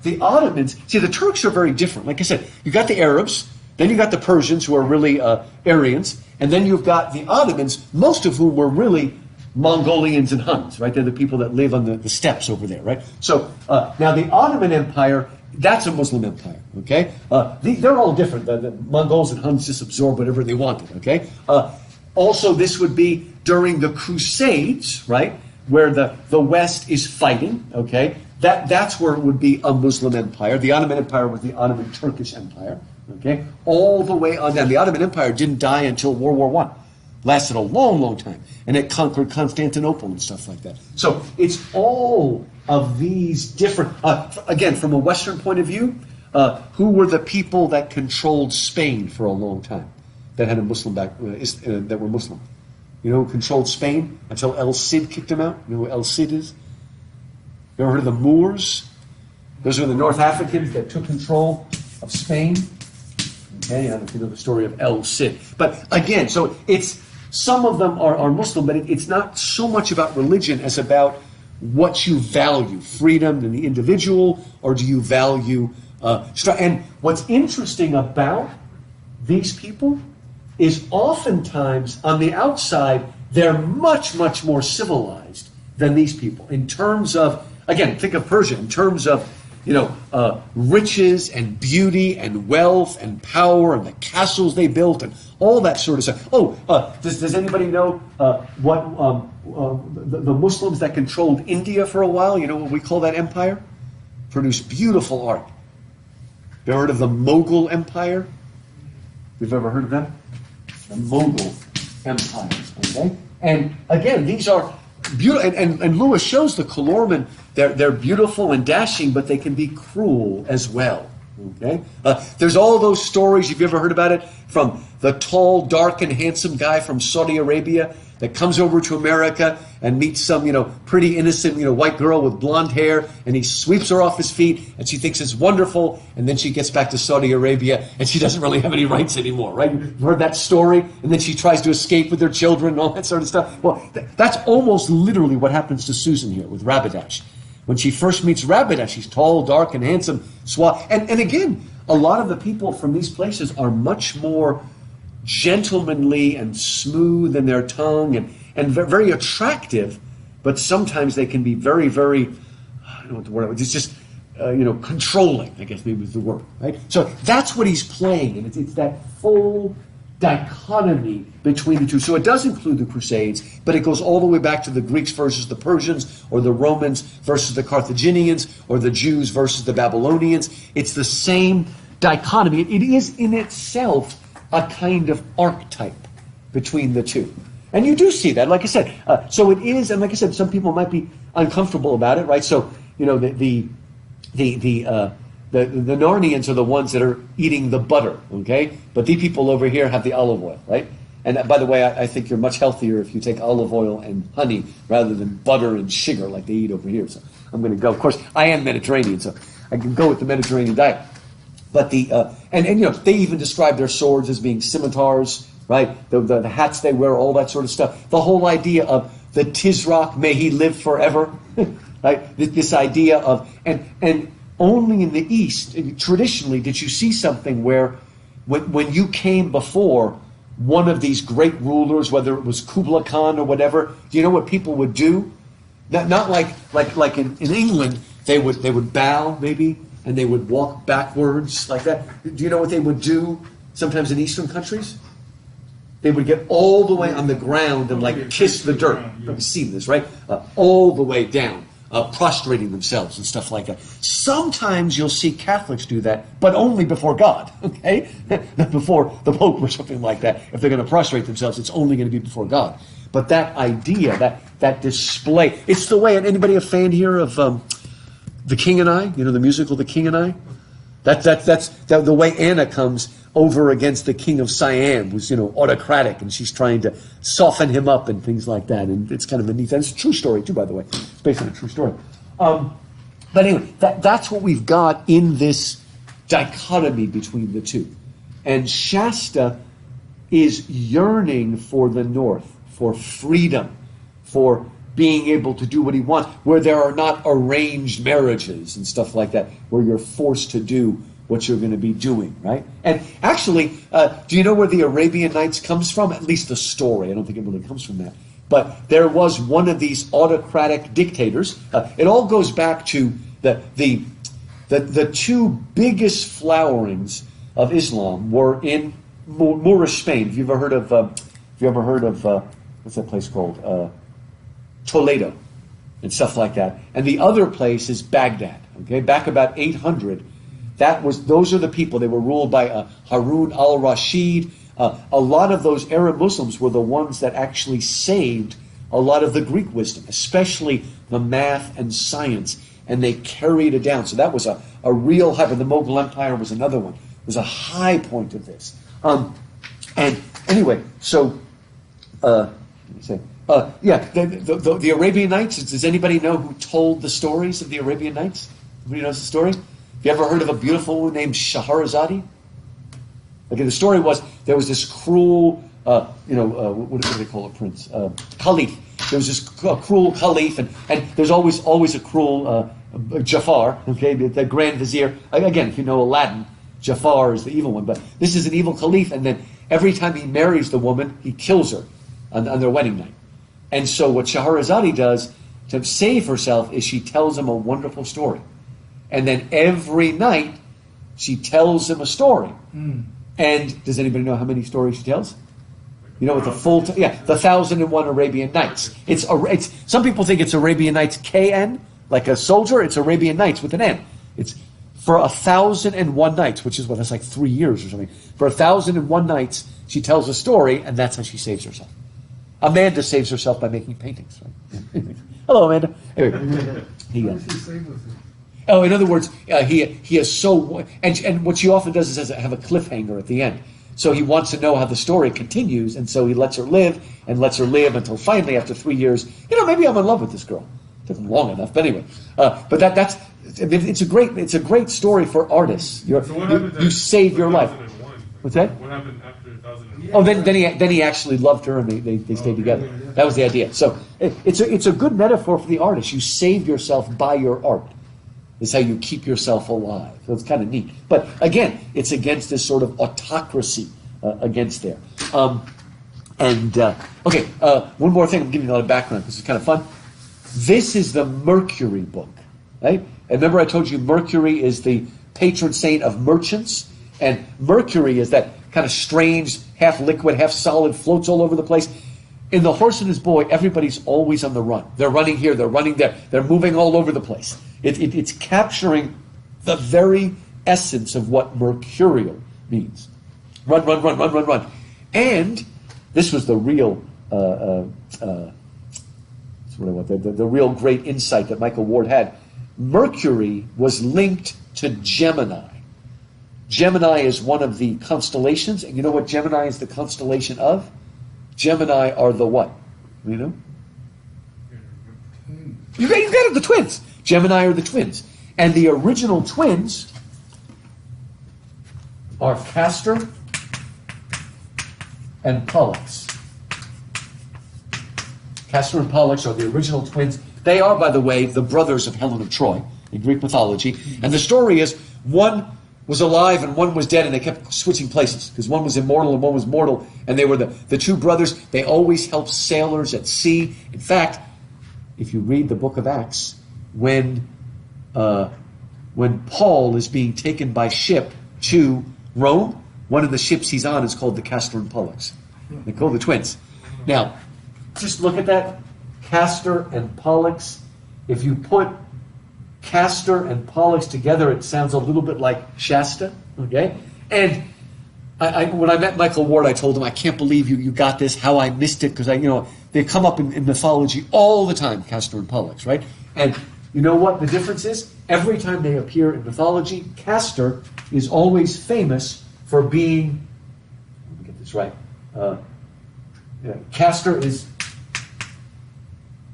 Speaker 1: The Ottomans, see, the Turks are very different. Like I said, you got the Arabs, then you got the Persians, who are really Aryans, and then you've got the Ottomans, most of whom were really Mongolians and Huns, right? They're the people that live on the steppes over there, right? So now the Ottoman Empire, that's a Muslim empire, okay? They're all different. The Mongols and Huns just absorb whatever they wanted, okay? Also, this would be during the Crusades, right? Where the West is fighting, okay? That's where it would be a Muslim empire. The Ottoman Empire was the Ottoman Turkish Empire, okay? All the way on down. The Ottoman Empire didn't die until World War I. Lasted a long, long time. And it conquered Constantinople and stuff like that. So it's all of these different... again, from a Western point of view, who were the people that controlled Spain for a long time? That had a Muslim that were Muslim. You know who controlled Spain until El Cid kicked them out? You know who El Cid is? You ever heard of the Moors? Those are the North Africans that took control of Spain. Okay, I don't know if you know the story of El Cid. But again, so it's some of them are Muslim, but it's not so much about religion as about what you value, freedom and the individual, or do you value... and what's interesting about these people is oftentimes on the outside, they're much, much more civilized than these people. In terms of, again, think of Persia, in terms of, riches and beauty and wealth and power and the castles they built and all that sort of stuff. Does anybody know what the Muslims that controlled India for a while, you know what we call that empire? Produced beautiful art. You ever heard of the Mughal Empire? You've ever heard of them? The Mughal Empire, okay? And again, these are beautiful, and Lewis shows the Calormen, they're beautiful and dashing, but they can be cruel as well, okay? There's all those stories, if you ever heard about it, from the tall, dark, and handsome guy from Saudi Arabia that comes over to America and meets some, pretty innocent, white girl with blonde hair, and he sweeps her off his feet, and she thinks it's wonderful, and then she gets back to Saudi Arabia, and she doesn't really have any rights anymore, right? You've heard that story? And then she tries to escape with her children and all that sort of stuff. Well, that's almost literally what happens to Susan here with Rabidash. When she first meets Rabidash, he's tall, dark, and handsome. And again, a lot of the people from these places are much more gentlemanly and smooth in their tongue and very attractive, but sometimes they can be very, very, I don't know what the word is, it's just, controlling, I guess maybe is the word, right? So that's what he's playing, and it's that full dichotomy between the two. So it does include the Crusades, but it goes all the way back to the Greeks versus the Persians, or the Romans versus the Carthaginians, or the Jews versus the Babylonians. It's the same dichotomy. It is in itself a kind of archetype between the two. And you do see that, like I said. So it is, and like I said, some people might be uncomfortable about it, right? So, the Narnians are the ones that are eating the butter, okay? But these people over here have the olive oil, right? And by the way, I think you're much healthier if you take olive oil and honey rather than butter and sugar like they eat over here. So I'm going to go. Of course, I am Mediterranean, so I can go with the Mediterranean diet. But they even describe their swords as being scimitars, right? The hats they wear, all that sort of stuff. The whole idea of the Tizrak, may he live forever, right? This idea of, and only in the East, traditionally, did you see something where when you came before one of these great rulers, whether it was Kublai Khan or whatever, do you know what people would do? Not like in England, they would bow maybe, and they would walk backwards like that. Do you know what they would do sometimes in Eastern countries? They would get all the way on the ground and like kiss the dirt. You've seen this, right? All the way down, prostrating themselves and stuff like that. Sometimes you'll see Catholics do that, but only before God, okay? Not before the Pope or something like that. If they're going to prostrate themselves, it's only going to be before God. But that idea, that display, it's the way, anybody a fan here of The King and I? You know, the musical The King and I? That's the way Anna comes over against the king of Siam, who's, autocratic, and she's trying to soften him up and things like that. And it's kind of a neat, and it's a true story too, by the way. It's based on a true story. But anyway, that's what we've got in this dichotomy between the two. And Shasta is yearning for the North, for freedom, for being able to do what he wants, where there are not arranged marriages and stuff like that, where you're forced to do what you're going to be doing, right? And actually, do you know where the Arabian Nights comes from? At least the story. I don't think it really comes from that. But there was one of these autocratic dictators. It all goes back to the two biggest flowerings of Islam were in Moorish Spain. Have you ever heard of what's that place called? Toledo and stuff like that. And the other place is Baghdad. Okay, back about 800. Those are the people. They were ruled by Harun al-Rashid. A lot of those Arab Muslims were the ones that actually saved a lot of the Greek wisdom, especially the math and science, and they carried it down. So that was a real high. But the Mughal Empire was another one. It was a high point of this. And anyway, so let me say. The Arabian Nights. Does anybody know who told the stories of the Arabian Nights? Anybody knows the story? Have you ever heard of a beautiful woman named Scheherazade? Okay, the story was there was this cruel, what do they call a prince? Caliph. There was this cruel caliph, and there's always a cruel Jafar. Okay, the Grand Vizier. Again, if you know Aladdin, Jafar is the evil one, but this is an evil caliph, and then every time he marries the woman, he kills her on their wedding night. And so what Scheherazade does to save herself is she tells him a wonderful story. And then every night, she tells him a story. And does anybody know how many stories she tells? You know what the full... the 1001 Arabian Nights. It's some people think it's Arabian Nights KN, like a soldier. It's Arabian Nights with an N. It's for 1001 nights, which is that's like 3 years or something. For 1001 nights, she tells a story, and that's how she saves herself. Amanda saves herself by making paintings. Right? Hello, Amanda. Anyway, in other words, he is so... And what she often does is have a cliffhanger at the end. So he wants to know how the story continues, and so he lets her live until finally, after 3 years, maybe I'm in love with this girl. It took him long enough, but anyway. But that's... It's a great story for artists. You save your life. What's that?
Speaker 4: What happened after 2001?
Speaker 1: Oh, then he actually loved her, and they stayed together. That was the idea. So it's a good metaphor for the artist. You save yourself by your art. It's how you keep yourself alive. So it's kind of neat. But again, it's against this sort of autocracy against there. One more thing. I'm giving you a lot of background because it's kind of fun. This is the Mercury book, right? And remember I told you Mercury is the patron saint of merchants, and Mercury is that kind of strange, half liquid, half solid, floats all over the place. In The Horse and His Boy, everybody's always on the run. They're running here, they're running there, they're moving all over the place. It's capturing the very essence of what mercurial means. Run, run, run, run, run, run. And this was the real, the real great insight that Michael Ward had. Mercury was linked to Gemini. Gemini is one of the constellations, and you know what Gemini is the constellation of? Gemini are the what? You know? You got it, the twins. Gemini are the twins. And the original twins are Castor and Pollux. Castor and Pollux are the original twins. They are, by the way, the brothers of Helen of Troy. in Greek mythology. And the story is one was alive and one was dead, and they kept switching places because one was immortal and one was mortal, and they were the two brothers. They always helped sailors at sea. In fact, if you read the book of Acts, when Paul is being taken by ship to Rome, one of the ships he's on is called the Castor and Pollux. They call the twins. Now, just look at that, Castor and Pollux. If you put Castor and Pollux together, it sounds a little bit like Shasta, okay? And when I met Michael Ward, I told him, I can't believe you got this, how I missed it, because they come up in mythology all the time, Castor and Pollux, right? And you know what the difference is? Every time they appear in mythology, Castor is always famous for being, let me get this right, Castor is,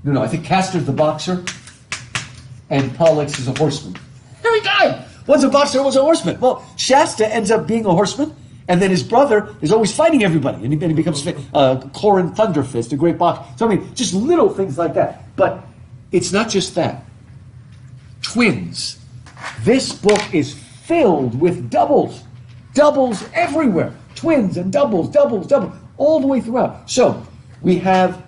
Speaker 1: I think Castor's the boxer, and Pollux is a horseman. Every time! One's a boxer, one's a horseman. Well, Shasta ends up being a horseman, and then his brother is always fighting everybody, and he becomes Corin Thunderfist, a great boxer. So, I mean, just little things like that. But it's not just that. Twins. This book is filled with doubles. Doubles everywhere. Twins and doubles, all the way throughout. So, we have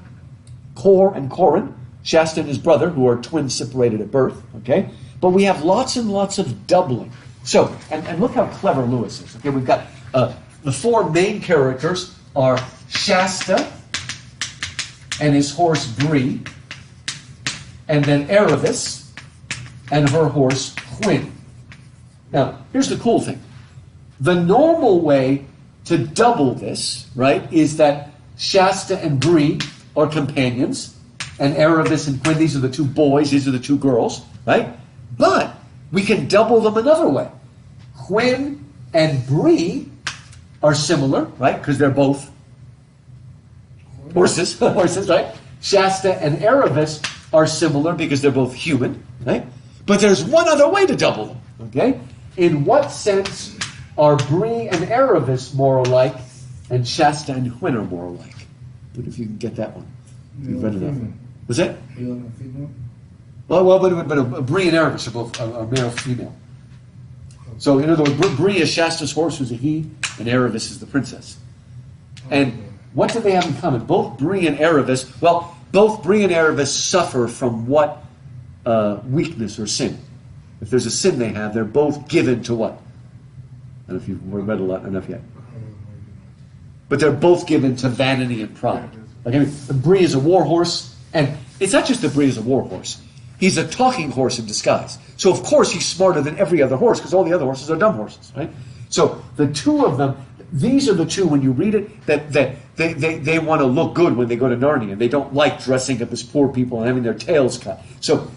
Speaker 1: Cor and Corin, Shasta and his brother, who are twins separated at birth, okay? But we have lots and lots of doubling. So, and look how clever Lewis is. Okay, we've got the four main characters are Shasta and his horse Bree, and then Aravis and her horse Quinn. Now, here's the cool thing. The normal way to double this, right, is that Shasta and Bree are companions, and Aravis and Quinn, these are the two boys, these are the two girls, right? But we can double them another way. Quinn and Bree are similar, right? Because they're both horses, right? Shasta and Aravis are similar because they're both human, right? But there's one other way to double them, okay? In what sense are Bree and Aravis more alike, and Shasta and Quinn are more alike? But if you can get that one, you've read enough. Was it?
Speaker 5: Male and female?
Speaker 1: Well, but Bree and Aravis are both are male and female. So, in other words, Bree is Shasta's horse, who's a he, and Aravis is the princess. And what do they have in common? Both Bree and Aravis suffer from what weakness or sin? If there's a sin they have, they're both given to what? I don't know if you've read a lot enough yet. But they're both given to vanity and pride. Like, I mean, Bree is a war horse, and it's not just that Bree is a war horse. He's a talking horse in disguise. So, of course, he's smarter than every other horse, because all the other horses are dumb horses, right? So, the two of them, these are the two, when you read it, that they want to look good when they go to Narnia. They don't like dressing up as poor people and having their tails cut. So,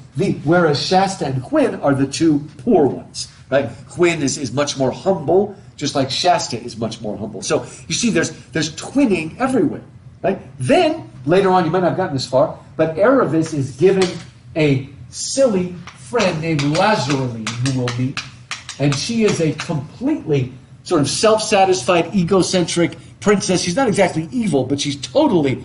Speaker 1: whereas Shasta and Quinn are the two poor ones, right? Quinn is much more humble, just like Shasta is much more humble. So, you see, there's twinning everywhere, right? Then, later on, you might not have gotten this far, but Aravis is given a silly friend named Lazareline who we'll meet, and she is a completely sort of self-satisfied, egocentric princess. She's not exactly evil, but she's totally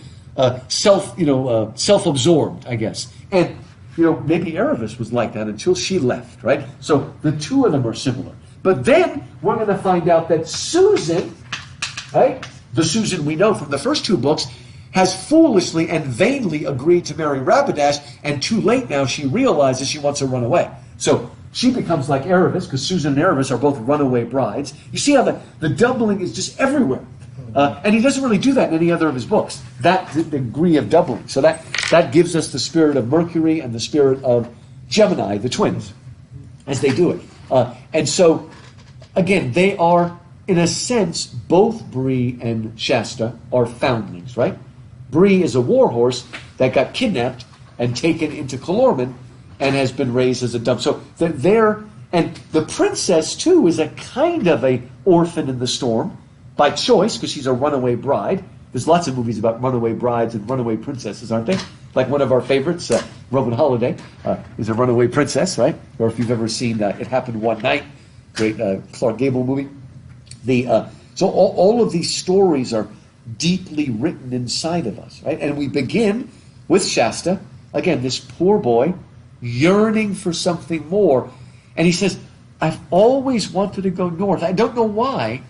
Speaker 1: self-absorbed, I guess. And maybe Aravis was like that until she left, right? So the two of them are similar. But then we're going to find out that Susan, right, the Susan we know from the first two books, has foolishly and vainly agreed to marry Rapidash, and too late now she realizes she wants to run away. So she becomes like Aravis, because Susan and Aravis are both runaway brides. You see how the doubling is just everywhere. And he doesn't really do that in any other of his books, that degree of doubling. So that gives us the spirit of Mercury and the spirit of Gemini, the twins, as they do it. And so, again, they are, in a sense, both Bree and Shasta are foundlings, right? Bree is a war horse that got kidnapped and taken into Calormen and has been raised as a dumb. So they're, and the princess, too, is a kind of a orphan in the storm by choice, because she's a runaway bride. There's lots of movies about runaway brides and runaway princesses, aren't they? Like one of our favorites, Roman Holiday, is a runaway princess, right? Or if you've ever seen It Happened One Night, great Clark Gable movie. So all of these stories are deeply written inside of us, right? And we begin with Shasta, again, this poor boy yearning for something more. And he says, I've always wanted to go north. I don't know why,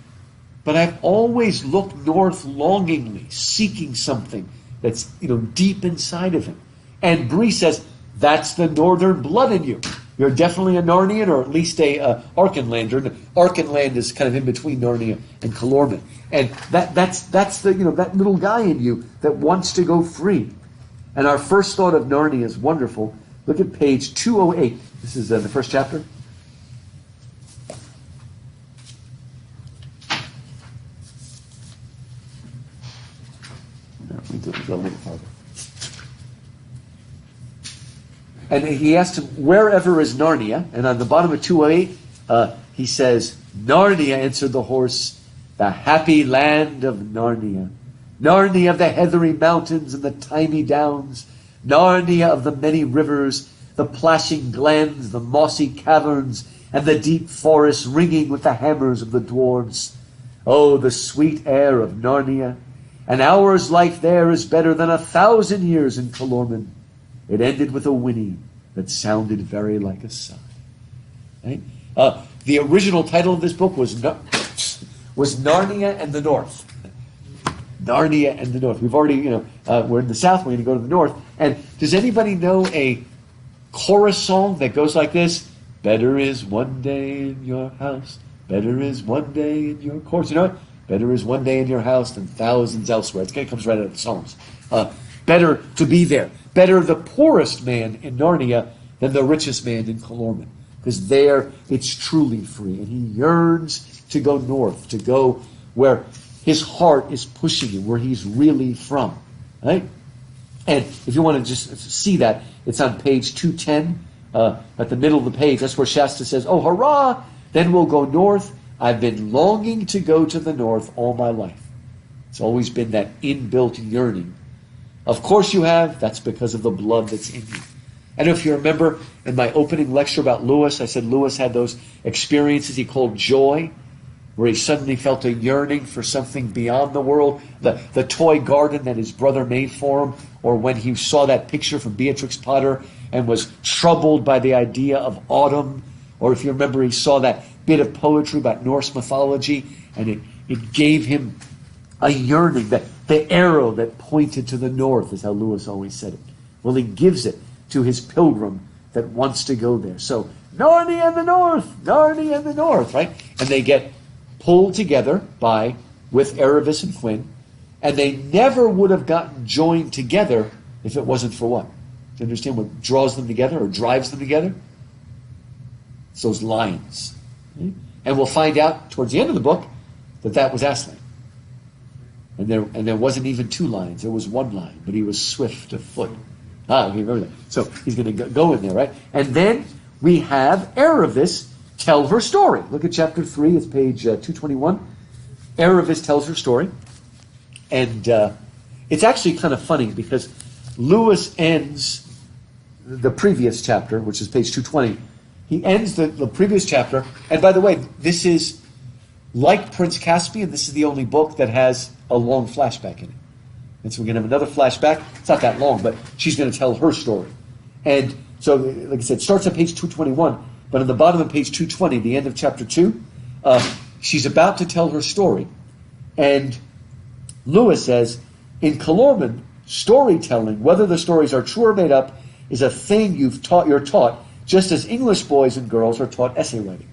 Speaker 1: but I've always looked north longingly, seeking something that's, deep inside of him. And Bree says, that's the northern blood in you. You're definitely a Narnian, or at least a Archenlander. And Archenland is kind of in between Narnia and Calormen. And that's the that little guy in you that wants to go free. And our first thought of Narnia is wonderful. Look at page 208. This is the first chapter. No, we go a little farther. And he asked him, wherever is Narnia? And on the bottom of 208, he says, Narnia, answered the horse, the happy land of Narnia. Narnia of the heathery mountains and the thymy downs. Narnia of the many rivers, the plashing glens, the mossy caverns, and the deep forests ringing with the hammers of the dwarves. Oh, the sweet air of Narnia. An hour's life there is better than 1,000 years in Calormen. It ended with a whinny that sounded very like a sigh. Right? The original title of this book was Narnia and the North. Narnia and the North. We've already, we're in the South, we're going to go to the North. And does anybody know a chorus song that goes like this? Better is one day in your house, better is one day in your courts. You know what? Better is one day in your house than thousands elsewhere. It comes right out of the Psalms. Better to be there. Better the poorest man in Narnia than the richest man in Calormen. Because there it's truly free. And he yearns to go north, to go where his heart is pushing him, where he's really from. Right? And if you want to just see that, it's on page 210, at the middle of the page. That's where Shasta says, oh, hurrah! Then we'll go north. I've been longing to go to the north all my life. It's always been that inbuilt yearning. Of course you have. That's because of the blood that's in you. I don't know if you remember in my opening lecture about Lewis, I said Lewis had those experiences he called joy, where he suddenly felt a yearning for something beyond the world, the toy garden that his brother made for him, or when he saw that picture from Beatrix Potter and was troubled by the idea of autumn, or if you remember he saw that bit of poetry about Norse mythology, and it gave him a yearning, that the arrow that pointed to the north, is how Lewis always said it. Well, he gives it to his pilgrim that wants to go there. So, Narnia and the North, Narnia and the North, right? And they get pulled together with Erebus and Quinn, and they never would have gotten joined together if it wasn't for what? Do you understand what draws them together or drives them together? It's those lions. Okay? And we'll find out towards the end of the book that was Aslan. And there wasn't even two lions. There was one lion, but he was swift of foot. You remember that. So he's going to go in there, right? And then we have Erebus tell her story. Look at chapter 3. It's page 221. Erebus tells her story. And it's actually kind of funny because Lewis ends the previous chapter, which is page 220. He ends the previous chapter. And by the way, this is like Prince Caspian. This is the only book that has a long flashback in it. And so we're going to have another flashback. It's not that long, but she's going to tell her story. And so, like I said, it starts on page 221, but on the bottom of page 220, the end of chapter 2, she's about to tell her story. And Lewis says, in Calormen, storytelling, whether the stories are true or made up, is a thing you're taught, just as English boys and girls are taught essay writing.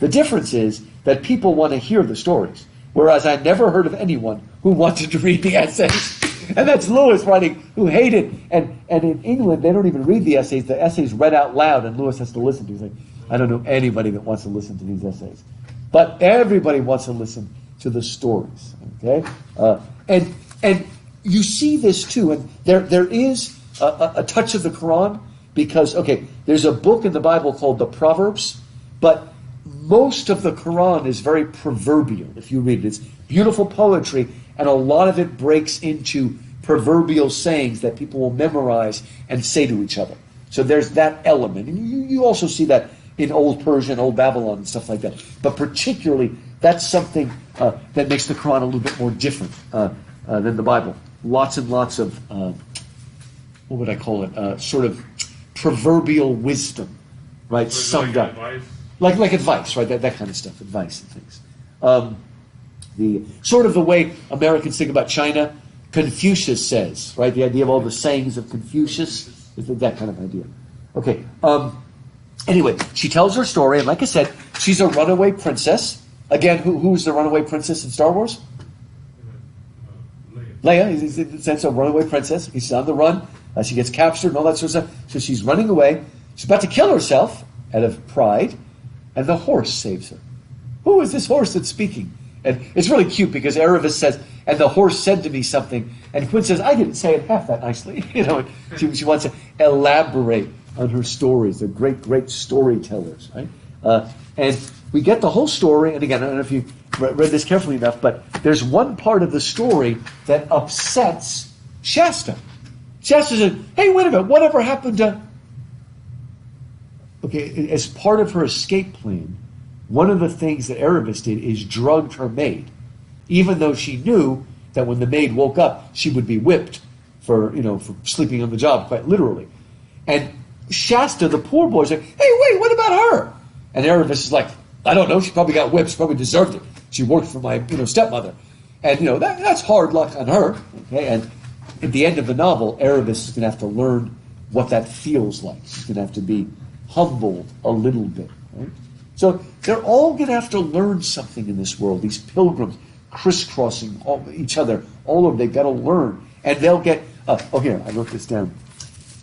Speaker 1: The difference is that people want to hear the stories, whereas I never heard of anyone who wanted to read the essays. And that's Lewis writing, who hated. And in England, they don't even read the essays. The essays read out loud, and Lewis has to listen to. He's like, I don't know anybody that wants to listen to these essays. But everybody wants to listen to the stories. Okay? And you see this too. And there is a touch of the Quran, because, okay, there's a book in the Bible called the Proverbs, but most of the Quran is very proverbial, if you read it. It's beautiful poetry, and a lot of it breaks into proverbial sayings that people will memorize and say to each other. So there's that element. And you also see that in Old Persia and Old Babylon and stuff like that. But particularly, that's something that makes the Quran a little bit more different than the Bible. Lots and lots of, what would I call it, sort of proverbial wisdom, right?
Speaker 4: So it's
Speaker 1: Summed
Speaker 4: like
Speaker 1: up.
Speaker 4: advice.
Speaker 1: Like advice, right? That kind of stuff, advice and things. The sort of the way Americans think about China, Confucius says, right? The idea of all the sayings of Confucius, is that kind of idea. Okay. Anyway, she tells her story, and like I said, she's a runaway princess. Again, who's the runaway princess in Star Wars? Leia. That's a runaway princess. She's on the run. She gets captured and all that sort of stuff. So she's running away. She's about to kill herself out of pride, and the horse saves her. Who is this horse that's speaking? And it's really cute because Erebus says, and the horse said to me something, and Quinn says, I didn't say it half that nicely. She wants to elaborate on her stories. They're great storytellers, right? And we get the whole story, and again, I don't know if you read this carefully enough, but there's one part of the story that upsets Shasta. Shasta said, hey, wait a minute, whatever happened to... Okay, as part of her escape plan, one of the things that Erebus did is drugged her maid, even though she knew that when the maid woke up, she would be whipped for sleeping on the job, quite literally. And Shasta, the poor boy, is like, hey, wait, what about her? And Erebus is like, I don't know, she probably got whipped, she probably deserved it. She worked for my stepmother. And that's hard luck on her. Okay, and at the end of the novel, Erebus is going to have to learn what that feels like. She's going to have to be humbled a little bit. Right? So they're all going to have to learn something in this world. These pilgrims crisscrossing each other, all of them, they've got to learn. And they'll get, here, I wrote this down.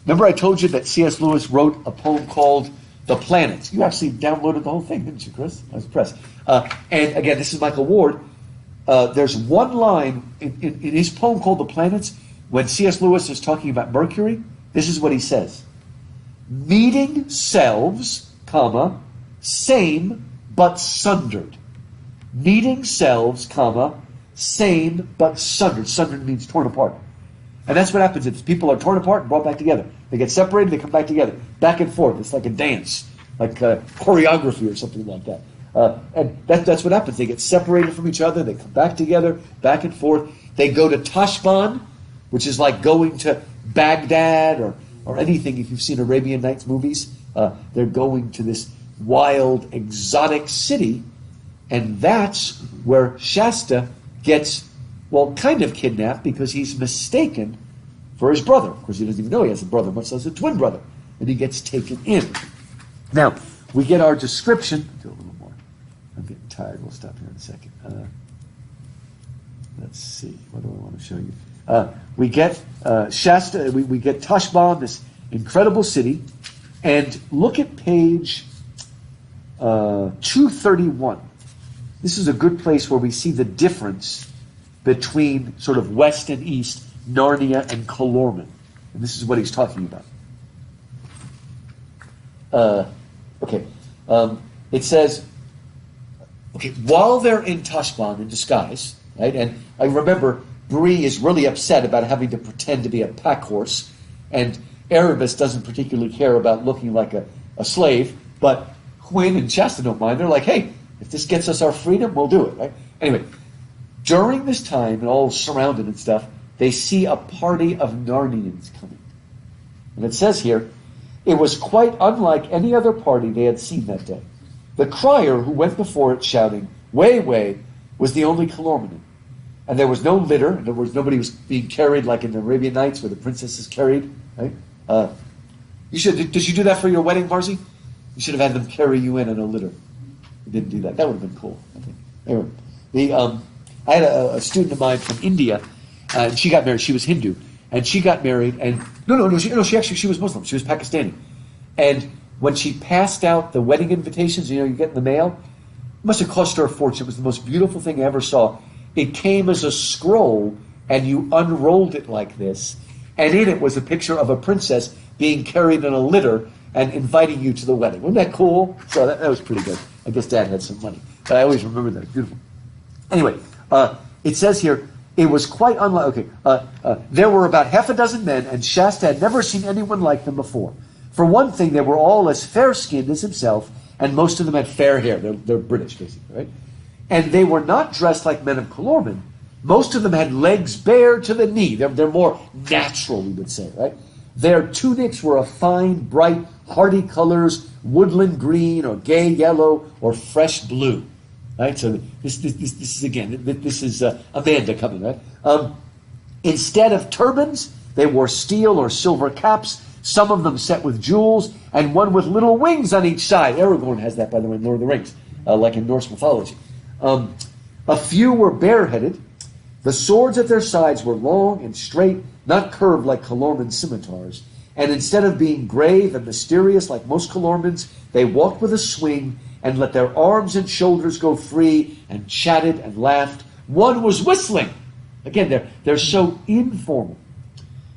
Speaker 1: Remember I told you that C.S. Lewis wrote a poem called The Planets. You actually downloaded the whole thing, didn't you, Chris? I was impressed. And again, this is Michael Ward. There's one line in his poem called The Planets, when C.S. Lewis is talking about Mercury, this is what he says. Meeting selves, comma, same but sundered. Meeting selves, comma, same but sundered. Sundered means torn apart. And that's what happens if people are torn apart and brought back together. They get separated, they come back together. Back and forth. It's like a dance, like choreography or something like that. And that's what happens. They get separated from each other, they come back together, back and forth. They go to Tashbaan, which is like going to Baghdad or anything. If you've seen Arabian Nights movies, they're going to this wild, exotic city, and that's where Shasta gets, kind of kidnapped because he's mistaken for his brother. Of course, he doesn't even know he has a brother, much less a twin brother, and he gets taken in. Now, we get our description. Do a little more. I'm getting tired. We'll stop here in a second. Let's see. What do I want to show you? We get Shasta. We get Tashbaan, this incredible city, and look at page 231. This is a good place where we see the difference between sort of west and east, Narnia and Calormen. And this is what he's talking about. It says, while they're in Tashbaan in disguise, right? And I remember Bree is really upset about having to pretend to be a pack horse, and Erebus doesn't particularly care about looking like a slave, but Quinn and Shasta don't mind. They're like, hey, if this gets us our freedom, we'll do it, right? Anyway, during this time, and all surrounded and stuff, they see a party of Narnians coming. And it says here, it was quite unlike any other party they had seen that day. The crier who went before it shouting, way, way, was the only Calorman. And there was no litter. In other words, nobody was being carried like in the Arabian Nights where the princess is carried. Right? Did you do that for your wedding, Marcy? You should have had them carry you in a litter. You didn't do that. That would have been cool, I think. Anyway, I had a student of mine from India, and she got married. She was Hindu, and she got married. And she was Muslim. She was Pakistani. And when she passed out the wedding invitations, you get in the mail, it must have cost her a fortune. It was the most beautiful thing I ever saw. It came as a scroll, and you unrolled it like this, and in it was a picture of a princess being carried in a litter and inviting you to the wedding. Wasn't that cool? So that was pretty good. I guess Dad had some money, but I always remember that. Beautiful. Anyway, it says here, it was quite unlike. There were about half a dozen men, and Shasta had never seen anyone like them before. For one thing, they were all as fair-skinned as himself, and most of them had fair hair. They're British, basically, right? And they were not dressed like men of Calormen. Most of them had legs bare to the knee. They're more natural, we would say, right? Their tunics were of fine, bright, hardy colors, woodland green or gay yellow or fresh blue. Right? So this is again, this is Amanda coming, right? Instead of turbans, they wore steel or silver caps, some of them set with jewels, and one with little wings on each side. Aragorn has that, by the way, in Lord of the Rings, like in Norse mythology. A few were bareheaded. The swords at their sides were long and straight, not curved like Calorman scimitars. And instead of being grave and mysterious like most Calormans, they walked with a swing and let their arms and shoulders go free and chatted and laughed. One was whistling. Again, they're so informal.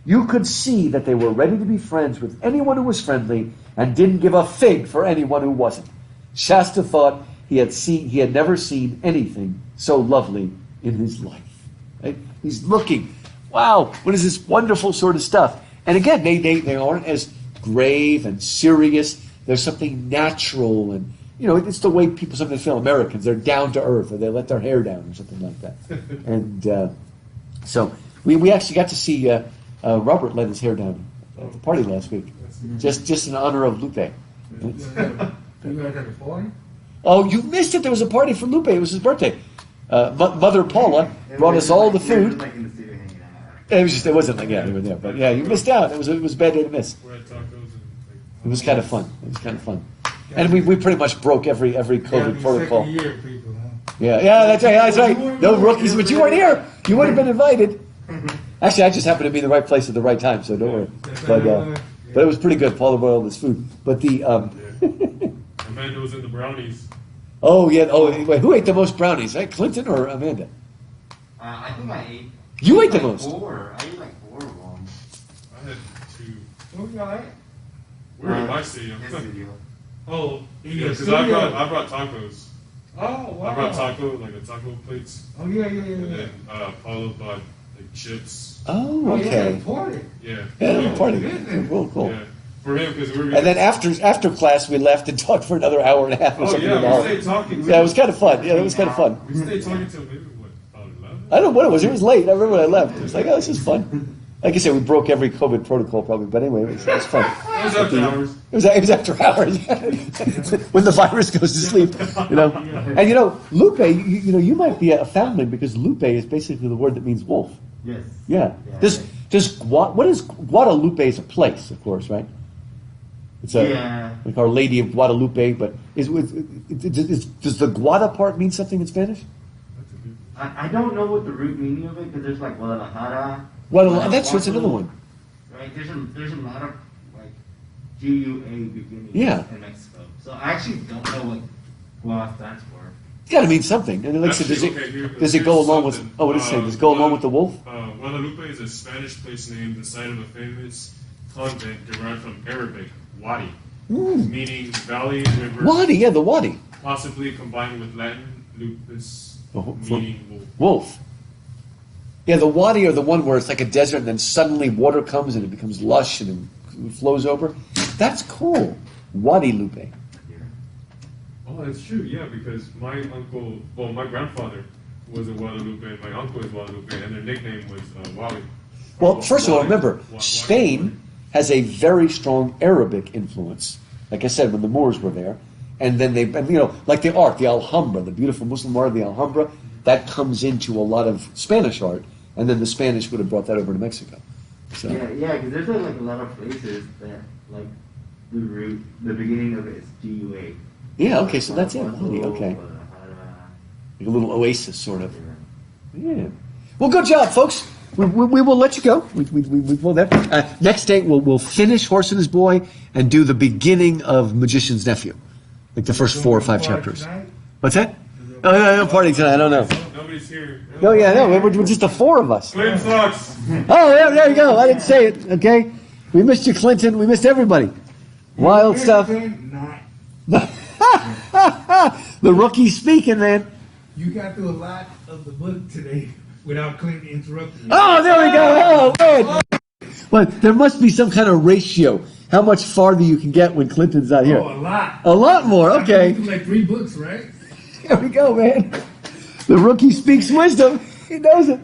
Speaker 1: You could see that they were ready to be friends with anyone who was friendly and didn't give a fig for anyone who wasn't. Shasta thought he had never seen anything so lovely in his life. Right? He's looking, wow, what is this wonderful sort of stuff? And again, they aren't as grave and serious. There's something natural, and it's the way people sometimes feel Americans. They're down to earth, or they let their hair down, or something like that. And so we actually got to see Robert let his hair down at the party last week, just in honor of Lupe.
Speaker 5: You guys had a party?
Speaker 1: Oh, you missed it. There was a party for Lupe. It was his birthday. Mother Paula brought us all the food. It wasn't like, they were there, but yeah, you missed out. It was a bad day to miss.
Speaker 4: We're at tacos and
Speaker 1: It was kind of fun. And we pretty much broke every COVID protocol.
Speaker 5: Year people, huh?
Speaker 1: Yeah, that's right. No rookies, but you weren't here. You would have been invited. Actually, I just happened to be in the right place at the right time, so don't worry. But it was pretty good. Paula brought all this food. But the
Speaker 4: Amanda was in the brownies.
Speaker 1: oh yeah. Oh wait, who ate the most brownies? Right, Clinton or Amanda?
Speaker 3: I think I ate.
Speaker 1: You ate the
Speaker 3: like
Speaker 1: most.
Speaker 3: 4. I ate like 4 of them.
Speaker 4: I had 2.
Speaker 3: What you all right?
Speaker 4: We're in my stadium.
Speaker 3: Yes, studio.
Speaker 2: Oh, in
Speaker 4: Yeah,
Speaker 2: your
Speaker 4: because
Speaker 2: studio.
Speaker 4: I brought tacos.
Speaker 2: Oh, wow.
Speaker 4: I brought the taco plates.
Speaker 2: Oh, yeah.
Speaker 4: And then Paulo bought like chips.
Speaker 1: Oh, okay.
Speaker 5: Yeah, party.
Speaker 4: Yeah.
Speaker 1: Yeah, party. Real cool.
Speaker 4: Yeah. For him, because we were.
Speaker 1: And then after class, we left and talked for another hour and a half or
Speaker 4: Oh
Speaker 1: something.
Speaker 4: yeah,
Speaker 1: in the hall.
Speaker 4: we stayed talking.
Speaker 1: Yeah, it was kind of fun. Yeah, it was kind of fun.
Speaker 4: We stayed talking till maybe about 11.
Speaker 1: I don't know what it was. It was late. I remember when I left. It was like, oh, this is fun. Like I said, we broke every COVID protocol probably, but anyway, it was fun.
Speaker 4: It was after hours.
Speaker 1: It was after hours when the virus goes to sleep, And Lupe, you might be a foundling because Lupe is basically the word that means wolf.
Speaker 3: Yes.
Speaker 1: Yeah. What is Guadalupe is a place, of course, right? It's like Our Lady of Guadalupe, but does the Guada part mean something in Spanish?
Speaker 3: I don't know what the root meaning of it because there's like Guadalajara.
Speaker 1: That's another one.
Speaker 3: Right? There's a lot of like GUA beginnings in Mexico. So I actually don't know what Gua stands for.
Speaker 1: It's got to mean something. And like I said, does it go along with? Oh, what does it say? Does it go along with the wolf?
Speaker 4: Guadalupe is a Spanish place name, the site of a famous convent derived from Arabic, wadi, meaning valley, river.
Speaker 1: Wadi, yeah, the wadi.
Speaker 4: Possibly combined with Latin lupus, meaning wolf.
Speaker 1: Wolf. Yeah, the wadi are the one where it's like a desert and then suddenly water comes and it becomes lush and it flows over. That's cool. Wadi Lupe.
Speaker 4: Oh, that's true, yeah, because my grandfather was a Guadalupe and my uncle is Guadalupe and their nickname was Wali.
Speaker 1: Well, first of all, remember, Spain has a very strong Arabic influence. Like I said, when the Moors were there. And then like the art, the Alhambra, the beautiful Muslim art of the Alhambra, that comes into a lot of Spanish art. And then the Spanish would have brought that over to Mexico. So.
Speaker 3: Yeah, because there's like a lot of places that like the beginning of it is GUA.
Speaker 1: Yeah, okay, so that's it. Wadi, okay. Like a little oasis, sort of. Yeah. Well, good job, folks. We will let you go. We pulled that. Next day, we'll finish Horse and His Boy and do the beginning of Magician's Nephew. Like the first 4 or 5 chapters. What's that? Oh, no party tonight. I don't know.
Speaker 4: Nobody's here.
Speaker 1: Oh, yeah, no. We're just the 4 of us.
Speaker 4: Clinton sucks.
Speaker 1: Oh, yeah, there you go. I didn't say it, okay? We missed you, Clinton. We missed everybody. Wild stuff. The rookie speaking, man.
Speaker 5: You got through a lot of the book today without Clinton interrupting you.
Speaker 1: Oh, there we go. Oh, man. Well, there must be some kind of ratio. How much farther you can get when Clinton's not here.
Speaker 5: Oh, a lot.
Speaker 1: A lot more, okay.
Speaker 5: I can do like 3 books, right?
Speaker 1: Here we go, man. The rookie speaks wisdom. He knows it.